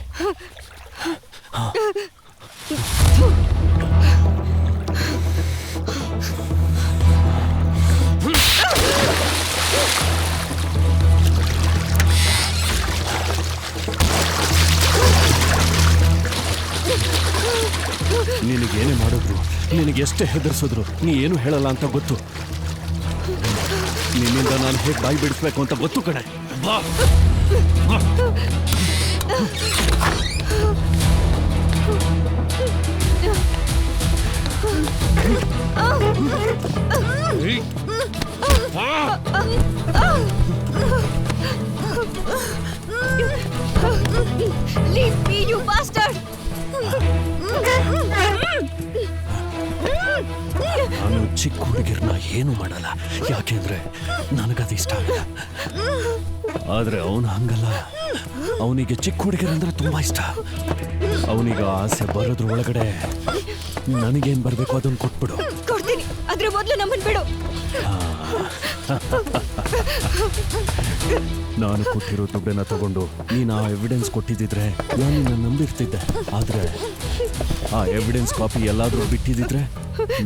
ನಿನಗೇನೇ ಮಾಡಿದ್ರು, ನಿನಗೆಷ್ಟೇ ಹೆದರ್ಸಿದ್ರು ನೀ ಏನು ಹೇಳಲ್ಲ ಅಂತ ಗೊತ್ತು. ನಿನ್ನಿಂದ ನಾನು ಹೇಗೆ ಬಾಯಿ ಬಿಡಿಸ್ಬೇಕು ಅಂತ ಗೊತ್ತು ಕಣೆ. ಬಾ. Leave me, you bastard! ನಾನು ಚಿಕ್ಕ ಹುಡುಗಿರ್ನ ಏನು ಮಾಡಲ್ಲ, ಯಾಕೆಂದ್ರೆ ನನಗದು ಇಷ್ಟ ಆಗಲ್ಲ. ಆದ್ರೆ ಅವನು ಹಂಗಲ್ಲ. ಅವನಿಗೆ ಚಿಕ್ಕ ಹುಡುಗಿರಂದ್ರೆ ತುಂಬಾ ಇಷ್ಟ. ಅವನಿಗೆ ಆಸೆ ಬರೋದ್ರ ಒಳಗಡೆ ನನಗೇನು ಬರಬೇಕು ಅದನ್ನು ಕೊಟ್ಬಿಡು. ಕೊಡ್ತೀನಿ, ಆದ್ರೆ ಮೊದಲು ನಮ್ಮನ್ನು ಬಿಡು. ನಾನು ಕೊಟ್ಟಿರೋ ದುಡ್ಡನ್ನ ತಗೊಂಡು ನೀನು ಆ ಎವಿಡೆನ್ಸ್ ಕೊಟ್ಟಿದ್ದಿದ್ರೆ ನಾನು ನಿನ್ನ ನಂಬಿರ್ತಿದ್ದೆ. ಆದ್ರೆ ಆ ಎವಿಡೆನ್ಸ್ ಕಾಪಿ ಎಲ್ಲಾದ್ರೂ ಬಿಟ್ಟಿದ್ದಿದ್ರೆ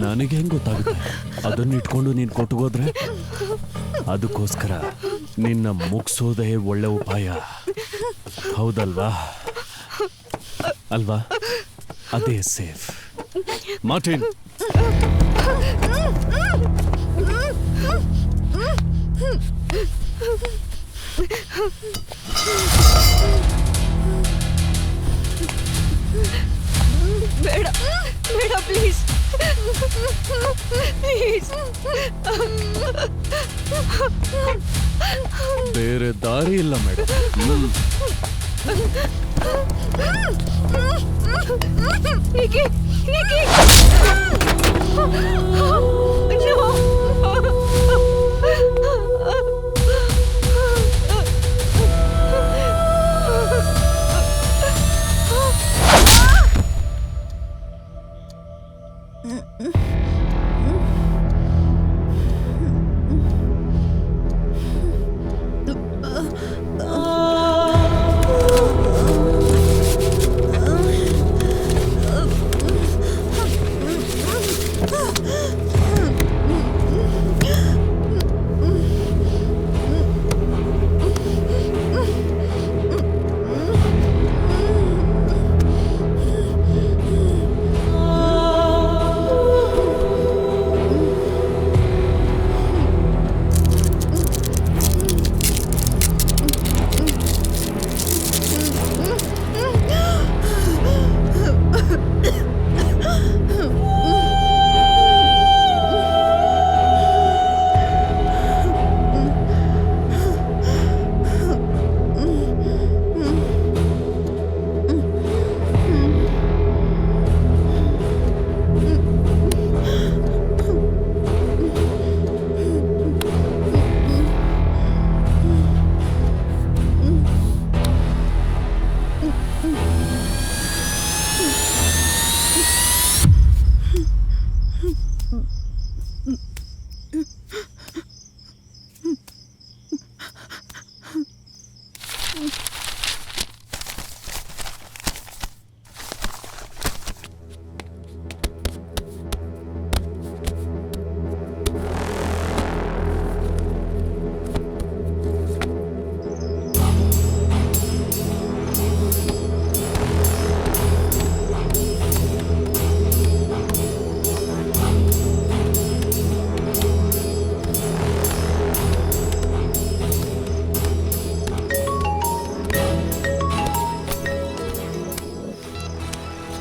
ನನಗೆ ಹೆಂಗೆ ಗೊತ್ತಾಗುತ್ತೆ? ಅದನ್ನ ಇಟ್ಕೊಂಡು ನೀನು ಕೊಟ್ಟುಗೋದ್ರೆ ಅದಕ್ಕೋಸ್ಕರ ನಿನ್ನ ಮುಗಿಸೋದೇ ಒಳ್ಳೆ ಉಪಾಯ. ಹೌದಲ್ವಾ? ಅಲ್ವಾ? ಅದೇ ಸೇಫ್. ಮಾರ್ಟಿನ್, ಬೇಡ ಬೇಡ, ಪ್ಲೀಸ್ ಪ್ಲೀಸ್. ಬೇರೆ ದಾರಿ ಇಲ್ಲ ಮೇಡಮ್. Nikki! Nikki!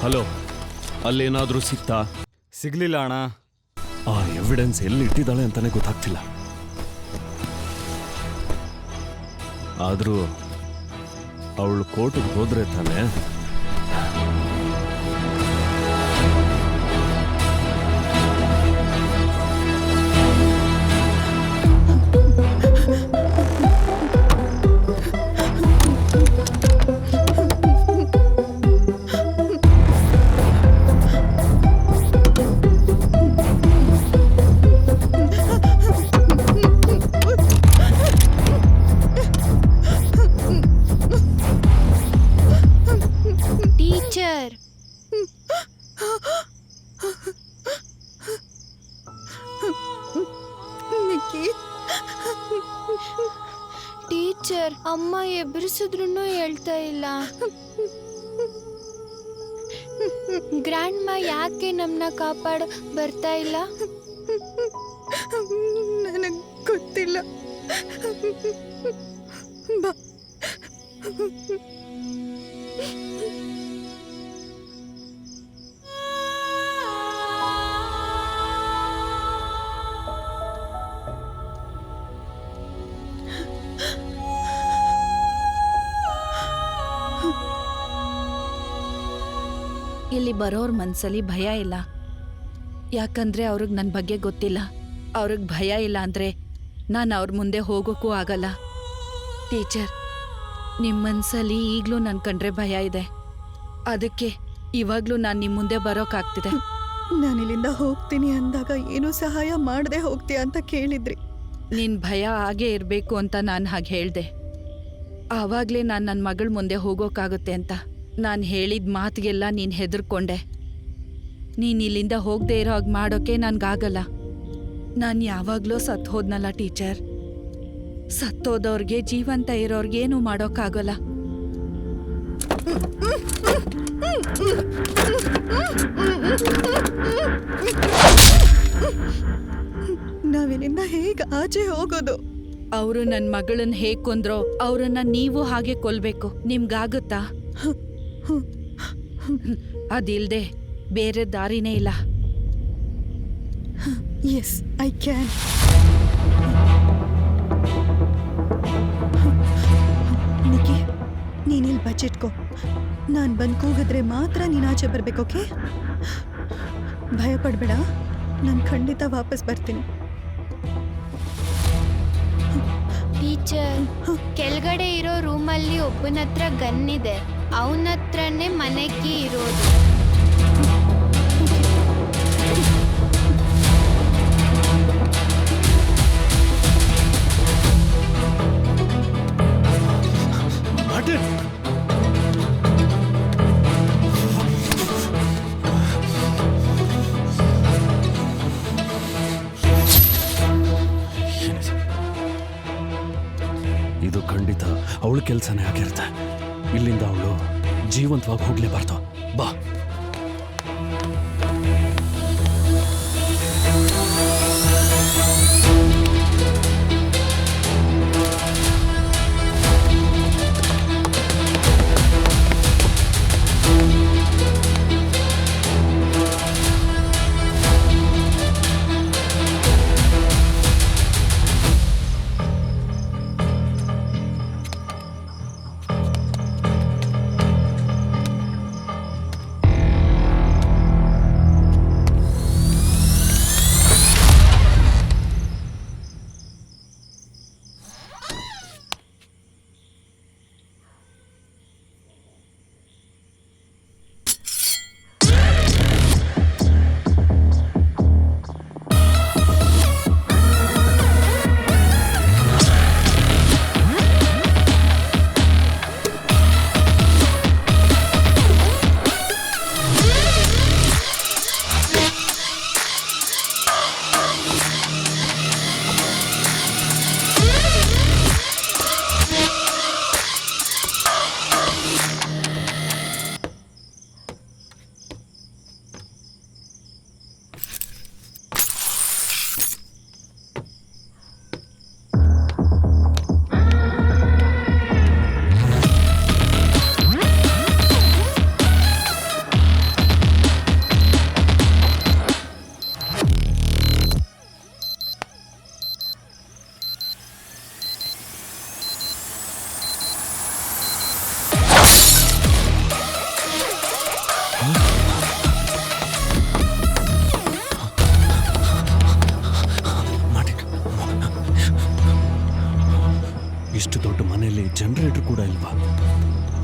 ಹಲೋ, ಅಲ್ಲೇನಾದ್ರೂ ಸಿಕ್ತಾ? ಸಿಗ್ಲಿಲ್ಲ ಅಣ್ಣ. ಆ ಎವಿಡೆನ್ಸ್ ಎಲ್ಲಿ ಇಟ್ಟಿದ್ದಾಳೆ ಅಂತಾನೆ ಗೊತ್ತಾಗ್ತಿಲ್ಲ. ಆದ್ರೂ ಅವಳು ಕೋರ್ಟ್ಗೆ ಹೋದ್ರೆ ತಾನೆ. ಟೀಚರ್, ನಿಕ್ಕಿ, ಟೀಚರ್, ಅಮ್ಮ ಎಬ್ಬರಿಸಿದ್ರು ಹೇಳ್ತಾ ಇಲ್ಲ. ಗ್ರ್ಯಾಂಡ್ ಮಾ ಯಾಕೆ ನಮ್ಮನ್ನ ಕಾಪಾಡ ಬರ್ತಾ ಇಲ್ಲ? ನನಗೆ ಗೊತ್ತಿಲ್ಲ. ಬಾ. ಇಲ್ಲಿ ಬರೋರ್ ಮನ್ಸಲ್ಲಿ ಭಯ ಇಲ್ಲ, ಯಾಕಂದ್ರೆ ಅವ್ರಿಗೆ ನನ್ನ ಬಗ್ಗೆ ಗೊತ್ತಿಲ್ಲ. ಅವ್ರಿಗೆ ಭಯ ಇಲ್ಲ ಅಂದ್ರೆ ನಾನು ಅವ್ರ ಮುಂದೆ ಹೋಗೋಕ್ಕೂ ಆಗಲ್ಲ. ಟೀಚರ್, ನಿಮ್ಮ ಮನ್ಸಲ್ಲಿ ಈಗಲೂ ನನ್ನ ಕಂಡ್ರೆ ಭಯ ಇದೆ. ಅದಕ್ಕೆ ಇವಾಗಲೂ ನಾನು ನಿಮ್ಮ ಮುಂದೆ ಬರೋಕ್ಕಾಗ್ತಿದೆ. ನಾನು ಇಲ್ಲಿಂದ ಹೋಗ್ತೀನಿ ಅಂದಾಗ ಏನೂ ಸಹಾಯ ಮಾಡದೆ ಹೋಗ್ತೀಯ ಅಂತ ಕೇಳಿದ್ರಿ. ನಿನ್ನ ಭಯ ಹಾಗೇ ಇರಬೇಕು ಅಂತ ನಾನು ಹಾಗೆ ಹೇಳಿದೆ. ಆವಾಗಲೇ ನಾನು ನನ್ನ ಮಗಳ ಮುಂದೆ ಹೋಗೋಕ್ಕಾಗುತ್ತೆ ಅಂತ. ನಾನು ಹೇಳಿದ ಮಾತಿಗೆಲ್ಲ ನೀನು ಹೆದರ್ಕೊಂಡೆ. ನೀನು ಇಲ್ಲಿಂದ ಹೋಗದೆ ಇರೋ ಹಾಗೆ ಮಾಡೋಕ್ಕೆ ನನಗಾಗಲ್ಲ. ನಾನು ಯಾವಾಗಲೂ ಸತ್ತು ಹೋದ್ನಲ್ಲ ಟೀಚರ್. ಸತ್ತೋದವ್ರಿಗೆ ಜೀವಂತ ಇರೋರ್ಗೇನೂ ಮಾಡೋಕ್ಕಾಗಲ್ಲ. ನಾವಿಲ್ಲಿಂದ ಹೇಗೆ ಆಚೆ ಹೋಗೋದು? ಅವರು ನನ್ನ ಮಗಳನ್ನ ಹೇಗೆ ಕೊಂದ್ರೋ ಅವರನ್ನ ನೀವು ಹಾಗೆ ಕೊಲ್ಬೇಕು. ನಿಮ್ಗಾಗುತ್ತಾ? ಅದಿಲ್ದೆ ಬೇರೆ ದಾರಿನೇ ಇಲ್ಲ. S, I can. ನಿಕ್ಕಿ, ನೀನಿಲ್ಲಿ ಬಚ್ಚಿಟ್ಕೋ. ನಾನು ಬಂದು ಕೂಗಿದ್ರೆ ಮಾತ್ರ ನೀನು ಆಚೆ ಬರ್ಬೇಕು, ಓಕೆ? ಭಯ ಪಡಬೇಡ, ನಾನು ಖಂಡಿತ ವಾಪಸ್ ಬರ್ತೀನಿ. ಟೀಚರ್, ಕೆಳಗಡೆ ಇರೋ ರೂಮಲ್ಲಿ ಒಬ್ಬನ ಹತ್ರ ಗನ್ ಇದೆ. ಅವನ ಹತ್ರನೇ ಮನೆ ಕೀ ಇರೋದು. ಇದು ಖಂಡಿತ ಅವಳ ಕೆಲಸನೇ ಆಗಿರುತ್ತೆ. ಇಲ್ಲಿಂದ ಅವಳು ಜೀವಂತವಾಗಿ ಹೋಗ್ಲೇಬಾರ್ದು. ಬಾ.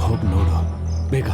ಹೋಗಿ ನೋಡು ಬೇಗ.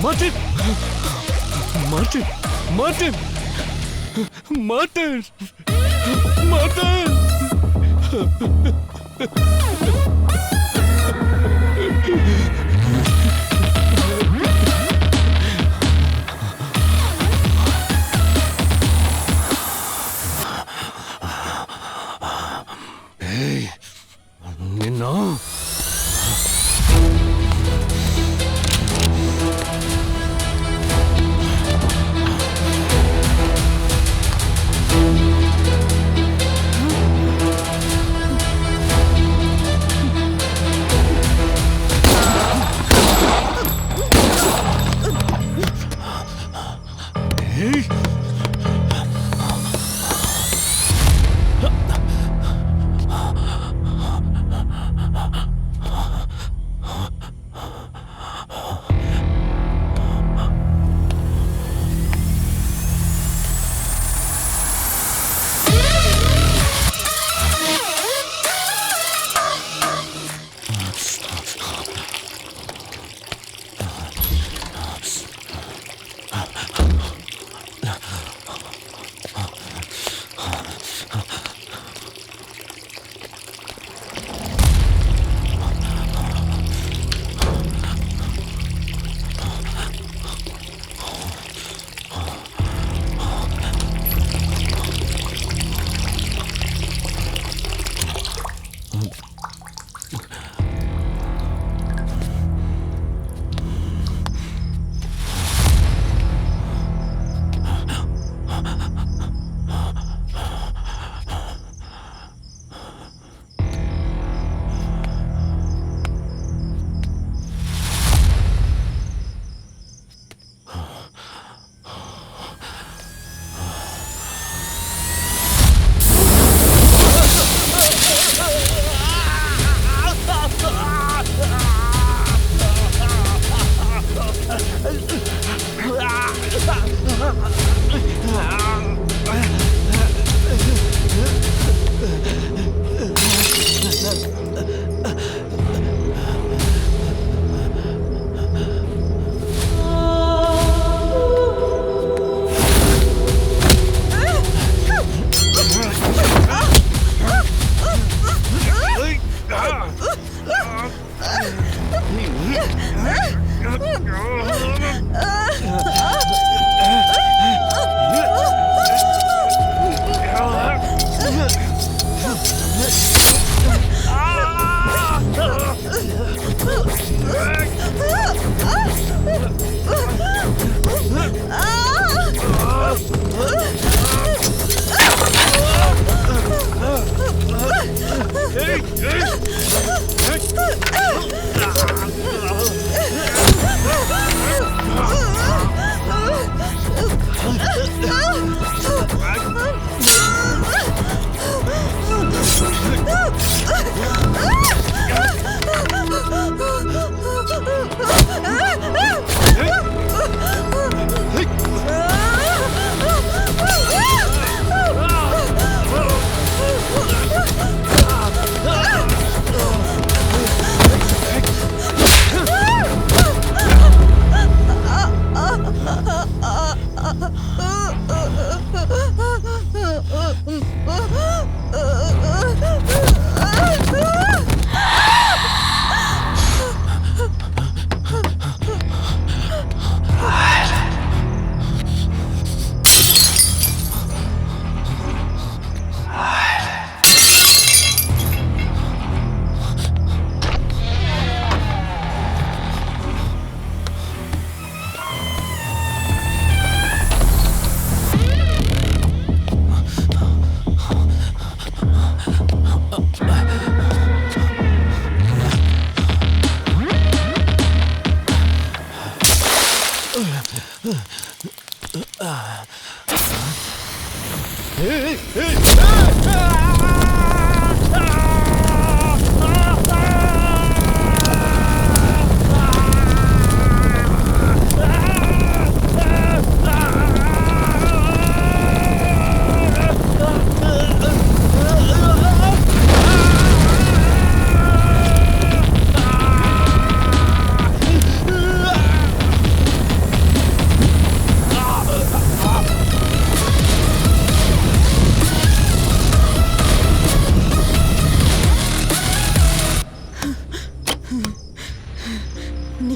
Martin! Martin! Martin! Martin! Martin! Hey! ನಿನ್ನ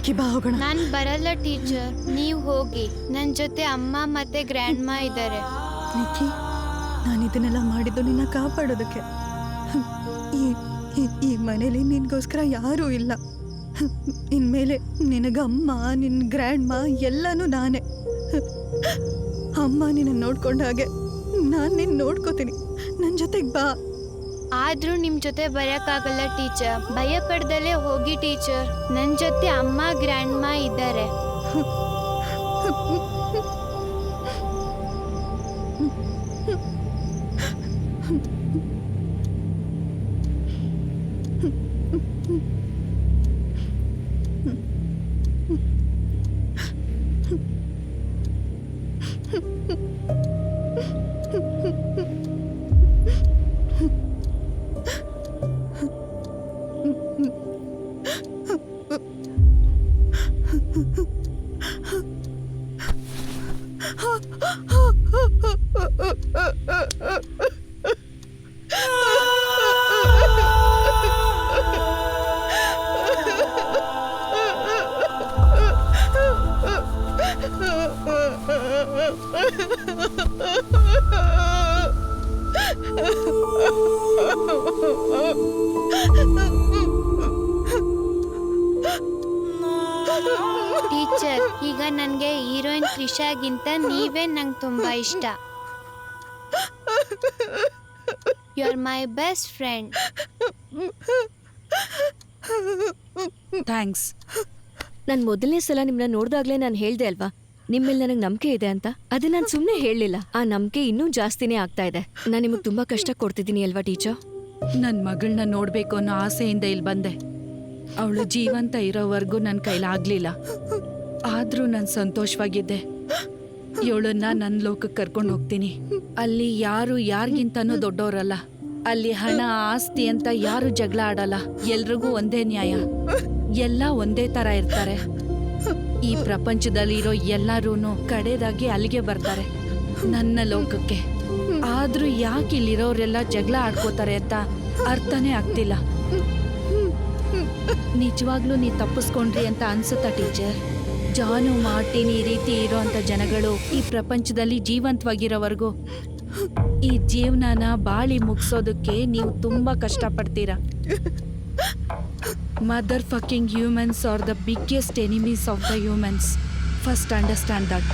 ನಿಕ್ಕಿ ಬಾ ಹೋಗೋಣ. ನಾನು ಬರಲ್ಲ ಟೀಚರ್, ನೀವು ಹೋಗಿ. ನನ್ನ ಜೊತೆ ಅಮ್ಮ ಮತ್ತೆ ಗ್ರ್ಯಾಂಡ್ ಮಾ ಇದ್ದಾರೆ. ನಿಕ್ಕಿ, ನಾನು ಇದನ್ನೆಲ್ಲ ಮಾಡಿದ್ದು ನಿನ್ನ ಕಾಪಾಡೋದಕ್ಕೆ. ಈ ಮನೇಲಿ ನಿನ್ಗೋಸ್ಕರ ಯಾರೂ ಇಲ್ಲ. ಇನ್ಮೇಲೆ ನಿನಗಮ್ಮ, ನಿನ್ನ ಗ್ರ್ಯಾಂಡ್ ಮಾ ಎಲ್ಲನೂ ನಾನೇ. ಅಮ್ಮ ನಿನ್ನ ನೋಡ್ಕೊಂಡ ಹಾಗೆ ನಾನು ನಿನ್ನ ನೋಡ್ಕೋತೀನಿ. ನನ್ನ ಜೊತೆಗೆ ಬಾ. ಆದ್ರೂ ನಿಮ್ ಜೊತೆ ಬರಕ್ಕಾಗಲ್ಲ ಟೀಚರ್. ಭಯ ಪಡ್ದಲೇ ಹೋಗಿ ಟೀಚರ್. ನನ್ನ ಜೊತೆ ಅಮ್ಮ ಗ್ರ್ಯಾಂಡ್ ಮಾ ಇದ್ದಾರೆ. ಟೀಚರ್, ಈಗ ನನಗೆ ಹೀರೋಯಿನ್ ತ್ರಿಷಾಗಿಂತ ನೀವೇ ನಂಗೆ ತುಂಬಾ ಇಷ್ಟ. You are my best friend. Thanks. ನಾನು ಮೊದಲನೇ ಸಲ ನಿಮ್ಮನ್ನ ನೋಡಿದಾಗಲೇ ನಾನು ಹೇಳ್ದೆ ಅಲ್ವಾ, ನಿಮ್ಮೇಲೆ ನನಗೆ ನಂಬಿಕೆ ಇದೆ ಅಂತ. ಅದು ನಾನು ಸುಮ್ಮನೆ ಹೇಳಲಿಲ್ಲ. ಆ ನಂಬಿಕೆ ಇನ್ನೂ ಜಾಸ್ತಿನೇ ಆಗ್ತಾ ಇದೆ. ನಾನು ನಿಮಗೆ ತುಂಬ ಕಷ್ಟ ಕೊಡ್ತಿದ್ದೀನಿ ಅಲ್ವಾ ಟೀಚರ್? ನನ್ನ ಮಗಳನ್ನ ನೋಡಬೇಕು ಅನ್ನೋ ಆಸೆಯಿಂದ ಇಲ್ಲಿ ಬಂದೆ. ಅವಳು ಜೀವಂತ ಇರೋವರೆಗೂ ನನ್ನ ಕೈಲಾಗಲಿಲ್ಲ. ಆದರೂ ನಾನು ಸಂತೋಷವಾಗಿದ್ದೆ. ಇವಳನ್ನ ನನ್ನ ಲೋಕಕ್ಕೆ ಕರ್ಕೊಂಡು ಹೋಗ್ತೀನಿ. ಅಲ್ಲಿ ಯಾರು ಯಾರಿಗಿಂತನೂ ದೊಡ್ಡವರಲ್ಲ. ಅಲ್ಲಿ ಹಣ ಆಸ್ತಿ ಅಂತ ಯಾರು ಜಗಳ ಆಡಲ್ಲ. ಎಲ್ರಿಗೂ ಒಂದೇ ನ್ಯಾಯ. ಎಲ್ಲ ಒಂದೇ ಥರ ಇರ್ತಾರೆ. ಈ ಪ್ರಪಂಚದಲ್ಲಿರೋ ಎಲ್ಲರೂ ಕಡೆದಾಗಿ ಅಲ್ಲಿಗೆ ಬರ್ತಾರೆ, ನನ್ನ ಲೋಕಕ್ಕೆ. ಆದ್ರೂ ಯಾಕೆ ಇಲ್ಲಿರೋರೆಲ್ಲ ಜಗಳ ಆಡ್ಕೋತಾರೆ ಅಂತ ಅರ್ಥನೇ ಆಗ್ತಿಲ್ಲ. ನಿಜವಾಗ್ಲೂ ನೀ ತಪ್ಪಿಸ್ಕೊಂಡ್ರಿ ಅಂತ ಅನ್ಸುತ್ತಾ ಟೀಚರ್? ಜಾನು ಮಾರ್ಟಿನ್ ಈ ರೀತಿ ಇರೋಂಥ ಜನಗಳು ಈ ಪ್ರಪಂಚದಲ್ಲಿ ಜೀವಂತವಾಗಿರೋವರೆಗೂ ಈ ಜೀವನನ ಬಾಳಿ ಮುಗಿಸೋದಕ್ಕೆ ನೀವು ತುಂಬಾ ಕಷ್ಟಪಡ್ತೀರಾ. Mother fucking humans are the biggest enemies of the humans. First understand that.